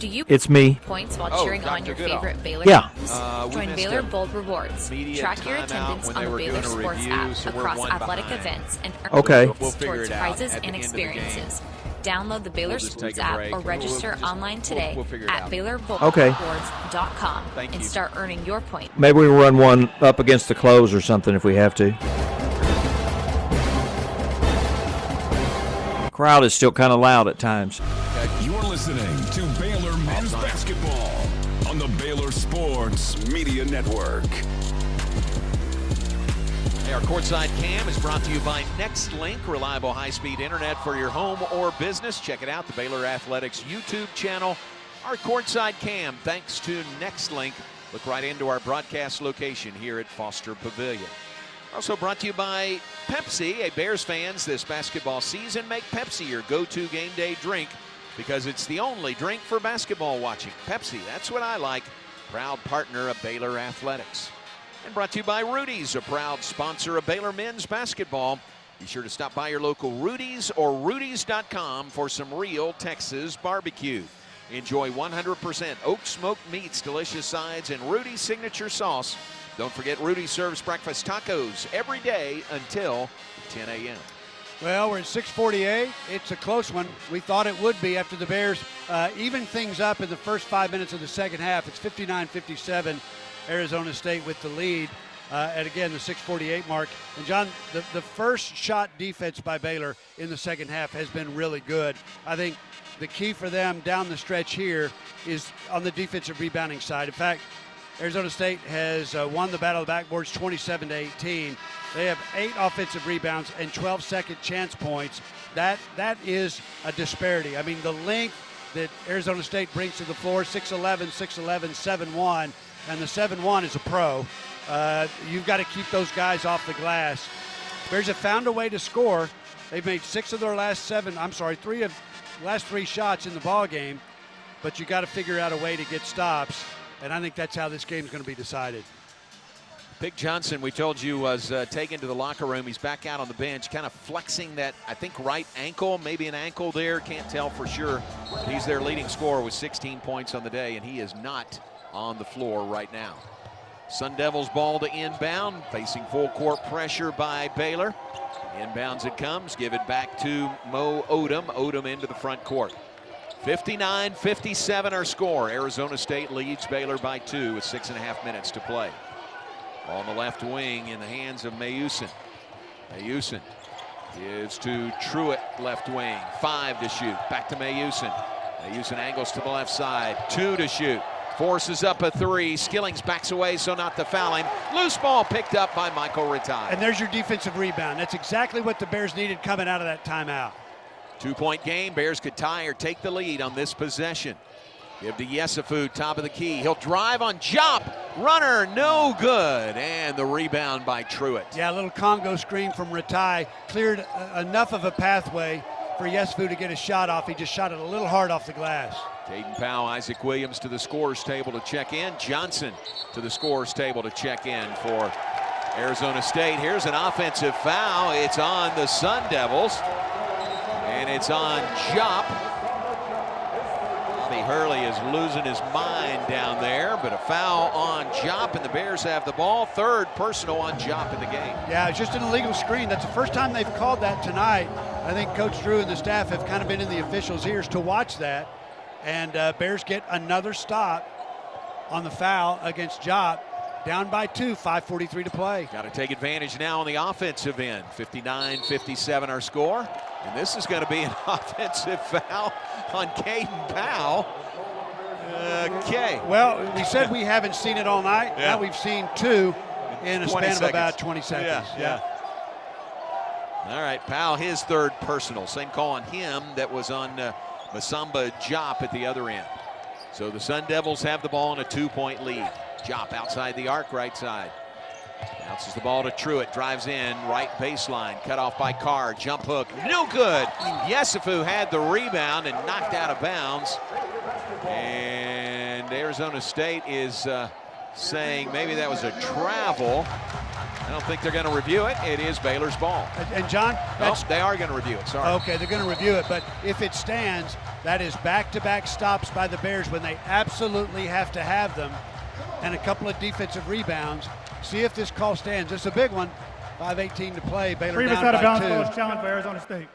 [SPEAKER 13] It's me.
[SPEAKER 21] Points while cheering on your favorite Baylor teams? Join Baylor Bold Rewards. Track your attendance on the Baylor Sports app across athletic events and earn points towards prizes and experiences. Download the Baylor Sports app or register online today at BaylorBoldRewards.com and start earning your points.
[SPEAKER 13] Maybe we can run one up against the close or something if we have to. Crowd is still kind of loud at times.
[SPEAKER 7] You're listening to Baylor Men's Basketball on the Baylor Sports Media Network.
[SPEAKER 1] Hey, our Courtside Cam is brought to you by NextLink, reliable high-speed internet for your home or business. Check it out, the Baylor Athletics YouTube channel. Our Courtside Cam, thanks to NextLink. Look right into our broadcast location here at Foster Pavilion. Also brought to you by Pepsi. Hey, Bears fans, this basketball season, make Pepsi your go-to game day drink. because it's the only drink for basketball watching. Pepsi, that's what I like. Proud partner of Baylor Athletics. And brought to you by Rudy's, a proud sponsor of Baylor men's basketball. Be sure to stop by your local Rudy's or Rudy's.com for some real Texas barbecue. Enjoy 100% oak smoked meats, delicious sides, and Rudy's signature sauce. Don't forget Rudy serves breakfast tacos every day until 10 a.m.
[SPEAKER 2] Well, we're at 6:48. It's a close one. We thought it would be after the Bears even things up in the first 5 minutes of the second half. It's 59-57, Arizona State with the lead at, again, the 6:48 mark. And, John, the first shot defense by Baylor in the second half has been really good. I think the key for them down the stretch here is on the defensive rebounding side. In fact, Arizona State has won the battle of the backboards 27-18. They have 8 offensive rebounds and 12 second chance points. That is a disparity. I mean, the length that Arizona State brings to the floor, 6'11", 6'11", 7'1", and the 7'1" is a pro. You've got to keep those guys off the glass. Bears have found a way to score. They've made 3 of the last 3 shots in the ball game, but you got to figure out a way to get stops. And I think that's how this game is going to be decided.
[SPEAKER 1] Big Johnson, we told you, was taken to the locker room. He's back out on the bench, kind of flexing that, I think, right ankle, maybe an ankle there. Can't tell for sure. He's their leading scorer with 16 points on the day, and he is not on the floor right now. Sun Devils ball to inbound, facing full court pressure by Baylor. Inbounds it comes, give it back to Mo Odom. Odom into the front court. 59-57 our score. Arizona State leads Baylor by 2 with 6.5 minutes to play. On the left wing in the hands of Mayusin. Mayusin gives to Truitt, left wing. 5 to shoot. Back to Mayusin. Mayusin angles to the left side. 2 to shoot. Forces up a 3. Skillings backs away, so not to foul him. Loose ball picked up by Michael Ratai.
[SPEAKER 2] And there's your defensive rebound. That's exactly what the Bears needed coming out of that timeout.
[SPEAKER 1] 2-point game. Bears could tie or take the lead on this possession. Give to Yesufu, top of the key. He'll drive on Jop. Runner, no good. And the rebound by Truitt.
[SPEAKER 2] Yeah, a little Congo screen from Ratai. Cleared enough of a pathway for Yesufu to get a shot off. He just shot it a little hard off the glass.
[SPEAKER 1] Caden Powell, Isaac Williams to the scorer's table to check in. Johnson to the scorer's table to check in for Arizona State. Here's an offensive foul. It's on the Sun Devils. And it's on Jop. Bobby Hurley is losing his mind down there, but a foul on Jop, and the Bears have the ball. 3rd personal on Jop in the game.
[SPEAKER 2] Yeah, it's just an illegal screen. That's the first time they've called that tonight. I think Coach Drew and the staff have kind of been in the officials' ears to watch that. And Bears get another stop on the foul against Jop. Down by 2, 5:43 to play.
[SPEAKER 1] Got to take advantage now on the offensive end. 59-57 our score. And this is going to be an offensive foul on Caden Powell. Okay.
[SPEAKER 2] Well, we said we haven't seen it all night. Yeah. Now we've seen 2 in a span of about 20 seconds.
[SPEAKER 1] Yeah. All right, Powell, his 3rd personal. Same call on him that was on Masamba Jop at the other end. So the Sun Devils have the ball in a 2-point lead. Jop outside the arc, right side. Bounces the ball to Truitt, drives in, right baseline, cut off by Carr, jump hook, no good. Yesufu had the rebound and knocked out of bounds. And Arizona State is saying maybe that was a travel. I don't think they're going to review it. It is Baylor's ball.
[SPEAKER 2] And John,
[SPEAKER 1] they are going to review it, sorry.
[SPEAKER 2] Okay, they're going to review it, but if it stands, that is back-to-back stops by the Bears when they absolutely have to have them, and a couple of defensive rebounds. See if this call stands. It's a big one. 5:18 to play. Baylor down
[SPEAKER 10] out of bounds.
[SPEAKER 2] by 2.
[SPEAKER 10] Challenge by Arizona State.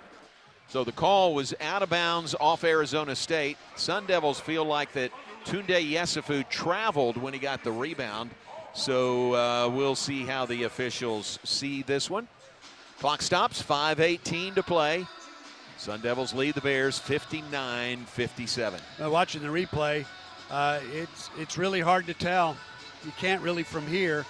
[SPEAKER 1] So the call was out of bounds off Arizona State. Sun Devils feel like that Tunde Yesufu traveled when he got the rebound. So we'll see how the officials see this one. Clock stops, 5:18 to play. Sun Devils lead the Bears 59-57.
[SPEAKER 2] Watching the replay, it's really hard to tell. You can't really from here,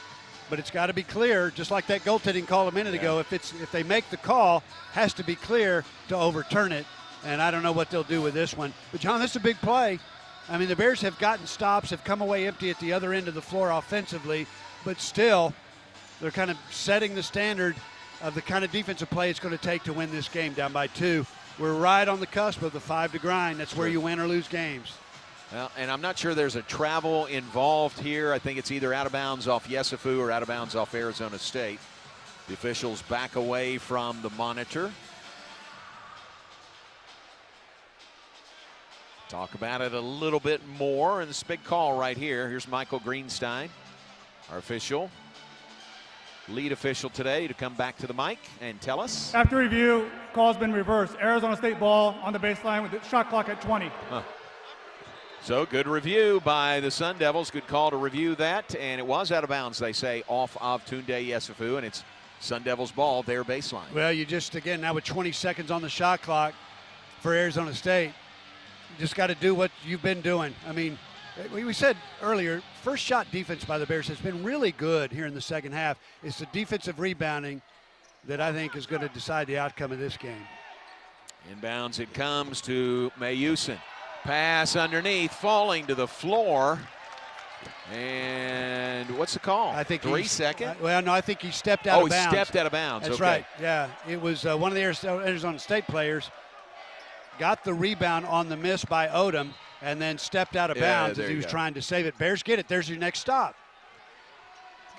[SPEAKER 2] but it's got to be clear, just like that goaltending call a minute ago. If they make the call, has to be clear to overturn it. And I don't know what they'll do with this one. But John, this is a big play. I mean, the Bears have gotten stops, have come away empty at the other end of the floor offensively, but still, they're kind of setting the standard of the kind of defensive play it's going to take to win this game down by 2. we're right on the cusp of the 5 to grind. That's where you win or lose games.
[SPEAKER 1] Well, and I'm not sure there's a travel involved here. I think it's either out of bounds off Yesufu or out of bounds off Arizona State. The officials back away from the monitor. Talk about it a little bit more, and this big call right here. Here's Michael Greenstein, our official, lead official today, to come back to the mic and tell us.
[SPEAKER 10] After review, call's been reversed. Arizona State ball on the baseline with the shot clock at 20.
[SPEAKER 1] So good review by the Sun Devils. Good call to review that, and it was out of bounds, they say, off of Tunde Yesufu, and it's Sun Devils ball, their baseline.
[SPEAKER 2] Well, you just, again, now with 20 seconds on the shot clock for Arizona State, you just got to do what you've been doing. I mean, we said earlier, first shot defense by the Bears has been really good here in the second half. It's the defensive rebounding that I think is going to decide the outcome of this game.
[SPEAKER 1] Inbounds it comes to Mayusin. Pass underneath, falling to the floor. And what's the call?
[SPEAKER 2] I think
[SPEAKER 1] 3 seconds?
[SPEAKER 2] Well, no, I think he stepped out of bounds.
[SPEAKER 1] Oh, he stepped out of bounds.
[SPEAKER 2] That's
[SPEAKER 1] okay.
[SPEAKER 2] right, yeah. It was one of the Arizona State players got the rebound on the miss by Odom and then stepped out of bounds as he was trying to save it. Bears get it. There's your next stop.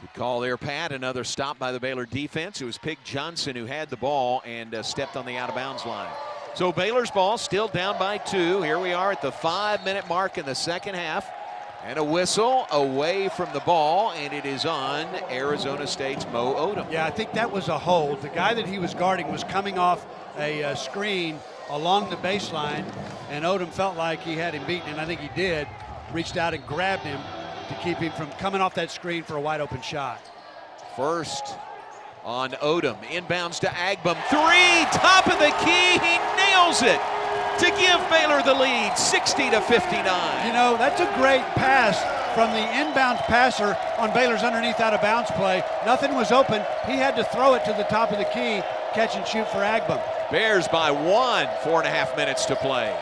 [SPEAKER 1] Good call there, Pat. Another stop by the Baylor defense. It was Pig Johnson who had the ball and stepped on the out-of-bounds line. So Baylor's ball still down by 2. Here we are at the 5-minute mark in the second half. And a whistle away from the ball, and it is on Arizona State's Mo Odom.
[SPEAKER 2] Yeah, I think that was a hold. The guy that he was guarding was coming off a screen along the baseline, and Odom felt like he had him beaten, and I think he did. Reached out and grabbed him to keep him from coming off that screen for a wide-open shot.
[SPEAKER 1] First on Odom, inbounds to Agbum. 3, top of the key, he nails it to give Baylor the lead, 60-59.
[SPEAKER 2] You know, that's a great pass from the inbound passer on Baylor's underneath out-of-bounds play. Nothing was open. He had to throw it to the top of the key, catch and shoot for Agbum.
[SPEAKER 1] Bears by 1, 4.5 minutes to play.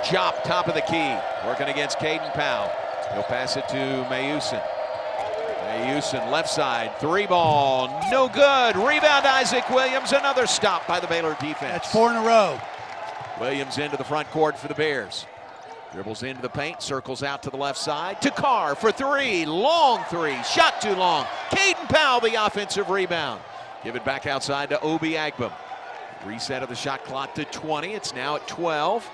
[SPEAKER 1] Jop, top of the key, working against Caden Powell. He'll pass it to Mayusin. Mayusin, left side, 3 ball, no good. Rebound, Isaac Williams, another stop by the Baylor defense.
[SPEAKER 2] That's 4 in a row.
[SPEAKER 1] Williams into the front court for the Bears. Dribbles into the paint, circles out to the left side. To Carr for 3, long 3, shot too long. Caden Powell, the offensive rebound. Give it back outside to Obi Agbum. Reset of the shot clock to 20, it's now at 12.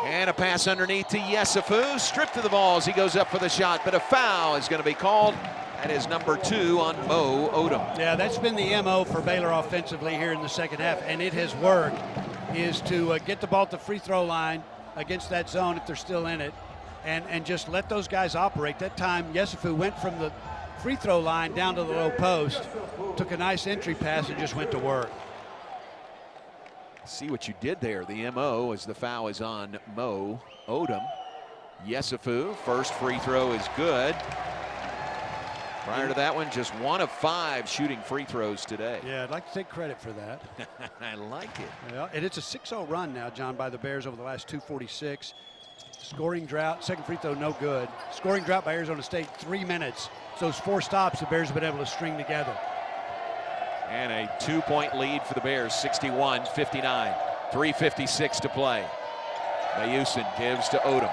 [SPEAKER 1] And a pass underneath to Yesufu, stripped of the ball as he goes up for the shot, but a foul is going to be called. That is number 2 on Mo Odom.
[SPEAKER 2] Yeah, that's been the MO for Baylor offensively here in the second half, and it has worked, is to get the ball at the free throw line against that zone if they're still in it, and just let those guys operate. That time, Yesufu went from the free throw line down to the low post, took a nice entry pass and just went to work.
[SPEAKER 1] See what you did there. The MO as the foul is on Mo Odom. Yesufu, first free throw is good. Prior to that one, just 1 of 5 shooting free throws today.
[SPEAKER 2] Yeah, I'd like to take credit for that.
[SPEAKER 1] I like it.
[SPEAKER 2] Yeah, and it's a 6-0 run now, John, by the Bears over the last 2:46. Scoring drought, second free throw, no good. Scoring drought by Arizona State, 3 minutes. So those 4 stops the Bears have been able to string together.
[SPEAKER 1] And a 2-point lead for the Bears, 61-59. 3:56 to play. Mayusin gives to Odom.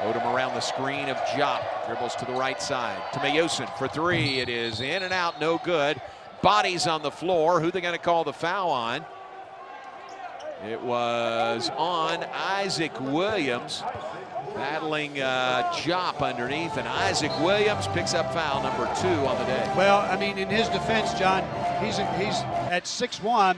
[SPEAKER 1] Odom around the screen of Jop. Dribbles to the right side. To Mayusin for 3. It is in and out, no good. Bodies on the floor. Who they going to call the foul on? It was on Isaac Williams. Battling Jop underneath, and Isaac Williams picks up foul number 2 on the day.
[SPEAKER 2] Well, I mean, in his defense, John, he's at 6'1",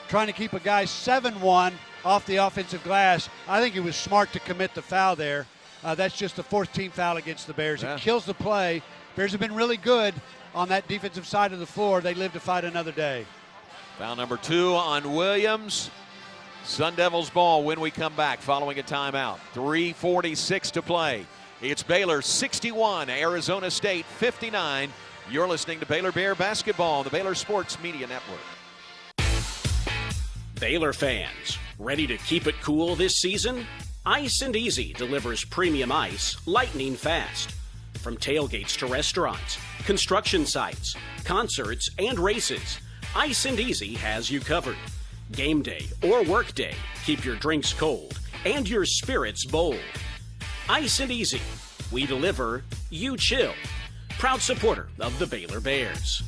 [SPEAKER 2] trying to keep a guy 7'1" off the offensive glass. I think it was smart to commit the foul there. That's just the 4th team foul against the Bears.
[SPEAKER 1] Yeah.
[SPEAKER 2] It kills the play. Bears have been really good on that defensive side of the floor. They live to fight another day.
[SPEAKER 1] Foul number 2 on Williams. Sun Devils ball when we come back following a timeout. 3:46 to play. It's Baylor 61, Arizona State 59. You're listening to Baylor Bear Basketball on the Baylor Sports Media Network.
[SPEAKER 8] Baylor fans, ready to keep it cool this season? Ice and Easy delivers premium ice lightning fast. From tailgates to restaurants, construction sites, concerts, and races, Ice and Easy has you covered. Game day or work day, keep your drinks cold and your spirits bold. Ice and Easy. We deliver, you chill. Proud supporter of the Baylor Bears.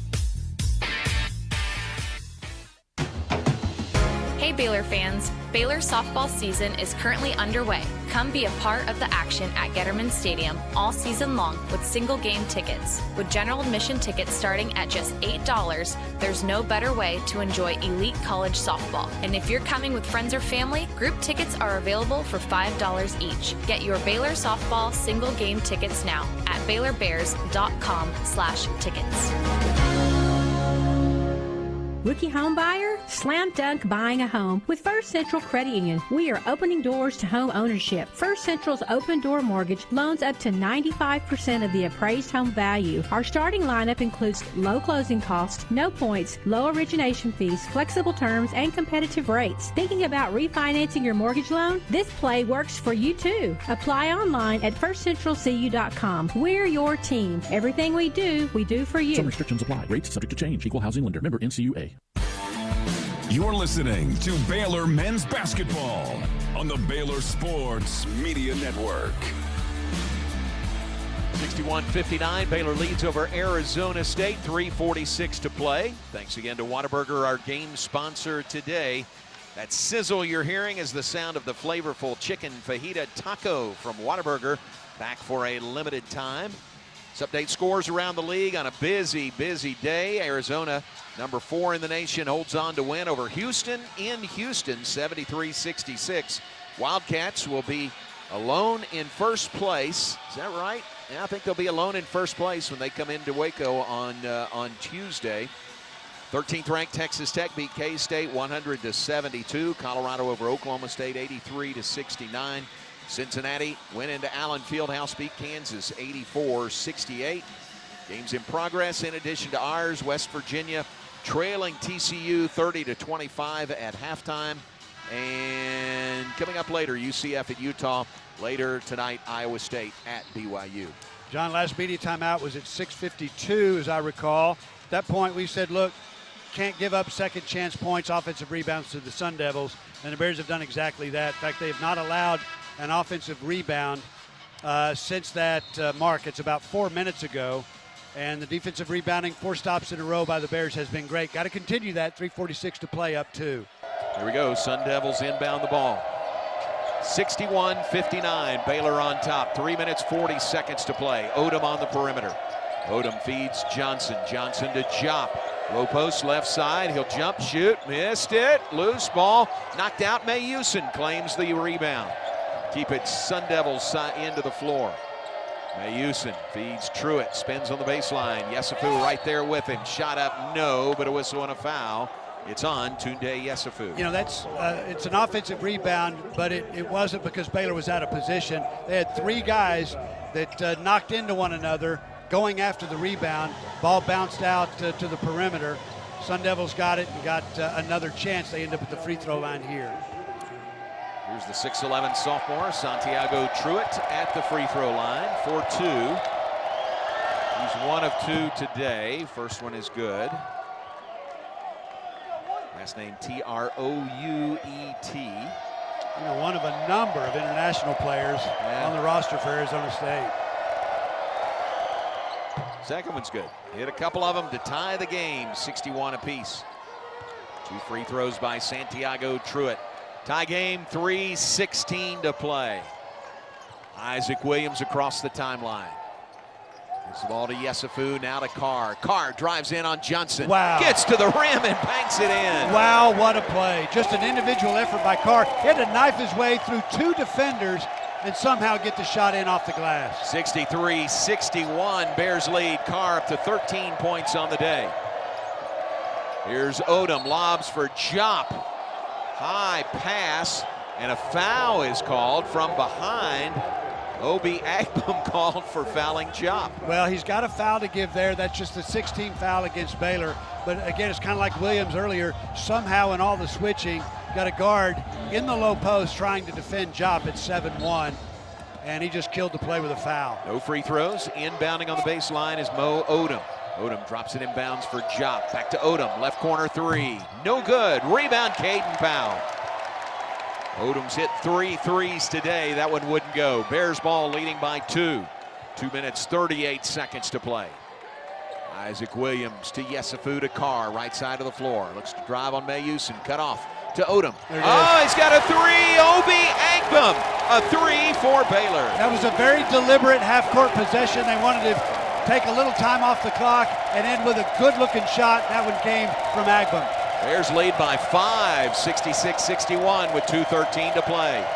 [SPEAKER 21] Hey Baylor fans, Baylor softball season is currently underway. Come be a part of the action at Getterman Stadium all season long with single game tickets. With general admission tickets starting at just $8, there's no better way to enjoy elite college softball. And if you're coming with friends or family, group tickets are available for $5 each. Get your Baylor softball single game tickets now at BaylorBears.com/tickets.
[SPEAKER 12] Rookie home buyer? Slam dunk buying a home with First Central Credit Union. We are opening doors to home ownership. First Central's open door mortgage loans up to 95% of the appraised home value. Our starting lineup includes low closing costs, no points, low origination fees, flexible terms, and competitive rates. Thinking about refinancing your mortgage loan? This play works for you too. Apply online at firstcentralcu.com. We're your team. Everything we do for you.
[SPEAKER 11] Some restrictions apply. Rates subject to change. Equal housing lender. Member NCUA.
[SPEAKER 7] You're listening to Baylor Men's Basketball on the Baylor Sports Media Network.
[SPEAKER 1] 61-59, Baylor leads over Arizona State, 3:46 to play. Thanks again to Whataburger, our game sponsor today. That sizzle you're hearing is the sound of the flavorful chicken fajita taco from Whataburger, back for a limited time. Let's update scores around the league on a busy day. Arizona, number 4 in the nation, holds on to win over Houston in Houston, 73-66. Wildcats will be alone in first place. Is that right? Yeah, I think they'll be alone in first place when they come into Waco on Tuesday. 13th ranked Texas Tech beat K-State 100-72. Colorado over Oklahoma State 83-69. Cincinnati went into Allen Fieldhouse, beat Kansas 84-68. Games in progress in addition to ours. West Virginia trailing TCU 30-25 at halftime. And coming up later, UCF at Utah. Later tonight, Iowa State at BYU.
[SPEAKER 2] John, last media timeout was at 6:52, as I recall. At that point, we said, look, can't give up second chance points, offensive rebounds to the Sun Devils. And the Bears have done exactly that. In fact, they have not allowed an offensive rebound since that mark. It's about 4 minutes ago. And the defensive rebounding, 4 stops in a row by the Bears has been great. Got to continue that. 3:46 to play, up 2.
[SPEAKER 1] Here we go. Sun Devils inbound the ball. 61-59. Baylor on top. 3 minutes, 40 seconds to play. Odom on the perimeter. Odom feeds Johnson. Johnson to Jop. Low post, left side. He'll jump, shoot. Missed it. Loose ball. Knocked out. Mayusin claims the rebound. Keep it Sun Devils into the floor. Mayusin feeds Truitt. Spins on the baseline. Yesufu right there with him. Shot up, no, but a whistle and a foul. It's on Tunde Yesufu.
[SPEAKER 2] You know, that's it's an offensive rebound, but it wasn't because Baylor was out of position. They had 3 guys that knocked into one another going after the rebound. Ball bounced out to the perimeter. Sun Devils got it and got another chance. They end up at the free throw line here.
[SPEAKER 1] Here's the 6'11 sophomore, Santiago Truitt, at the free throw line for 2. He's 1 of 2 today. First one is good. Last name Trouet.
[SPEAKER 2] You know, one of a number of international players on the roster for Arizona State.
[SPEAKER 1] Second one's good. Hit a couple of them to tie the game, 61 apiece. 2 free throws by Santiago Truitt. Tie game, 3:16 to play. Isaac Williams across the timeline. Gives the ball to Yesufu, now to Carr. Carr drives in on Johnson.
[SPEAKER 2] Wow.
[SPEAKER 1] Gets to the rim and banks it in.
[SPEAKER 2] Wow, what a play. Just an individual effort by Carr. He had to knife his way through 2 defenders and somehow get the shot in off the glass.
[SPEAKER 1] 63-61, Bears lead. Carr up to 13 points on the day. Here's Odom, lobs for Jop. High pass, and a foul is called from behind. Obi Agbum called for fouling Jop.
[SPEAKER 2] Well, he's got a foul to give there. That's just the 16th foul against Baylor. But again, it's kind of like Williams earlier. Somehow in all the switching, got a guard in the low post trying to defend Jop at 7-1. And he just killed the play with a foul.
[SPEAKER 1] No free throws. Inbounding on the baseline is Mo Odom. Odom drops it inbounds for Jop. Back to Odom, left corner three. No good. Rebound, Caden Powell. Odom's hit 3 threes today. That one wouldn't go. Bears ball leading by 2. 2 minutes, 38 seconds to play. Isaac Williams to Yesufu to Carr, right side of the floor. Looks to drive on Mayusin, cut off to Odom. Oh, he's got a three. Obi Agbum, a three for Baylor.
[SPEAKER 2] That was a very deliberate half-court possession. They wanted to take a little time off the clock and end with a good-looking shot. That one came from Agbum.
[SPEAKER 1] Bears lead by 5, 66-61 with 2:13 to play.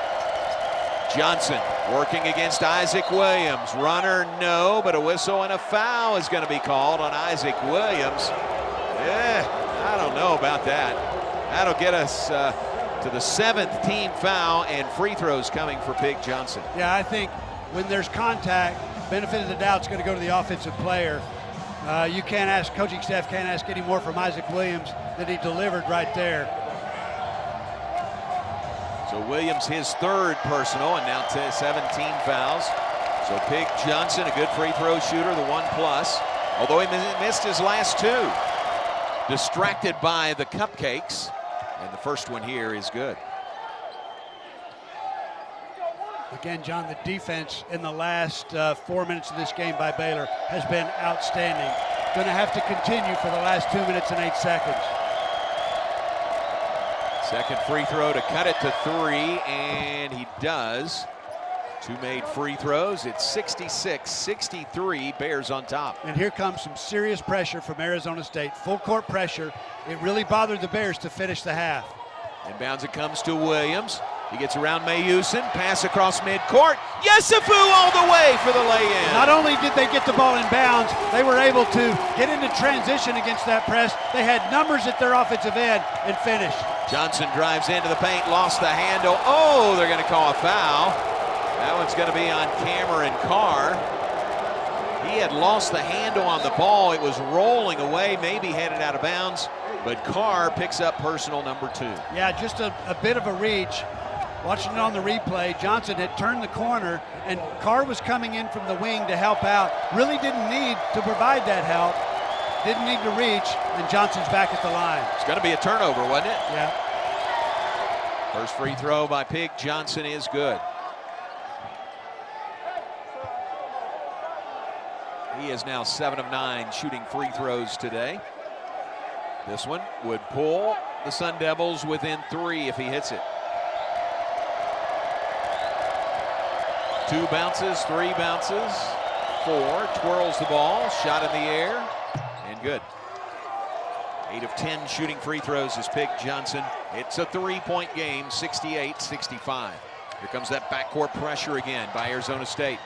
[SPEAKER 1] Johnson working against Isaac Williams. Runner, no, but a whistle and a foul is going to be called on Isaac Williams. I don't know about that. That'll get us to the 7th team foul and free throws coming for Big Johnson.
[SPEAKER 2] Yeah, I think when there's contact, benefit of the doubt is going to go to the offensive player. You can't ask, coaching staff can't ask any more from Isaac Williams than he delivered right there.
[SPEAKER 1] So Williams, his 3rd personal, and now 17 fouls. So Big Johnson, a good free throw shooter, the 1+, although he missed his last 2. Distracted by the cupcakes, and the first one here is good.
[SPEAKER 2] Again, John, the defense in the last 4 minutes of this game by Baylor has been outstanding. Going to have to continue for the last 2 minutes and 8 seconds.
[SPEAKER 1] Second free throw to cut it to 3, and he does. 2 made free throws. It's 66-63, Bears on top.
[SPEAKER 2] And here comes some serious pressure from Arizona State. Full court pressure. It really bothered the Bears to finish the half.
[SPEAKER 1] Inbounds it comes to Williams. He gets around Mayusin, pass across midcourt. Yesufu all the way for the lay-in.
[SPEAKER 2] Not only did they get the ball in bounds, they were able to get into transition against that press. They had numbers at their offensive end and finished.
[SPEAKER 1] Johnson drives into the paint, lost the handle. Oh, they're going to call a foul. That one's going to be on Cameron Carr. He had lost the handle on the ball. It was rolling away, maybe headed out of bounds, but Carr picks up personal number 2.
[SPEAKER 2] Yeah, just a bit of a reach. Watching it on the replay, Johnson had turned the corner, and Carr was coming in from the wing to help out. Really didn't need to provide that help. Didn't need to reach, and Johnson's back at the line.
[SPEAKER 1] It's going to be a turnover, wasn't it?
[SPEAKER 2] Yeah.
[SPEAKER 1] First free throw by Big Johnson is good. He is now 7 of 9 shooting free throws today. This one would pull the Sun Devils within 3 if he hits it. 2 bounces, 3 bounces, 4, twirls the ball, shot in the air, and good. 8 of 10 shooting free throws is Big Johnson. It's a 3-point game, 68-65. Here comes that backcourt pressure again by Arizona State.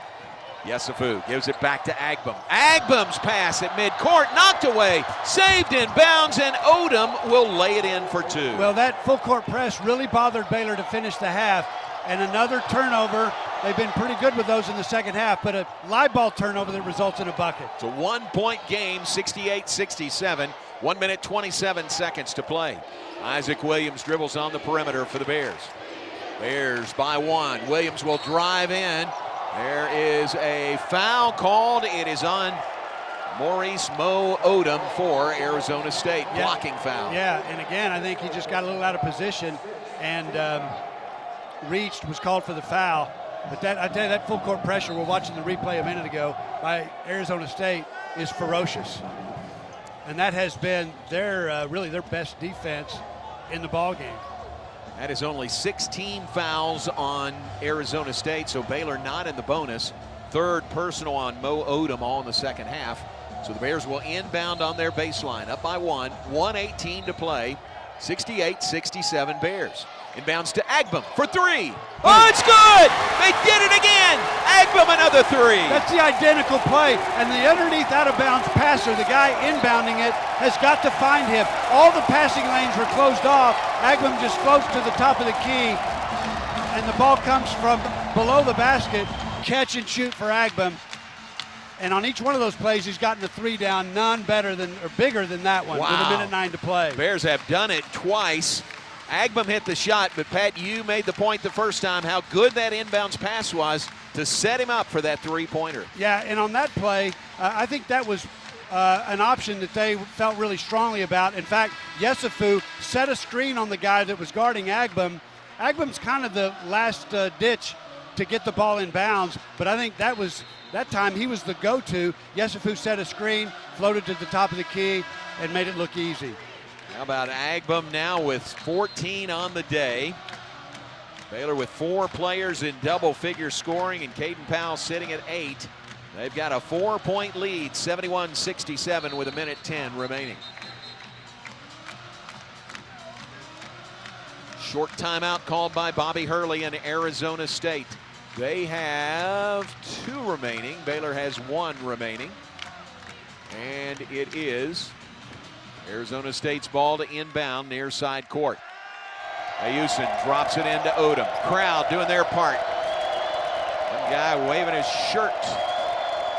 [SPEAKER 1] Yesufu gives it back to Agbum. Agbum's pass at midcourt, knocked away, saved in bounds, and Odom will lay it in for 2.
[SPEAKER 2] Well, that full court press really bothered Baylor to finish the half. And another turnover. They've been pretty good with those in the second half, but a live ball turnover that results in a bucket.
[SPEAKER 1] It's a 1-point game, 68-67. 1 minute, 27 seconds to play. Isaac Williams dribbles on the perimeter for the Bears. Bears by 1. Williams will drive in. There is a foul called. It is on Maurice Mo Odom for Arizona State. Blocking foul.
[SPEAKER 2] Yeah, and again, I think he just got a little out of position and reached, was called for the foul. But that, I tell you, that full court pressure, we're watching the replay a minute ago, by Arizona State is ferocious. And that has been their really their best defense in the ball game.
[SPEAKER 1] That is only 16 fouls on Arizona State, so Baylor not in the bonus. 3rd personal on Mo Odom all in the second half. So the Bears will inbound on their baseline, up by 1, 1:18 to play, 68-67 Bears. Inbounds to Agbum for 3. Oh, it's good! They did it again! Agbum another 3.
[SPEAKER 2] That's the identical play, and the underneath out-of-bounds passer, the guy inbounding it, has got to find him. All the passing lanes were closed off. Agbum just floats to the top of the key, and the ball comes from below the basket. Catch and shoot for Agbum. And on each one of those plays, he's gotten the 3 down, none better than or bigger than that one.
[SPEAKER 1] Wow.
[SPEAKER 2] With 1:09 to play.
[SPEAKER 1] Bears have done it twice. Agbum hit the shot, but Pat, you made the point the first time how good that inbounds pass was to set him up for that 3-pointer.
[SPEAKER 2] Yeah, and on that play, I think that was an option that they felt really strongly about. In fact, Yesufu set a screen on the guy that was guarding Agbum. Agbum's kind of the last ditch to get the ball in bounds, but I think that time he was the go-to. Yesufu set a screen, floated to the top of the key, and made it look easy.
[SPEAKER 1] How about Agbum now with 14 on the day? Baylor with 4 players in double-figure scoring, and Caden Powell sitting at 8. They've got a 4-point lead, 71-67 with 1:10 remaining. Short timeout called by Bobby Hurley and Arizona State. They have 2 remaining. Baylor has 1 remaining. And it is Arizona State's ball to inbound near side court. Ayusin drops it into Odom. Crowd doing their part. One guy waving his shirt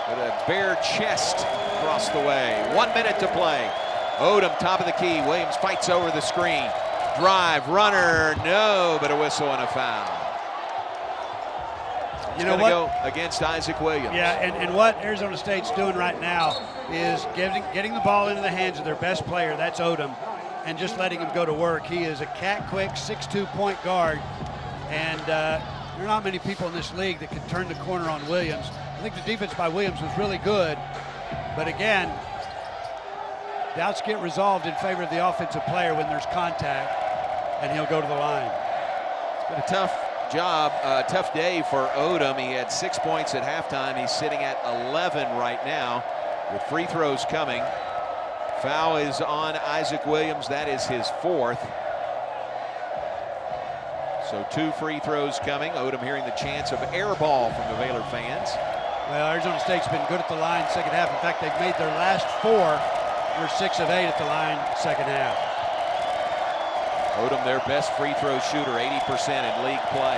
[SPEAKER 1] with a bare chest across the way. 1 minute to play. Odom, top of the key. Williams fights over the screen. Drive, runner, no, but a whistle and a foul. You know what? Go against Isaac Williams.
[SPEAKER 2] Yeah, and what Arizona State's doing right now is getting the ball into the hands of their best player, that's Odom, and just letting him go to work. He is a cat-quick 6'2" point guard, and there are not many people in this league that can turn the corner on Williams. I think the defense by Williams was really good, but again, doubts get resolved in favor of the offensive player when there's contact, and he'll go to the line.
[SPEAKER 1] It's been a tough day for Odom. He had 6 points at halftime. He's sitting at 11 right now with free throws coming. Foul is on Isaac Williams. That is his 4th. So 2 free throws coming. Odom hearing the chants of air ball from the Baylor fans.
[SPEAKER 2] Well, Arizona State's been good at the line second half. In fact, they've made their last 4. They're 6 of 8 at the line second half.
[SPEAKER 1] Odom, their best free throw shooter, 80% in league play.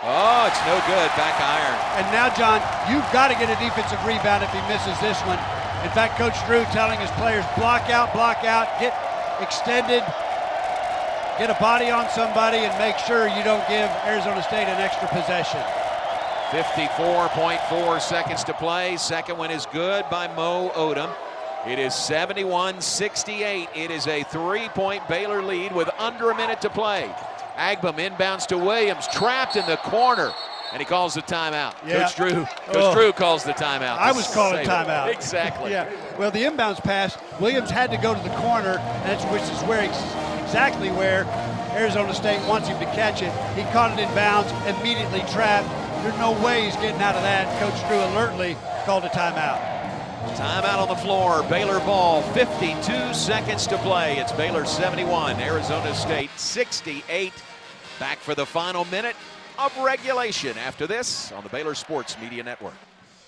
[SPEAKER 1] Oh, it's no good. Back iron.
[SPEAKER 2] And now, John, you've got to get a defensive rebound if he misses this one. In fact, Coach Drew telling his players, block out, get extended, get a body on somebody, and make sure you don't give Arizona State an extra possession.
[SPEAKER 1] 54.4 seconds to play. Second one is good by Mo Odom. It is 71-68. It is a 3-point Baylor lead with under a minute to play. Agbum inbounds to Williams, trapped in the corner, and he calls the timeout.
[SPEAKER 2] Yeah.
[SPEAKER 1] Coach Drew calls the timeout.
[SPEAKER 2] I was calling timeout.
[SPEAKER 1] Exactly.
[SPEAKER 2] Yeah. Well, the inbounds pass, Williams had to go to the corner, which is exactly where Arizona State wants him to catch it. He caught it in bounds, immediately trapped. There's no way he's getting out of that. Coach Drew alertly called a timeout.
[SPEAKER 1] Timeout on the floor. Baylor ball, 52 seconds to play. It's Baylor 71, Arizona State 68. Back for the final minute of regulation after this on the Baylor Sports Media Network.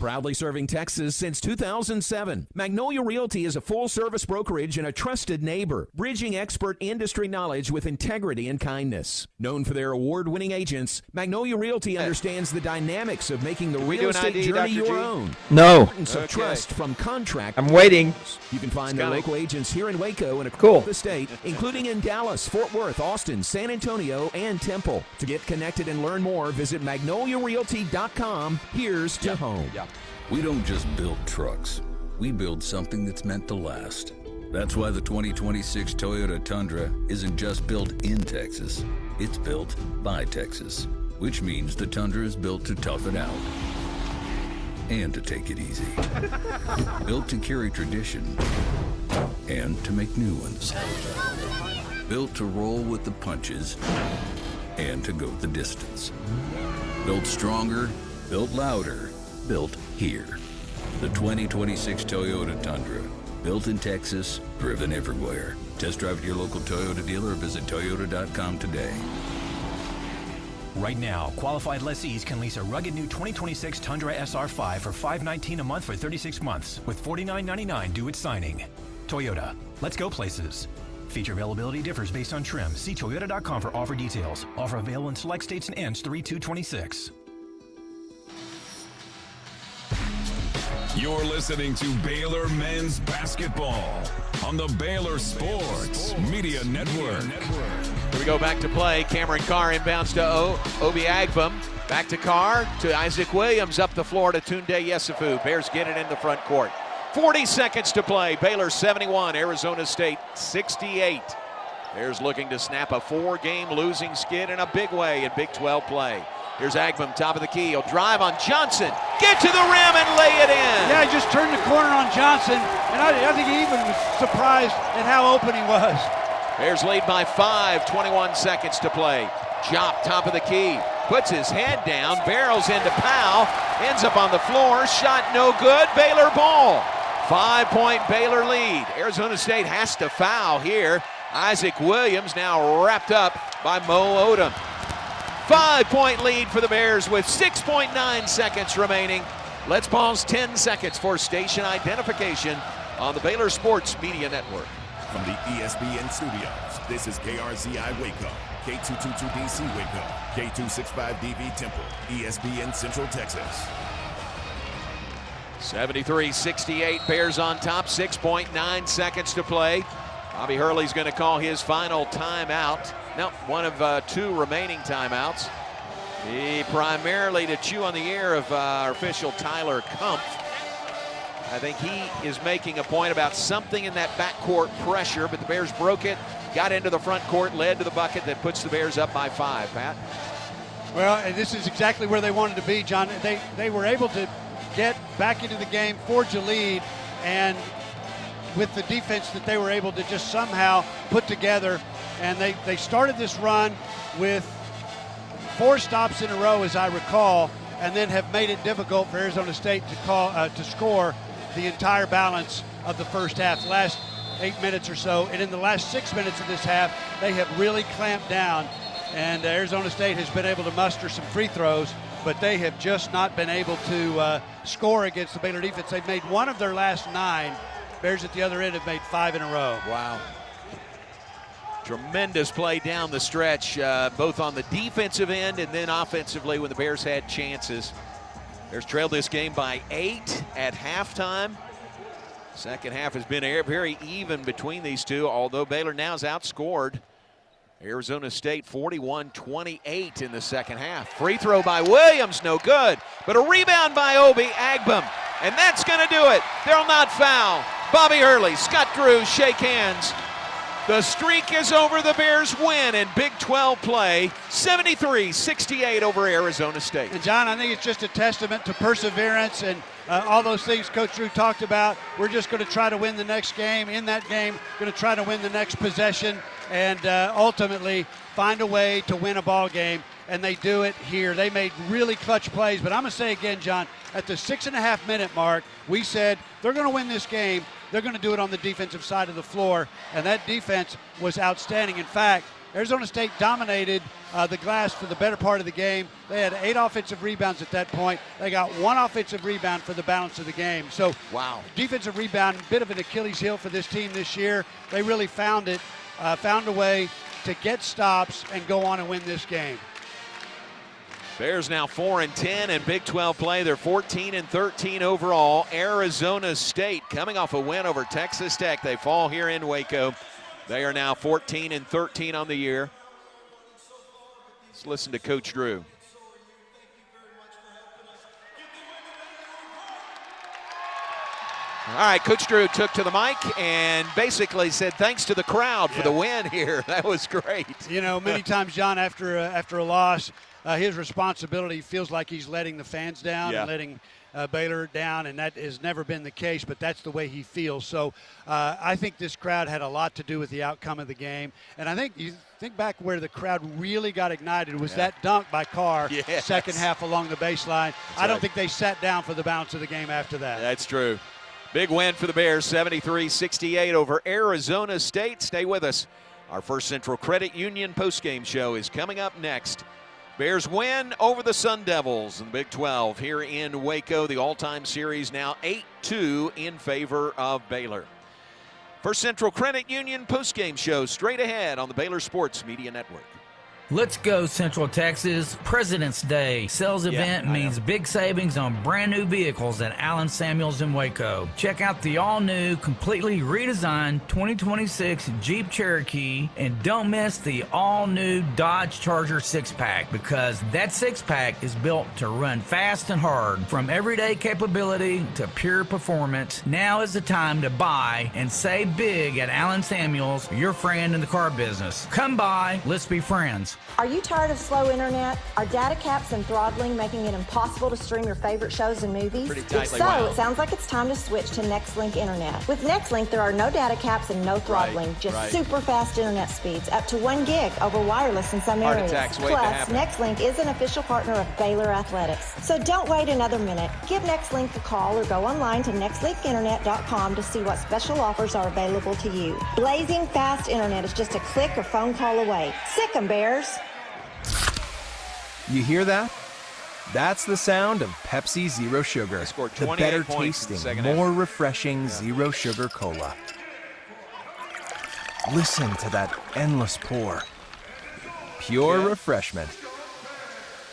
[SPEAKER 6] Proudly serving Texas since 2007, Magnolia Realty is a full-service brokerage and a trusted neighbor, bridging expert industry knowledge with integrity and kindness. Known for their award-winning agents, Magnolia Realty understands the dynamics of making the real estate journey your own.
[SPEAKER 13] No.
[SPEAKER 6] Importance of trust from contract.
[SPEAKER 13] I'm waiting.
[SPEAKER 6] You can find their local agents here in Waco and across the state, including in Dallas, Fort Worth, Austin, San Antonio, and Temple. To get connected and learn more, visit magnoliarealty.com. Here's to home.
[SPEAKER 14] We don't just build trucks. We build something that's meant to last. That's why the 2026 Toyota Tundra isn't just built in Texas. It's built by Texas, which means the Tundra is built to tough it out and to take it easy. Built to carry tradition and to make new ones. Built to roll with the punches and to go the distance. Built stronger, built louder, built here. The 2026 Toyota Tundra. Built in Texas, driven everywhere. Test drive at your local Toyota dealer or visit Toyota.com today.
[SPEAKER 15] Right now, qualified lessees can lease a rugged new 2026 Tundra SR5 for $519 a month for 36 months, with $49.99 due at signing. Toyota, let's go places. Feature availability differs based on trim. See Toyota.com for offer details. Offer available in select states and ends 3/2/26.
[SPEAKER 7] You're listening to Baylor Men's Basketball on the Baylor Sports Media Network.
[SPEAKER 1] Here we go back to play. Cameron Carr inbounds to Obi Agbum. Back to Carr, to Isaac Williams, up the floor to Tunde Yesufu. Bears get it in the front court. 40 seconds to play. Baylor 71, Arizona State 68. Bears looking to snap a 4-game losing skid in a big way in Big 12 play. Here's Agnew, top of the key. He'll drive on Johnson, get to the rim and lay it in.
[SPEAKER 2] Yeah, he just turned the corner on Johnson, and I think he even was surprised at how open he was.
[SPEAKER 1] Bears lead by 5, 21 seconds to play. Jop, top of the key, puts his head down, barrels into Powell, ends up on the floor, shot no good, Baylor ball. 5-point Baylor lead. Arizona State has to foul here. Isaac Williams now wrapped up by Mo Odom. 5-point lead for the Bears with 6.9 seconds remaining. Let's pause 10 seconds for station identification on the Baylor Sports Media Network.
[SPEAKER 19] From the ESPN studios, this is KRZI Waco, K222DC Waco, K265DV Temple, ESPN Central Texas.
[SPEAKER 1] 73-68, Bears on top, 6.9 seconds to play. Bobby Hurley's going to call his final timeout. No, one of 2 remaining timeouts. Primarily to chew on the ear of our official Tyler Kumpf. I think he is making a point about something in that backcourt pressure, but the Bears broke it, got into the front court, led to the bucket that puts the Bears up by 5, Pat.
[SPEAKER 2] Well, and this is exactly where they wanted to be, John. They were able to get back into the game, forge a lead, and with the defense that they were able to just somehow put together, and they started this run with 4 stops in a row, as I recall, and then have made it difficult for Arizona State to score the entire balance of the first half, the last 8 minutes or so. And in the last 6 minutes of this half, they have really clamped down, and Arizona State has been able to muster some free throws, but they have just not been able to score against the Baylor defense. They've made 1 of their last 9. Bears at the other end have made 5 in a row.
[SPEAKER 1] Wow. Tremendous play down the stretch, both on the defensive end and then offensively when the Bears had chances. Bears trailed this game by 8 at halftime. Second half has been very even between these two, although Baylor now has outscored Arizona State 41-28 in the second half. Free throw by Williams, no good, but a rebound by Obi Agnew, and that's going to do it. They'll not foul. Bobby Hurley, Scott Drew shake hands. The streak is over. The Bears win in Big 12 play, 73-68 over Arizona State.
[SPEAKER 2] And John, I think it's just a testament to perseverance and all those things Coach Drew talked about. We're just going to try to win the next game. In that game, going to try to win the next possession and ultimately find a way to win a ball game. And they do it here. They made really clutch plays. But I'm going to say again, John, at the 6.5-minute mark, we said they're going to win this game. They're going to do it on the defensive side of the floor, and that defense was outstanding. In fact, Arizona State dominated the glass for the better part of the game. They had 8 offensive rebounds at that point. They got 1 offensive rebound for the balance of the game. So,
[SPEAKER 1] wow,
[SPEAKER 2] defensive rebound, bit of an Achilles heel for this team this year. They really found a way to get stops and go on and win this game.
[SPEAKER 1] Bears now 4-10 in Big 12 play. They're 14-13 overall. Arizona State coming off a win over Texas Tech. They fall here in Waco. They are now 14-13 on the year. Let's listen to Coach Drew. All right, Coach Drew took to the mic and basically said thanks to the crowd for the win here. That was great.
[SPEAKER 2] You know, many times, John, after a loss, his responsibility feels like he's letting the fans down and letting Baylor down, and that has never been the case, but that's the way he feels. So I think this crowd had a lot to do with the outcome of the game. And I think you think back where the crowd really got ignited was that dunk by Carr, second half along the baseline. I don't think they sat down for the balance of the game after that.
[SPEAKER 1] That's true. Big win for the Bears, 73-68 over Arizona State. Stay with us. Our First Central Credit Union postgame show is coming up next. Bears win over the Sun Devils in Big 12 here in Waco. The all-time series now 8-2 in favor of Baylor. First Central Credit Union postgame show straight ahead on the Baylor Sports Media Network.
[SPEAKER 4] Let's go, Central Texas. President's Day sales event means big savings on brand new vehicles at Allen Samuels in Waco. Check out the all-new, completely redesigned 2026 Jeep Cherokee, and don't miss the all-new Dodge Charger 6-pack, because that 6-pack is built to run fast and hard. From everyday capability to pure performance, now is the time to buy and save big at Allen Samuels, your friend in the car business. Come by, let's be friends.
[SPEAKER 18] Are you tired of slow internet? Are data caps and throttling making it impossible to stream your favorite shows and movies? If so, it sounds like it's time to switch to Nextlink Internet. With Nextlink, there are no data caps and no throttling, just super fast internet speeds, up to 1 gig over wireless in some areas. Plus, Nextlink is an official partner of Baylor Athletics. So don't wait another minute. Give Nextlink a call or go online to nextlinkinternet.com to see what special offers are available to you. Blazing fast internet is just a click or phone call away. Sick 'em, Bears.
[SPEAKER 20] You hear that? That's the sound of Pepsi Zero Sugar. The better tasting, more refreshing Zero Sugar Cola. Listen to that endless pour. Pure refreshment.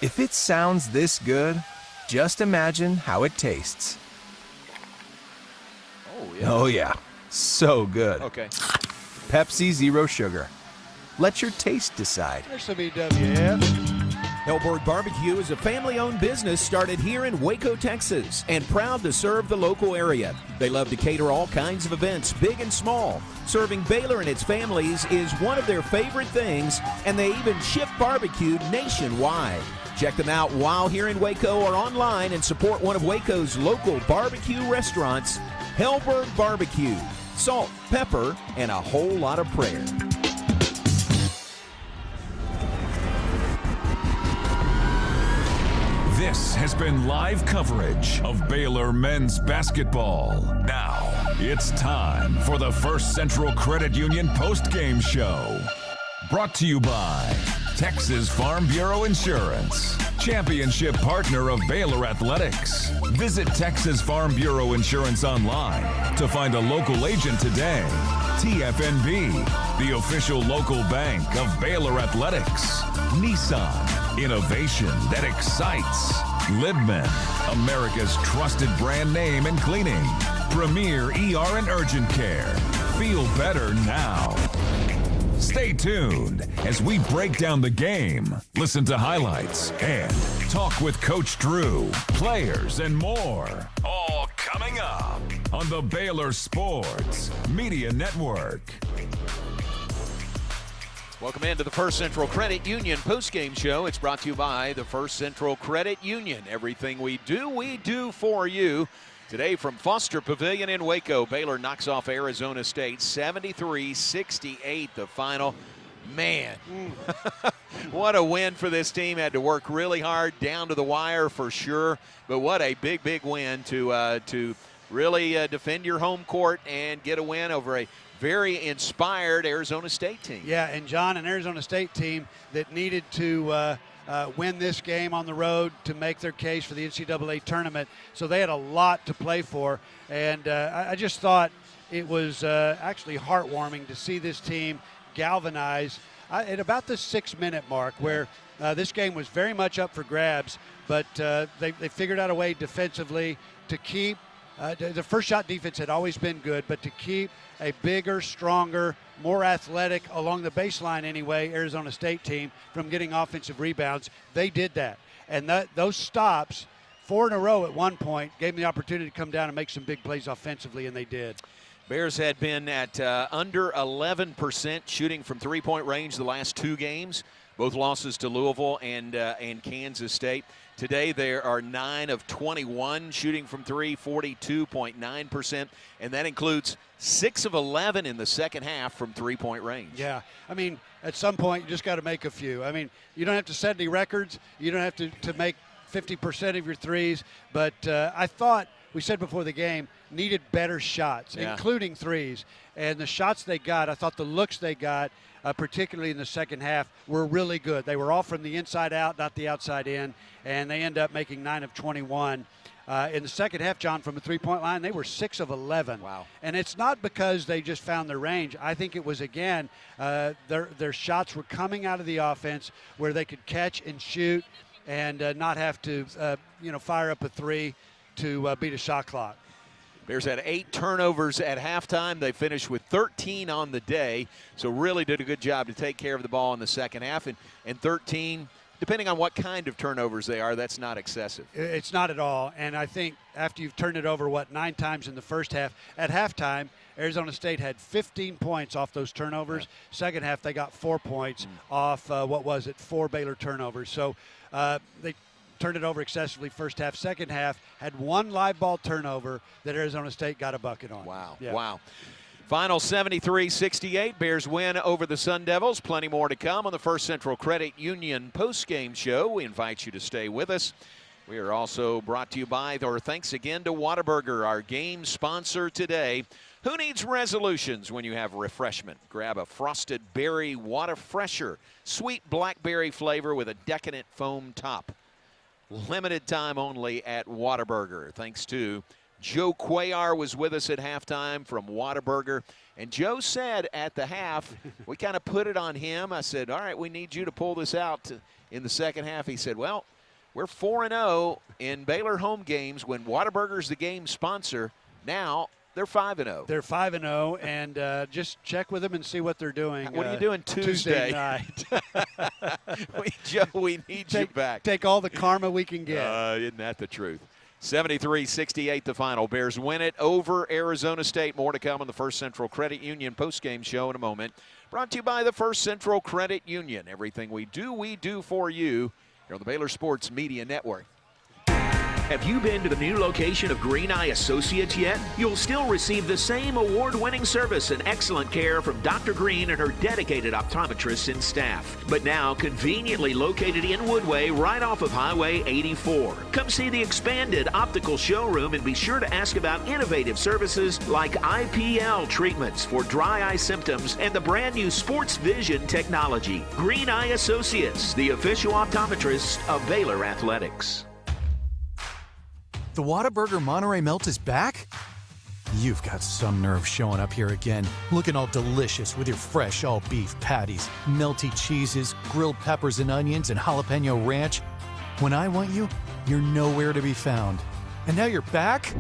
[SPEAKER 20] If it sounds this good, just imagine how it tastes. Oh yeah, so good.
[SPEAKER 1] Okay.
[SPEAKER 20] Pepsi Zero Sugar. Let your taste decide.
[SPEAKER 2] There's some EWF.
[SPEAKER 6] Hellberg Barbecue is a family-owned business started here in Waco, Texas, and proud to serve the local area. They love to cater all kinds of events, big and small. Serving Baylor and its families is one of their favorite things, and they even ship barbecue nationwide. Check them out while here in Waco or online and support one of Waco's local barbecue restaurants, Hellberg Barbecue. Salt, pepper, and a whole lot of prayer.
[SPEAKER 7] This has been live coverage of Baylor men's basketball. Now, it's time for the First Central Credit Union postgame show. Brought to you by Texas Farm Bureau Insurance, championship partner of Baylor Athletics. Visit Texas Farm Bureau Insurance online to find a local agent today. TFNB, the official local bank of Baylor Athletics. Nissan, innovation that excites. Libman, America's trusted brand name in cleaning. Premier ER and Urgent Care. Feel better now. Stay tuned as we break down the game, listen to highlights, and talk with Coach Drew, players, and more. All coming up on the Baylor Sports Media Network.
[SPEAKER 1] Welcome into the First Central Credit Union postgame show. It's brought to you by the First Central Credit Union. Everything we do for you. Today from Foster Pavilion in Waco, Baylor knocks off Arizona State 73-68, the final. Man, what a win for this team. Had to work really hard down to the wire for sure, but what a big win to really defend your home court and get a win over a very inspired Arizona State team.
[SPEAKER 2] Yeah, and John, an Arizona State team that needed to win this game on the road to make their case for the NCAA tournament. So they had a lot to play for. And I just thought it was actually heartwarming to see this team galvanize at about the 6-minute mark, where this game was very much up for grabs, but they figured out a way defensively to keep the first shot defense had always been good, but to keep a bigger, stronger, more athletic, along the baseline anyway, Arizona State team from getting offensive rebounds, they did that. And those stops, 4 in a row at one point, gave them the opportunity to come down and make some big plays offensively, and they did.
[SPEAKER 1] Bears had been at under 11% shooting from three-point range the last 2 games, both losses to Louisville and Kansas State. Today, there are 9 of 21 shooting from three, 42.9%, and that includes 6 of 11 in the second half from three-point range.
[SPEAKER 2] Yeah, I mean, at some point, you just got to make a few. I mean, you don't have to set any records. You don't have to make 50% of your threes, but I thought, we said before the game, needed better shots, including threes. And the shots they got, I thought the looks they got, particularly in the second half, were really good. They were all from the inside out, not the outside in, and they end up making 9 of 21. In the second half, John, from a three-point line, they were 6 of 11.
[SPEAKER 1] Wow.
[SPEAKER 2] And it's not because they just found their range. I think it was, again, their shots were coming out of the offense where they could catch and shoot and not have to, fire up a three to beat a shot clock.
[SPEAKER 1] Bears had 8 turnovers at halftime. They finished with 13 on the day, so really did a good job to take care of the ball in the second half. And 13, depending on what kind of turnovers they are, that's not excessive.
[SPEAKER 2] It's not at all. And I think after you've turned it over, 9 times in the first half, at halftime, Arizona State had 15 points off those turnovers. Yeah. Second half, they got 4 points off, 4 Baylor turnovers. So they turned it over excessively first half. Second half, had 1 live ball turnover that Arizona State got a bucket on.
[SPEAKER 1] Wow.
[SPEAKER 2] Yeah.
[SPEAKER 1] Wow. Final 73-68. Bears win over the Sun Devils. Plenty more to come on the First Central Credit Union postgame show. We invite you to stay with us. We are also brought to you by, or thanks again to Whataburger, our game sponsor today. Who needs resolutions when you have refreshment? Grab a frosted berry Whata Fresher, sweet blackberry flavor with a decadent foam top. Limited time only at Whataburger. Thanks to Joe Cuellar was with us at halftime from Whataburger. And Joe said at the half, we kind of put it on him. I said, all right, we need you to pull this out in the second half. He said, well, we're 4-0 in Baylor home games when Whataburger's the game sponsor. Now they're 5-0.
[SPEAKER 2] They're 5-0, and just check with them and see what they're doing.
[SPEAKER 1] What are you doing Tuesday
[SPEAKER 2] night?
[SPEAKER 1] Joe, we need you back.
[SPEAKER 2] Take all the karma we can get.
[SPEAKER 1] Isn't that the truth? 73-68 the final. Bears win it over Arizona State. More to come on the First Central Credit Union postgame show in a moment. Brought to you by the First Central Credit Union. Everything we do for you here on the Baylor Sports Media Network.
[SPEAKER 3] Have you been to the new location of Green Eye Associates yet? You'll still receive the same award-winning service and excellent care from Dr. Green and her dedicated optometrists and staff. But now conveniently located in Woodway right off of Highway 84. Come see the expanded optical showroom and be sure to ask about innovative services like IPL treatments for dry eye symptoms and the brand new Sports Vision technology. Green Eye Associates, the official optometrist of Baylor Athletics.
[SPEAKER 17] The Whataburger Monterey Melt is back? You've got some nerve showing up here again, looking all delicious with your fresh all-beef patties, melty cheeses, grilled peppers and onions, and jalapeno ranch. When I want you, you're nowhere to be found. And now you're back?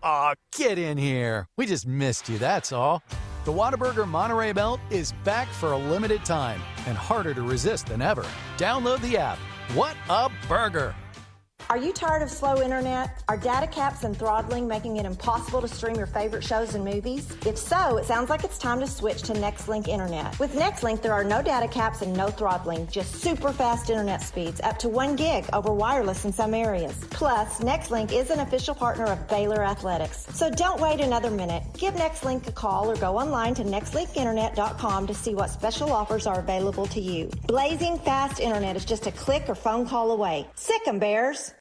[SPEAKER 17] Aw, get in here. We just missed you, that's all. The Whataburger Monterey Melt is back for a limited time and harder to resist than ever. Download the app. What a burger!
[SPEAKER 18] Are you tired of slow internet? Are data caps and throttling making it impossible to stream your favorite shows and movies? If so, it sounds like it's time to switch to Nextlink Internet. With Nextlink, there are no data caps and no throttling, just super fast internet speeds, up to 1 gig over wireless in some areas. Plus, Nextlink is an official partner of Baylor Athletics. So don't wait another minute. Give Nextlink a call or go online to nextlinkinternet.com to see what special offers are available to you. Blazing fast internet is just a click or phone call away. Sick 'em, Bears!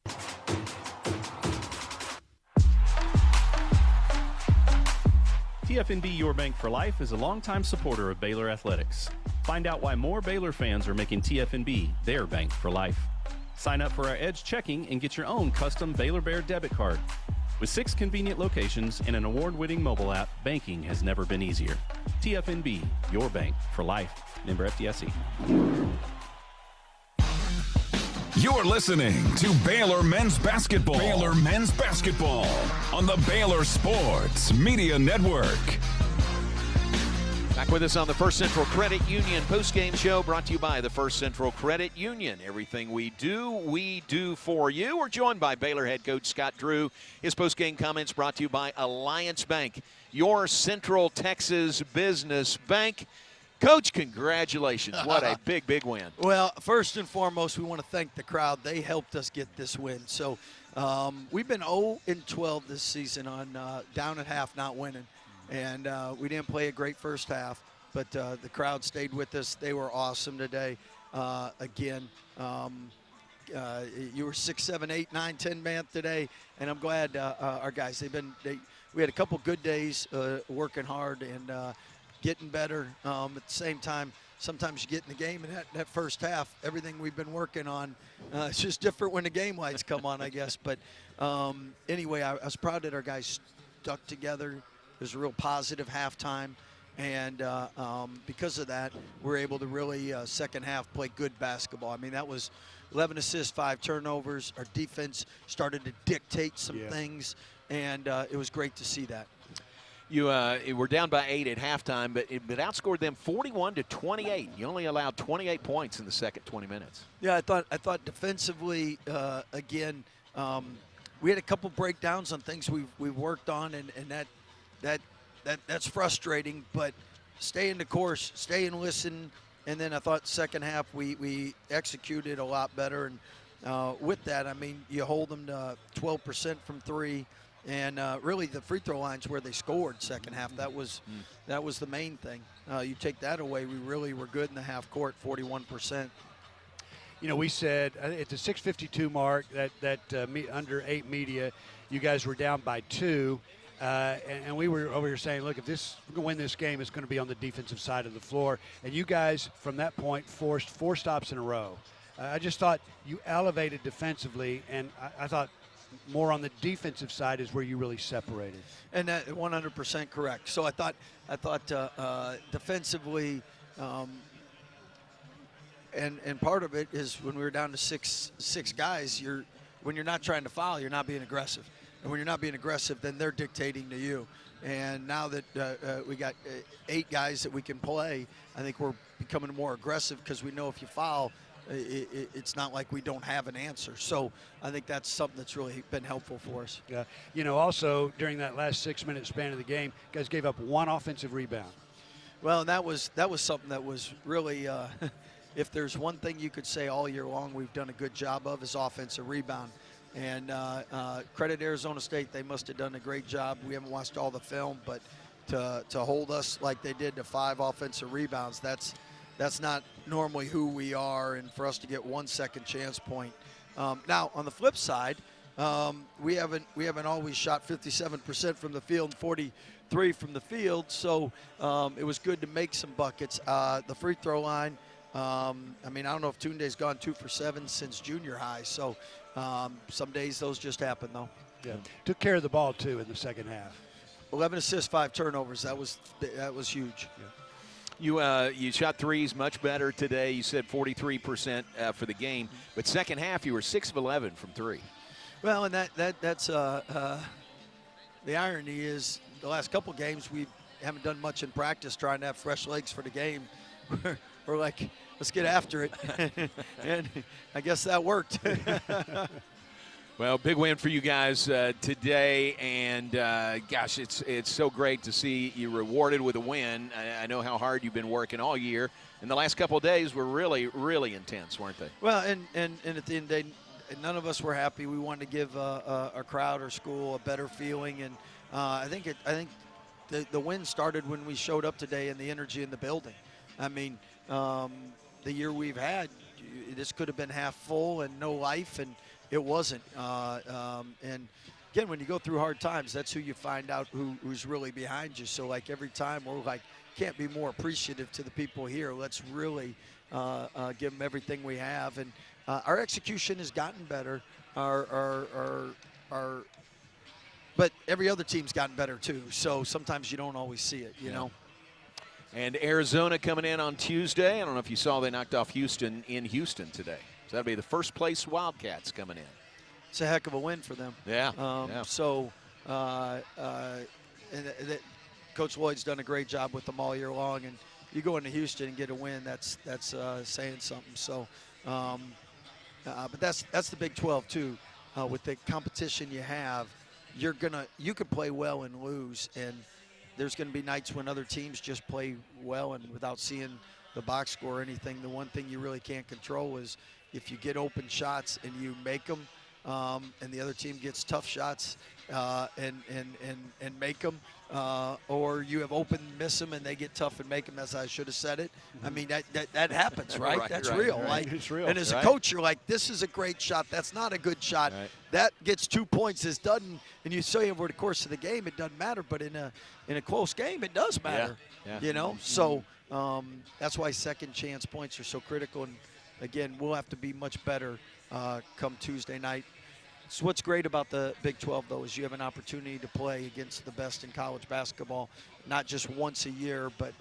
[SPEAKER 11] TFNB Your Bank for Life is a longtime supporter of Baylor Athletics. Find out why more Baylor fans are making TFNB their bank for life. Sign up for our Edge checking and get your own custom Baylor Bear debit card. With 6 convenient locations and an award-winning mobile app, banking has never been easier. TFNB, your bank for life. Member FDIC.
[SPEAKER 7] You're listening to Baylor Men's Basketball. Baylor Men's Basketball on the Baylor Sports Media Network.
[SPEAKER 1] Back with us on the First Central Credit Union postgame show, brought to you by the First Central Credit Union. Everything we do for you. We're joined by Baylor head coach Scott Drew. His postgame comments brought to you by Alliance Bank, your Central Texas business bank. Coach, congratulations. What a big, big win.
[SPEAKER 16] Well, first and foremost, we want to thank the crowd. They helped us get this win. So we've been 0-12 this season on down at half, not winning. And we didn't play a great first half, but the crowd stayed with us. They were awesome today. Again, you were 6, 7, 8, 9, 10 man today, and I'm glad our guys, we had a couple good days working hard, and getting better. At the same time, sometimes you get in the game, and that first half, everything we've been working on, it's just different when the game lights come on, I guess. But anyway, I was proud that our guys stuck together. It was a real positive halftime. And because of that, we're able to really, second half, play good basketball. I mean, that was 11 assists, 5 turnovers. Our defense started to dictate some things, and it was great to see that.
[SPEAKER 1] You were down by 8 at halftime, but outscored them 41-28. You only allowed 28 points in the second 20 minutes.
[SPEAKER 16] Yeah, I thought defensively, again, we had a couple breakdowns on things we've worked on, and that's frustrating. But stay in the course, stay and listen. And then I thought second half we executed a lot better. And with that, I mean, you hold them to 12% from 3. And really, the free throw line's where they scored second half. That was the main thing. You take that away, we really were good in the half court, 41%.
[SPEAKER 2] You know, we said at the 6:52 mark that under 8 media, you guys were down by 2, and we were over here saying, look, if we're going to win this game, it's going to be on the defensive side of the floor. And you guys, from that point, forced 4 stops in a row. I just thought you elevated defensively, and I thought more on the defensive side is where you really separated.
[SPEAKER 16] And that 100% correct. So I thought defensively, and part of it is when we were down to six guys, when you're not trying to foul, you're not being aggressive. And when you're not being aggressive, then they're dictating to you. And now that we got 8 guys that we can play, I think we're becoming more aggressive because we know if you foul, it's not like we don't have an answer. So I think that's something that's really been helpful for us.
[SPEAKER 2] Yeah. You know, also during that last 6-minute span of the game, you guys gave up 1 offensive rebound.
[SPEAKER 16] Well, and that was something that was really, if there's one thing you could say all year long we've done a good job of is offensive rebound. And credit Arizona State, they must have done a great job. We haven't watched all the film, but to hold us like they did to 5 offensive rebounds, that's not normally who we are, and for us to get 1 second chance point. Now, on the flip side, we haven't always shot 57% from the field and 43 from the field, so it was good to make some buckets. The free throw line, I mean, I don't know if Tunde's gone 2 for 7 since junior high, so some days those just happen, though.
[SPEAKER 2] Yeah, took care of the ball, too, in the second half.
[SPEAKER 16] 11 assists, 5 turnovers. That was huge.
[SPEAKER 2] Yeah.
[SPEAKER 1] You shot threes much better today. You said 43% for the game, but second half you were 6 of 11 from 3.
[SPEAKER 16] Well, and that's the irony is the last couple games we haven't done much in practice trying to have fresh legs for the game. We're like, let's get after it, and I guess that worked.
[SPEAKER 1] Well, big win for you guys today, and gosh, it's so great to see you rewarded with a win. I know how hard you've been working all year, and the last couple of days were really, really intense, weren't they?
[SPEAKER 16] Well, and at the end of the day, none of us were happy. We wanted to give our crowd, our school, a better feeling, and I think the win started when we showed up today and the energy in the building. I mean, the year we've had, this could have been half full and no life, and it wasn't. And again, when you go through hard times, that's who you find out who's really behind you. So like every time we're like, can't be more appreciative to the people here. Let's really give them everything we have. And our execution has gotten better. But every other team's gotten better too. So sometimes you don't always see it, you know.
[SPEAKER 1] And Arizona coming in on Tuesday. I don't know if you saw they knocked off Houston in Houston today. So that'll be the first place Wildcats coming in.
[SPEAKER 16] It's a heck of a win for them.
[SPEAKER 1] Yeah.
[SPEAKER 16] So Coach Lloyd's done a great job with them all year long, and you go into Houston and get a win, that's saying something. So, but that's the Big 12 too. With the competition you have, you could play well and lose, and there's going to be nights when other teams just play well and without seeing the box score or anything. The one thing you really can't control is if you get open shots and you make them, and the other team gets tough shots and make them, or you have open, miss them, and they get tough and make them, as I should have said it. I mean, that happens, right? That's real.
[SPEAKER 2] Right. It's real.
[SPEAKER 16] And as a coach, you're like, this is a great shot. That's not a good shot.
[SPEAKER 1] Right.
[SPEAKER 16] That gets 2 points. This doesn't, and you say over the course of the game, it doesn't matter. But in a close game, it does matter.
[SPEAKER 1] Yeah.
[SPEAKER 16] You know, so that's why second chance points are so critical. And again, we'll have to be much better come Tuesday night. So what's great about the Big 12, though, is you have an opportunity to play against the best in college basketball, not just once a year, but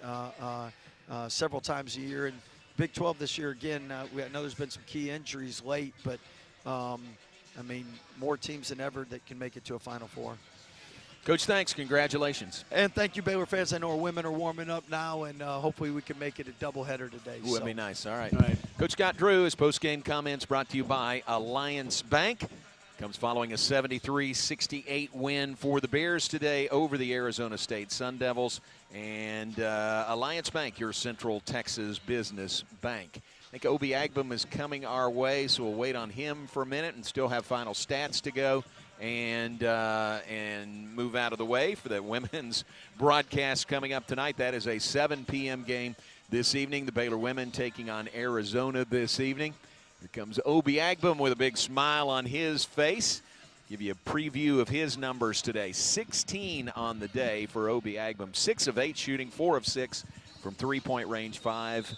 [SPEAKER 16] several times a year. And Big 12 this year, again, I know there's been some key injuries late, but, I mean, more teams than ever that can make it to a Final Four.
[SPEAKER 1] Coach, thanks. Congratulations.
[SPEAKER 16] And thank you, Baylor fans. I know our women are warming up now, and hopefully we can make it a doubleheader today.
[SPEAKER 1] Ooh, that'd be nice. All right. Coach Scott Drew, his post-game comments brought to you by Alliance Bank. Comes following a 73-68 win for the Bears today over the Arizona State Sun Devils. And Alliance Bank, your Central Texas business bank. I think Obi Agbum is coming our way, so we'll wait on him for a minute and still have final stats to go and move out of the way for the women's broadcast coming up tonight. That is a 7 p.m. game this evening. The Baylor women taking on Arizona this evening. Here comes Obi Agbum with a big smile on his face. Give you a preview of his numbers today. 16 on the day for Obi Agbum. 6 of 8 shooting, 4 of 6 from three-point range, 5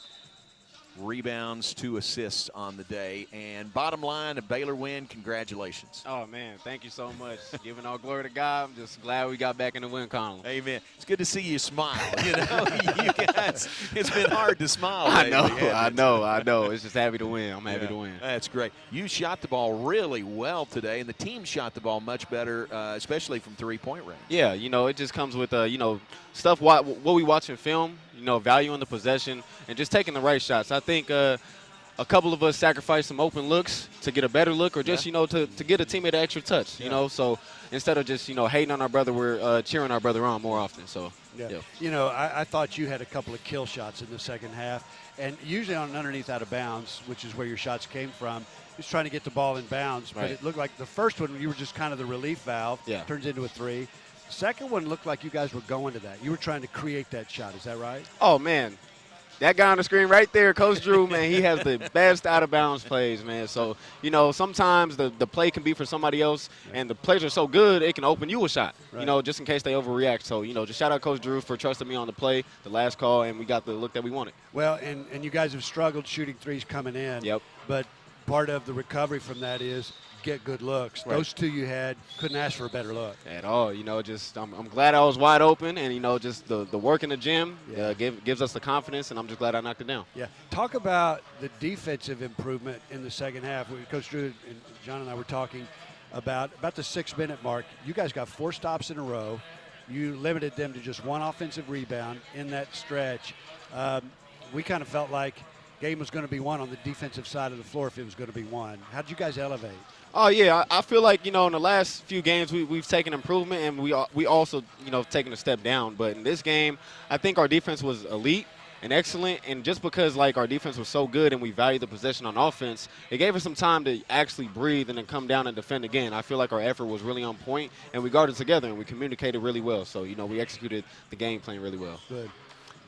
[SPEAKER 1] rebounds, 2 assists on the day. And bottom line, a Baylor win. Congratulations.
[SPEAKER 5] Oh, man, thank you so much. Giving all glory to God. I'm just glad we got back in the win column.
[SPEAKER 1] Amen. It's good to see you smile. You know, you guys, it's been hard to smile.
[SPEAKER 5] I know. It's just happy to win. I'm happy to win.
[SPEAKER 1] That's great. You shot the ball really well today, and the team shot the ball much better, especially from three-point range.
[SPEAKER 5] Yeah, you know, it just comes with, stuff what we watch in film, valuing the possession and just taking the right shots. I think a couple of us sacrificed some open looks to get a better look or just, to get a teammate an extra touch, So instead of just, hating on our brother, we're cheering our brother on more often. So,
[SPEAKER 2] yeah. I thought you had a couple of kill shots in the second half. And usually on an underneath out of bounds, which is where your shots came from, just trying to get the ball in bounds. But it looked like the first one, you were just kind of the relief valve.
[SPEAKER 5] Yeah.
[SPEAKER 2] Turns into a 3. The second one looked like you guys were going to that. You were trying to create that shot. Is that right?
[SPEAKER 5] Oh, man. That guy on the screen right there, Coach Drew, man, he has the best out-of-bounds plays, man. So, sometimes the play can be for somebody else, and the plays are so good it can open you a shot, just in case they overreact. So, just shout out Coach Drew for trusting me on the play, the last call, and we got the look that we wanted.
[SPEAKER 2] Well, and you guys have struggled shooting threes coming in.
[SPEAKER 5] Yep.
[SPEAKER 2] But part of the recovery from that is get good looks.
[SPEAKER 5] Right.
[SPEAKER 2] Those 2 you had, couldn't ask for a better look.
[SPEAKER 5] At all. I'm glad I was wide open, and, just the work in the gym gives us the confidence, and I'm just glad I knocked it down.
[SPEAKER 2] Yeah. Talk about the defensive improvement in the second half. Coach Drew and John and I were talking about the 6-minute mark. You guys got 4 stops in a row. You limited them to just 1 offensive rebound in that stretch. We kind of felt like game was going to be won on the defensive side of the floor if it was going to be won. How did you guys elevate?
[SPEAKER 5] Oh, yeah. I feel like, in the last few games we've taken improvement, and we also, taken a step down. But in this game, I think our defense was elite and excellent. And just because, our defense was so good and we valued the possession on offense, it gave us some time to actually breathe and then come down and defend again. I feel like our effort was really on point, and we guarded together, and we communicated really well. So, we executed the game plan really well.
[SPEAKER 2] Good.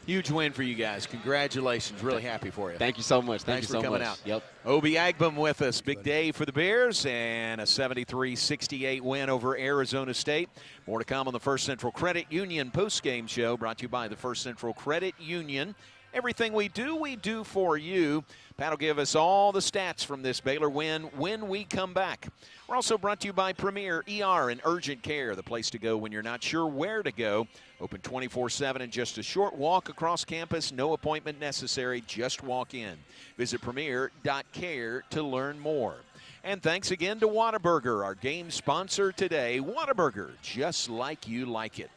[SPEAKER 1] Huge win for you guys. Congratulations. Really happy for you.
[SPEAKER 5] Thank you so much.
[SPEAKER 1] Thanks for coming out.
[SPEAKER 5] Yep.
[SPEAKER 1] Obi Agbum with us. Big day for the Bears and a 73-68 win over Arizona State. More to come on the First Central Credit Union postgame show brought to you by the First Central Credit Union. Everything we do for you. Pat will give us all the stats from this Baylor win when we come back. We're also brought to you by Premier ER and Urgent Care, the place to go when you're not sure where to go. Open 24/7 and just a short walk across campus. No appointment necessary. Just walk in. Visit premier.care to learn more. And thanks again to Whataburger, our game sponsor today. Whataburger, just like you like it.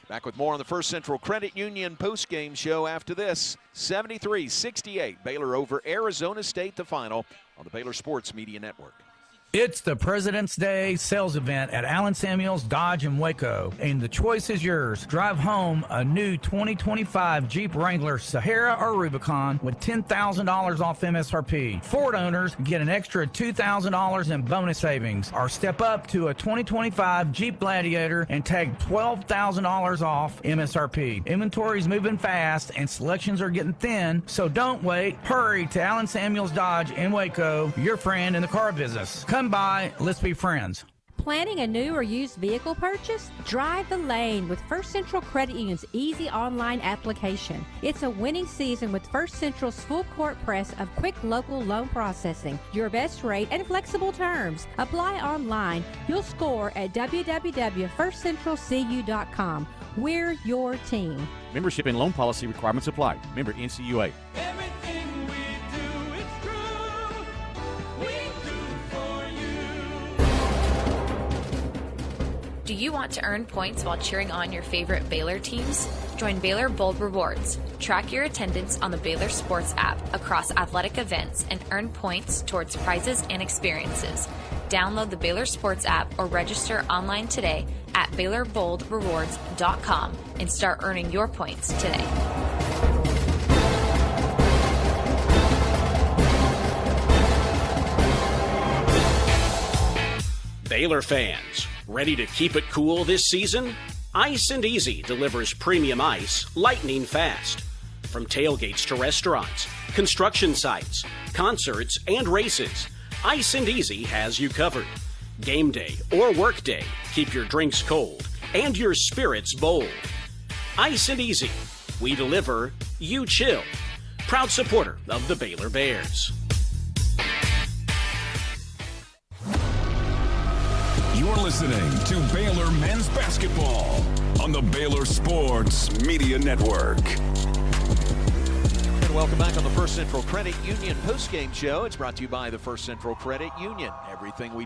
[SPEAKER 1] Back with more on the First Central Credit Union postgame show after this. 73-68, Baylor over Arizona State, the final on the Baylor Sports Media Network.
[SPEAKER 4] It's the President's Day sales event at Allen Samuels Dodge in Waco, and the choice is yours. Drive home a new 2025 Jeep Wrangler Sahara or Rubicon with $10,000 off MSRP. Ford owners get an extra $2,000 in bonus savings, or step up to a 2025 Jeep Gladiator and tag $12,000 off MSRP. Inventory's moving fast and selections are getting thin, so don't wait. Hurry to Allen Samuels Dodge in Waco, your friend in the car business. Come by, let's be friends.
[SPEAKER 12] Planning a new or used vehicle purchase? Drive the lane with First Central Credit Union's easy online application. It's a winning season with First Central's full court press of quick local loan processing, your best rate, and flexible terms. Apply online. You'll score at www.firstcentralcu.com. We're your team.
[SPEAKER 9] Membership and loan policy requirements apply. Member NCUA.
[SPEAKER 21] Do you want to earn points while cheering on your favorite Baylor teams? Join Baylor Bold Rewards. Track your attendance on the Baylor Sports app across athletic events and earn points towards prizes and experiences. Download the Baylor Sports app or register online today at BaylorBoldRewards.com and start earning your points today.
[SPEAKER 8] Baylor fans, ready to keep it cool this season? Ice and Easy delivers premium ice lightning fast. From tailgates to restaurants, construction sites, concerts, and races, Ice and Easy has you covered. Game day or work day, keep your drinks cold and your spirits bold. Ice and Easy, we deliver, you chill. Proud supporter of the Baylor Bears.
[SPEAKER 7] You're listening to Baylor Men's Basketball on the Baylor Sports Media Network.
[SPEAKER 1] And welcome back on the First Central Credit Union postgame show. It's brought to you by the First Central Credit Union. Everything we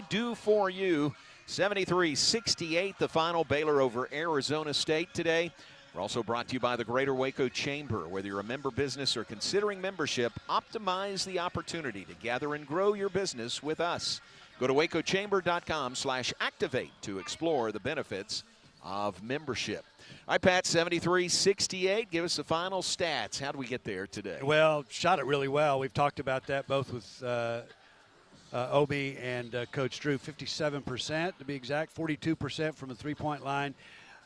[SPEAKER 1] do for you. 73-68, the final. Baylor over Arizona State today. We're also brought to you by the Greater Waco Chamber. Whether you're a member business or considering membership, optimize the opportunity to gather and grow your business with us. Go to wacochamber.com/activate to explore the benefits of membership. All right, Pat, 73-68. Give us the final stats. How do we get there today?
[SPEAKER 2] Well, shot it really well. We've talked about that both with Obi and Coach Drew. 57% to be exact, 42% from the three-point line.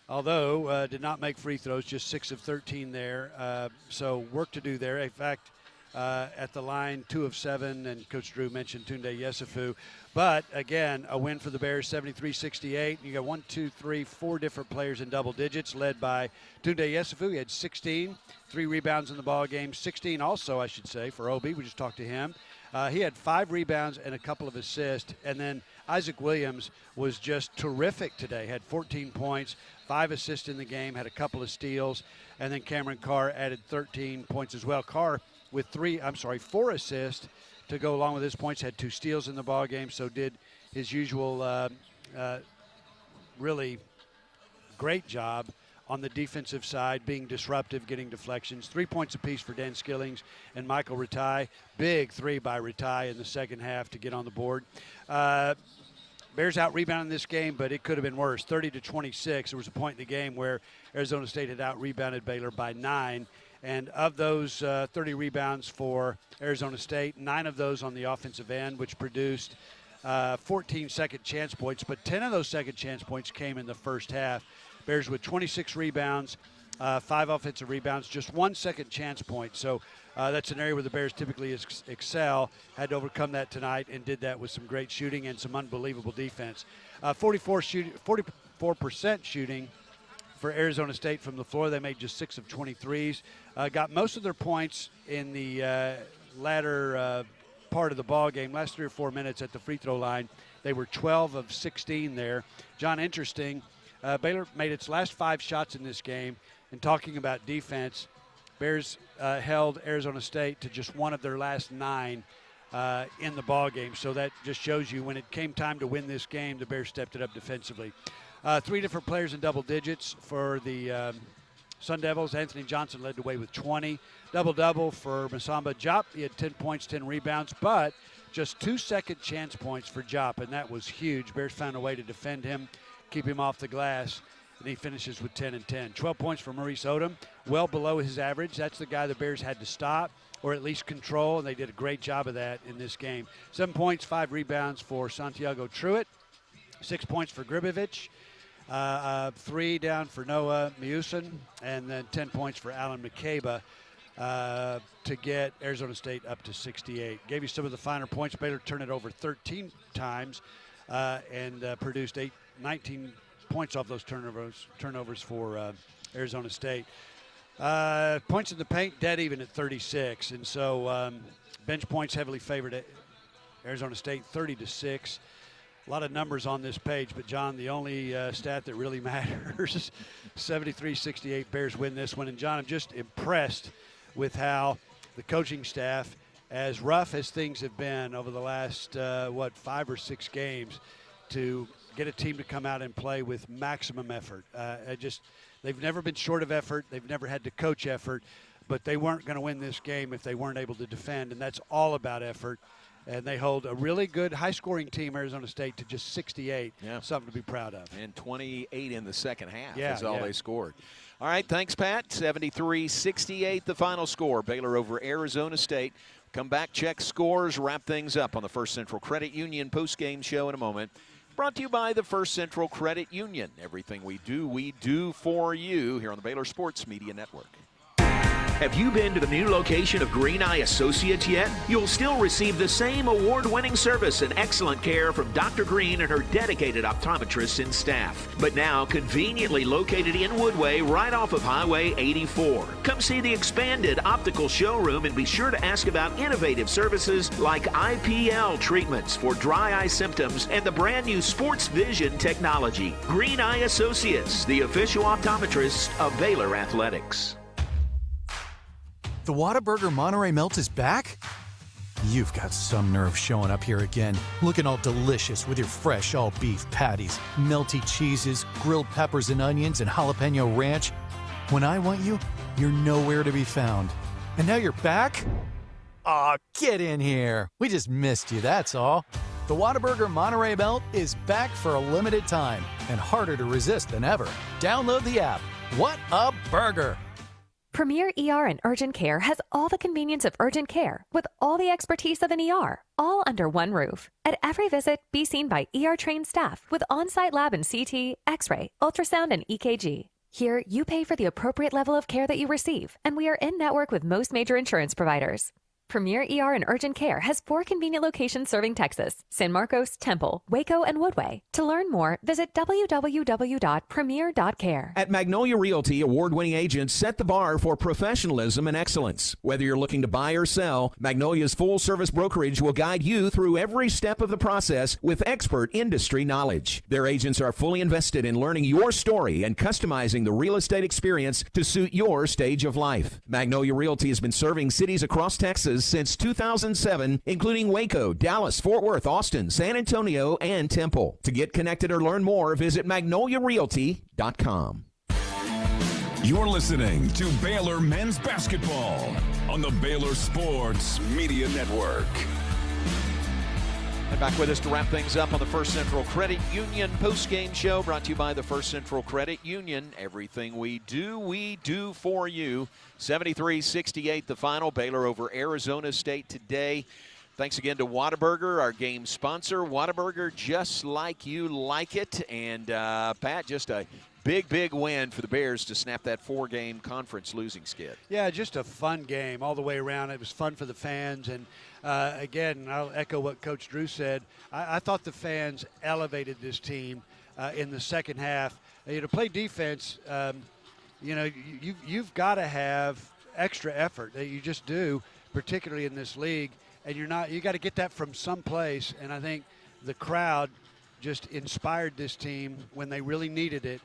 [SPEAKER 2] Although did not make free throws, just 6 of 13 there. So work to do there. In fact, at the line, 2 of 7, and Coach Drew mentioned Tunde Yesufu. But, again, a win for the Bears, 73-68. You got 4 different players in double digits, led by Tunde Yesufu. He had 16, 3 rebounds in the ball game. 16 also, I should say, for Obi. We just talked to him. He had 5 rebounds and a couple of assists. And then Isaac Williams was just terrific today. Had 14 points, 5 assists in the game, had a couple of steals. And then Cameron Carr added 13 points as well. Carr with 4 assists to go along with his points, had 2 steals in the ball game, so did his usual really great job on the defensive side, being disruptive, getting deflections. 3 points apiece for Dan Skillings and Michael Ratai. Big 3 by Ratai in the second half to get on the board. Bears out-rebounding this game, but it could have been worse. 30-26. There was a point in the game where Arizona State had out-rebounded Baylor by 9. And of those 30 rebounds for Arizona State, 9 of those on the offensive end, which produced 14 second chance points. But 10 of those second chance points came in the first half. Bears with 26 rebounds, 5 offensive rebounds, just 1 second chance point. So that's an area where the Bears typically excel. Had to overcome that tonight and did that with some great shooting and some unbelievable defense. 44% shooting for Arizona State from the floor. They made just 6 of 23s. Got most of their points in the latter part of the ball game. Last 3 or 4 minutes at the free throw line, they were 12 of 16 there. John, interesting. Baylor made its last 5 shots in this game. And talking about defense, Bears held Arizona State to just 1 of their last 9 in the ball game. So that just shows you when it came time to win this game, the Bears stepped it up defensively. 3 different players in double digits for the Sun Devils. Anthony Johnson led the way with 20. Double-double for Masamba Diop. He had 10 points, 10 rebounds. But Just 2 second chance points for Jop, and that was huge. Bears found a way to defend him, keep him off the glass, and he finishes with 10 and 10. 12 points for Maurice Odom, well below his average. That's the guy the Bears had to stop or at least control, and they did a great job of that in this game. 7 points, 5 rebounds for Santiago Truitt, 6 points for Gribovich, 3 down for Noah Miusin, and then 10 points for Alan McCabe to get Arizona State up to 68. Gave you some of the finer points. Baylor turned it over 13 times and produced 19 points off those turnovers for Arizona State. Points in the paint, dead even at 36. And so bench points heavily favored Arizona State, 30-6. A lot of numbers on this page, but John, the only stat that really matters, 73-68, Bears win this one. And John, I'm just impressed with how the coaching staff, as rough as things have been over the last, 5 or 6 games, to get a team to come out and play with maximum effort. They've never been short of effort. They've never had to coach effort, but they weren't going to win this game if they weren't able to defend, and that's all about effort. And they hold a really good high-scoring team, Arizona State, to just 68.
[SPEAKER 1] Yeah.
[SPEAKER 2] Something to be proud of.
[SPEAKER 1] And 28 in the second half
[SPEAKER 2] is
[SPEAKER 1] all they scored. All right, thanks, Pat. 73-68 the final score. Baylor over Arizona State. Come back, check scores, wrap things up on the First Central Credit Union postgame show in a moment. Brought to you by the First Central Credit Union. Everything we do for you here on the Baylor Sports Media Network.
[SPEAKER 3] Have you been to the new location of Green Eye Associates yet? You'll still receive the same award-winning service and excellent care from Dr. Green and her dedicated optometrists and staff. But now conveniently located in Woodway right off of Highway 84. Come see the expanded optical showroom and be sure to ask about innovative services like IPL treatments for dry eye symptoms and the brand new sports vision technology. Green Eye Associates, the official optometrists of Baylor Athletics.
[SPEAKER 17] The Whataburger Monterey Melt is back? You've got some nerve showing up here again, looking all delicious with your fresh all-beef patties, melty cheeses, grilled peppers and onions, and jalapeno ranch. When I want you, you're nowhere to be found. And now you're back? Aw, get in here. We just missed you, that's all. The Whataburger Monterey Melt is back for a limited time and harder to resist than ever. Download the app. What a burger!
[SPEAKER 10] Premier ER and Urgent Care has all the convenience of urgent care with all the expertise of an ER, all under one roof. At every visit, be seen by ER-trained staff with on-site lab and CT, X-ray, ultrasound, and EKG. Here, you pay for the appropriate level of care that you receive, and we are in-network with most major insurance providers. Premier ER and Urgent Care has 4 convenient locations serving Texas: San Marcos, Temple, Waco, and Woodway. To learn more, visit www.premier.care.
[SPEAKER 6] At Magnolia Realty, award-winning agents set the bar for professionalism and excellence. Whether you're looking to buy or sell, Magnolia's full-service brokerage will guide you through every step of the process with expert industry knowledge. Their agents are fully invested in learning your story and customizing the real estate experience to suit your stage of life. Magnolia Realty has been serving cities across Texas since 2007, including Waco, Dallas, Fort Worth, Austin, San Antonio, and Temple. To get connected or learn more, visit magnoliarealty.com.
[SPEAKER 7] You're listening to Baylor Men's Basketball on the Baylor Sports Media Network.
[SPEAKER 1] And back with us to wrap things up on the First Central Credit Union postgame show, brought to you by the First Central Credit Union. Everything we do for you. 73-68 the final. Baylor over Arizona State today. Thanks again to Whataburger, our game sponsor. Whataburger, just like you like it. And, Pat, just a big win for the Bears to snap that 4-game conference losing skid.
[SPEAKER 2] Yeah, just a fun game all the way around. It was fun for the fans. And, again, I'll echo what Coach Drew said. I thought the fans elevated this team in the second half. To play defense, you've got to have extra effort. You just do, particularly in this league. And you got to get that from someplace. And I think the crowd just inspired this team when they really needed it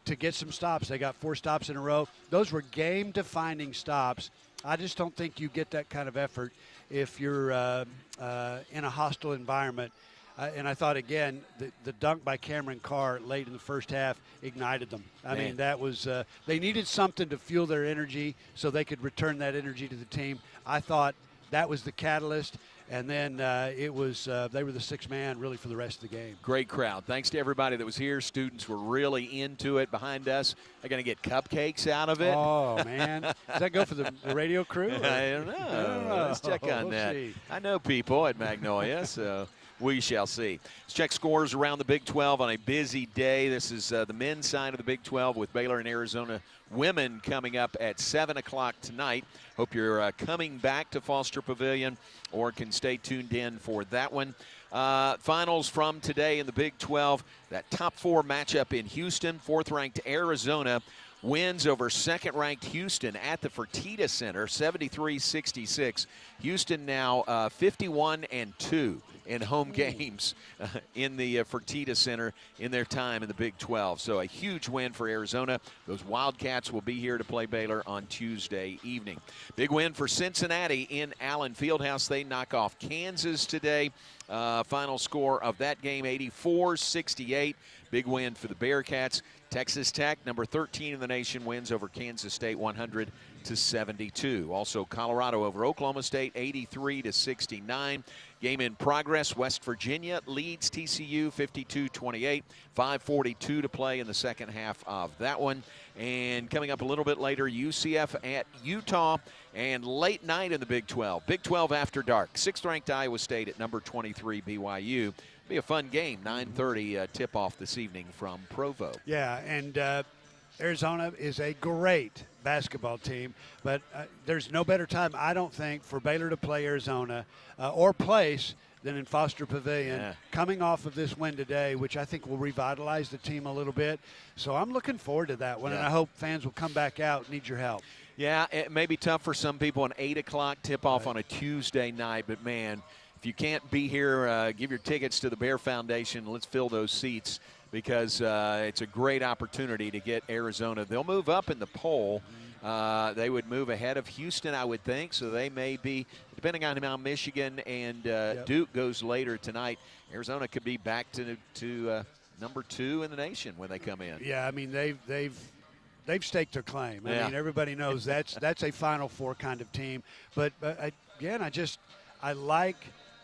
[SPEAKER 2] to get some stops. They got 4 stops in a row. Those were game-defining stops. I just don't think you get that kind of effort if you're in a hostile environment. And I thought, again, the dunk by Cameron Carr late in the first half ignited them. I mean, that was they needed something to fuel their energy so they could return that energy to the team. I thought that was the catalyst. And then they were the sixth man really for the rest of the game.
[SPEAKER 1] Great crowd. Thanks to everybody that was here. Students were really into it. Behind us, they're going to get cupcakes out of it.
[SPEAKER 2] Oh, man. Does that go for the radio crew?
[SPEAKER 1] I don't know. Let's check on that.
[SPEAKER 2] See.
[SPEAKER 1] I know people at Magnolia, so we shall see. Let's check scores around the Big 12 on a busy day. This is the men's side of the Big 12 with Baylor and Arizona women coming up at 7 o'clock tonight. Hope you're coming back to Foster Pavilion or can stay tuned in for that one. Finals from today in the Big 12. That top 4 matchup in Houston. 4th-ranked Arizona wins over 2nd-ranked Houston at the Fertitta Center, 73-66. Houston now 51-2 in home games in the Fertitta Center in their time in the Big 12. So a huge win for Arizona. Those Wildcats will be here to play Baylor on Tuesday evening. Big win for Cincinnati in Allen Fieldhouse. They knock off Kansas today. Final score of that game, 84-68. Big win for the Bearcats. Texas Tech, number 13 in the nation, wins over Kansas State 100-72. Also, Colorado over Oklahoma State 83-69. Game in progress. West Virginia leads TCU 52-28. 5:42 to play in the second half of that one. And coming up a little bit later, UCF at Utah. And late night in the Big 12. Big 12 after dark. 6th-ranked Iowa State at number 23 BYU. Be a fun game. 9:30 tip-off this evening from Provo.
[SPEAKER 2] Yeah, and Arizona is a great basketball team, but there's no better time, I don't think, for Baylor to play Arizona or place than in Foster Pavilion, coming off of this win today, which I think will revitalize the team a little bit. So I'm looking forward to that one, and I hope fans will come back out and need your help.
[SPEAKER 1] Yeah, it may be tough for some people, an 8 o'clock tip-off on a Tuesday night, but, man, if you can't be here, give your tickets to the Bear Foundation. Let's fill those seats because it's a great opportunity to get Arizona. They'll move up in the poll. They would move ahead of Houston, I would think, so they may be, depending on how Michigan and Duke goes later tonight, Arizona could be back to number 2 in the nation when they come in.
[SPEAKER 2] Yeah, I mean, they've staked their claim. I mean, everybody knows that's a Final Four kind of team. But again, I like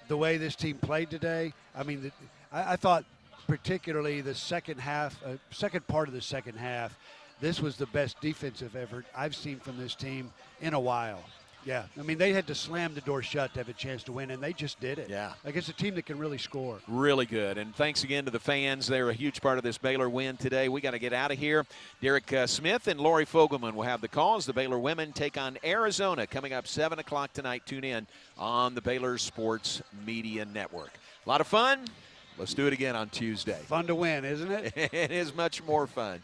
[SPEAKER 2] the way this team played today. I mean, I thought particularly the second part of the second half, this was the best defensive effort I've seen from this team in a while. Yeah, I mean, they had to slam the door shut to have a chance to win, and they just did it.
[SPEAKER 1] Yeah.
[SPEAKER 2] Like, it's a team that can really score.
[SPEAKER 1] Really good. And thanks again to the fans. They're a huge part of this Baylor win today. We got to get out of here. Derek Smith and Lori Fogelman will have the calls. The Baylor women take on Arizona coming up 7 o'clock tonight. Tune in on the Baylor Sports Media Network. A lot of fun. Let's do it again on Tuesday.
[SPEAKER 2] Fun to win, isn't it?
[SPEAKER 1] It is much more fun.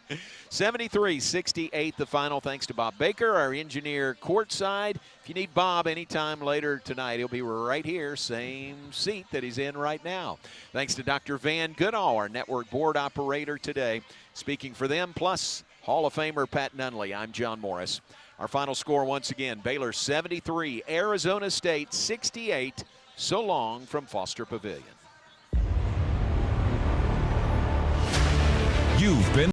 [SPEAKER 1] 73-68 the final. Thanks to Bob Baker, our engineer courtside. If you need Bob anytime later tonight, he'll be right here, same seat that he's in right now. Thanks to Dr. Van Goodall, our network board operator today. Speaking for them, plus Hall of Famer Pat Nunley. I'm John Morris. Our final score once again, Baylor 73, Arizona State 68. So long from Foster Pavilion.
[SPEAKER 7] You've been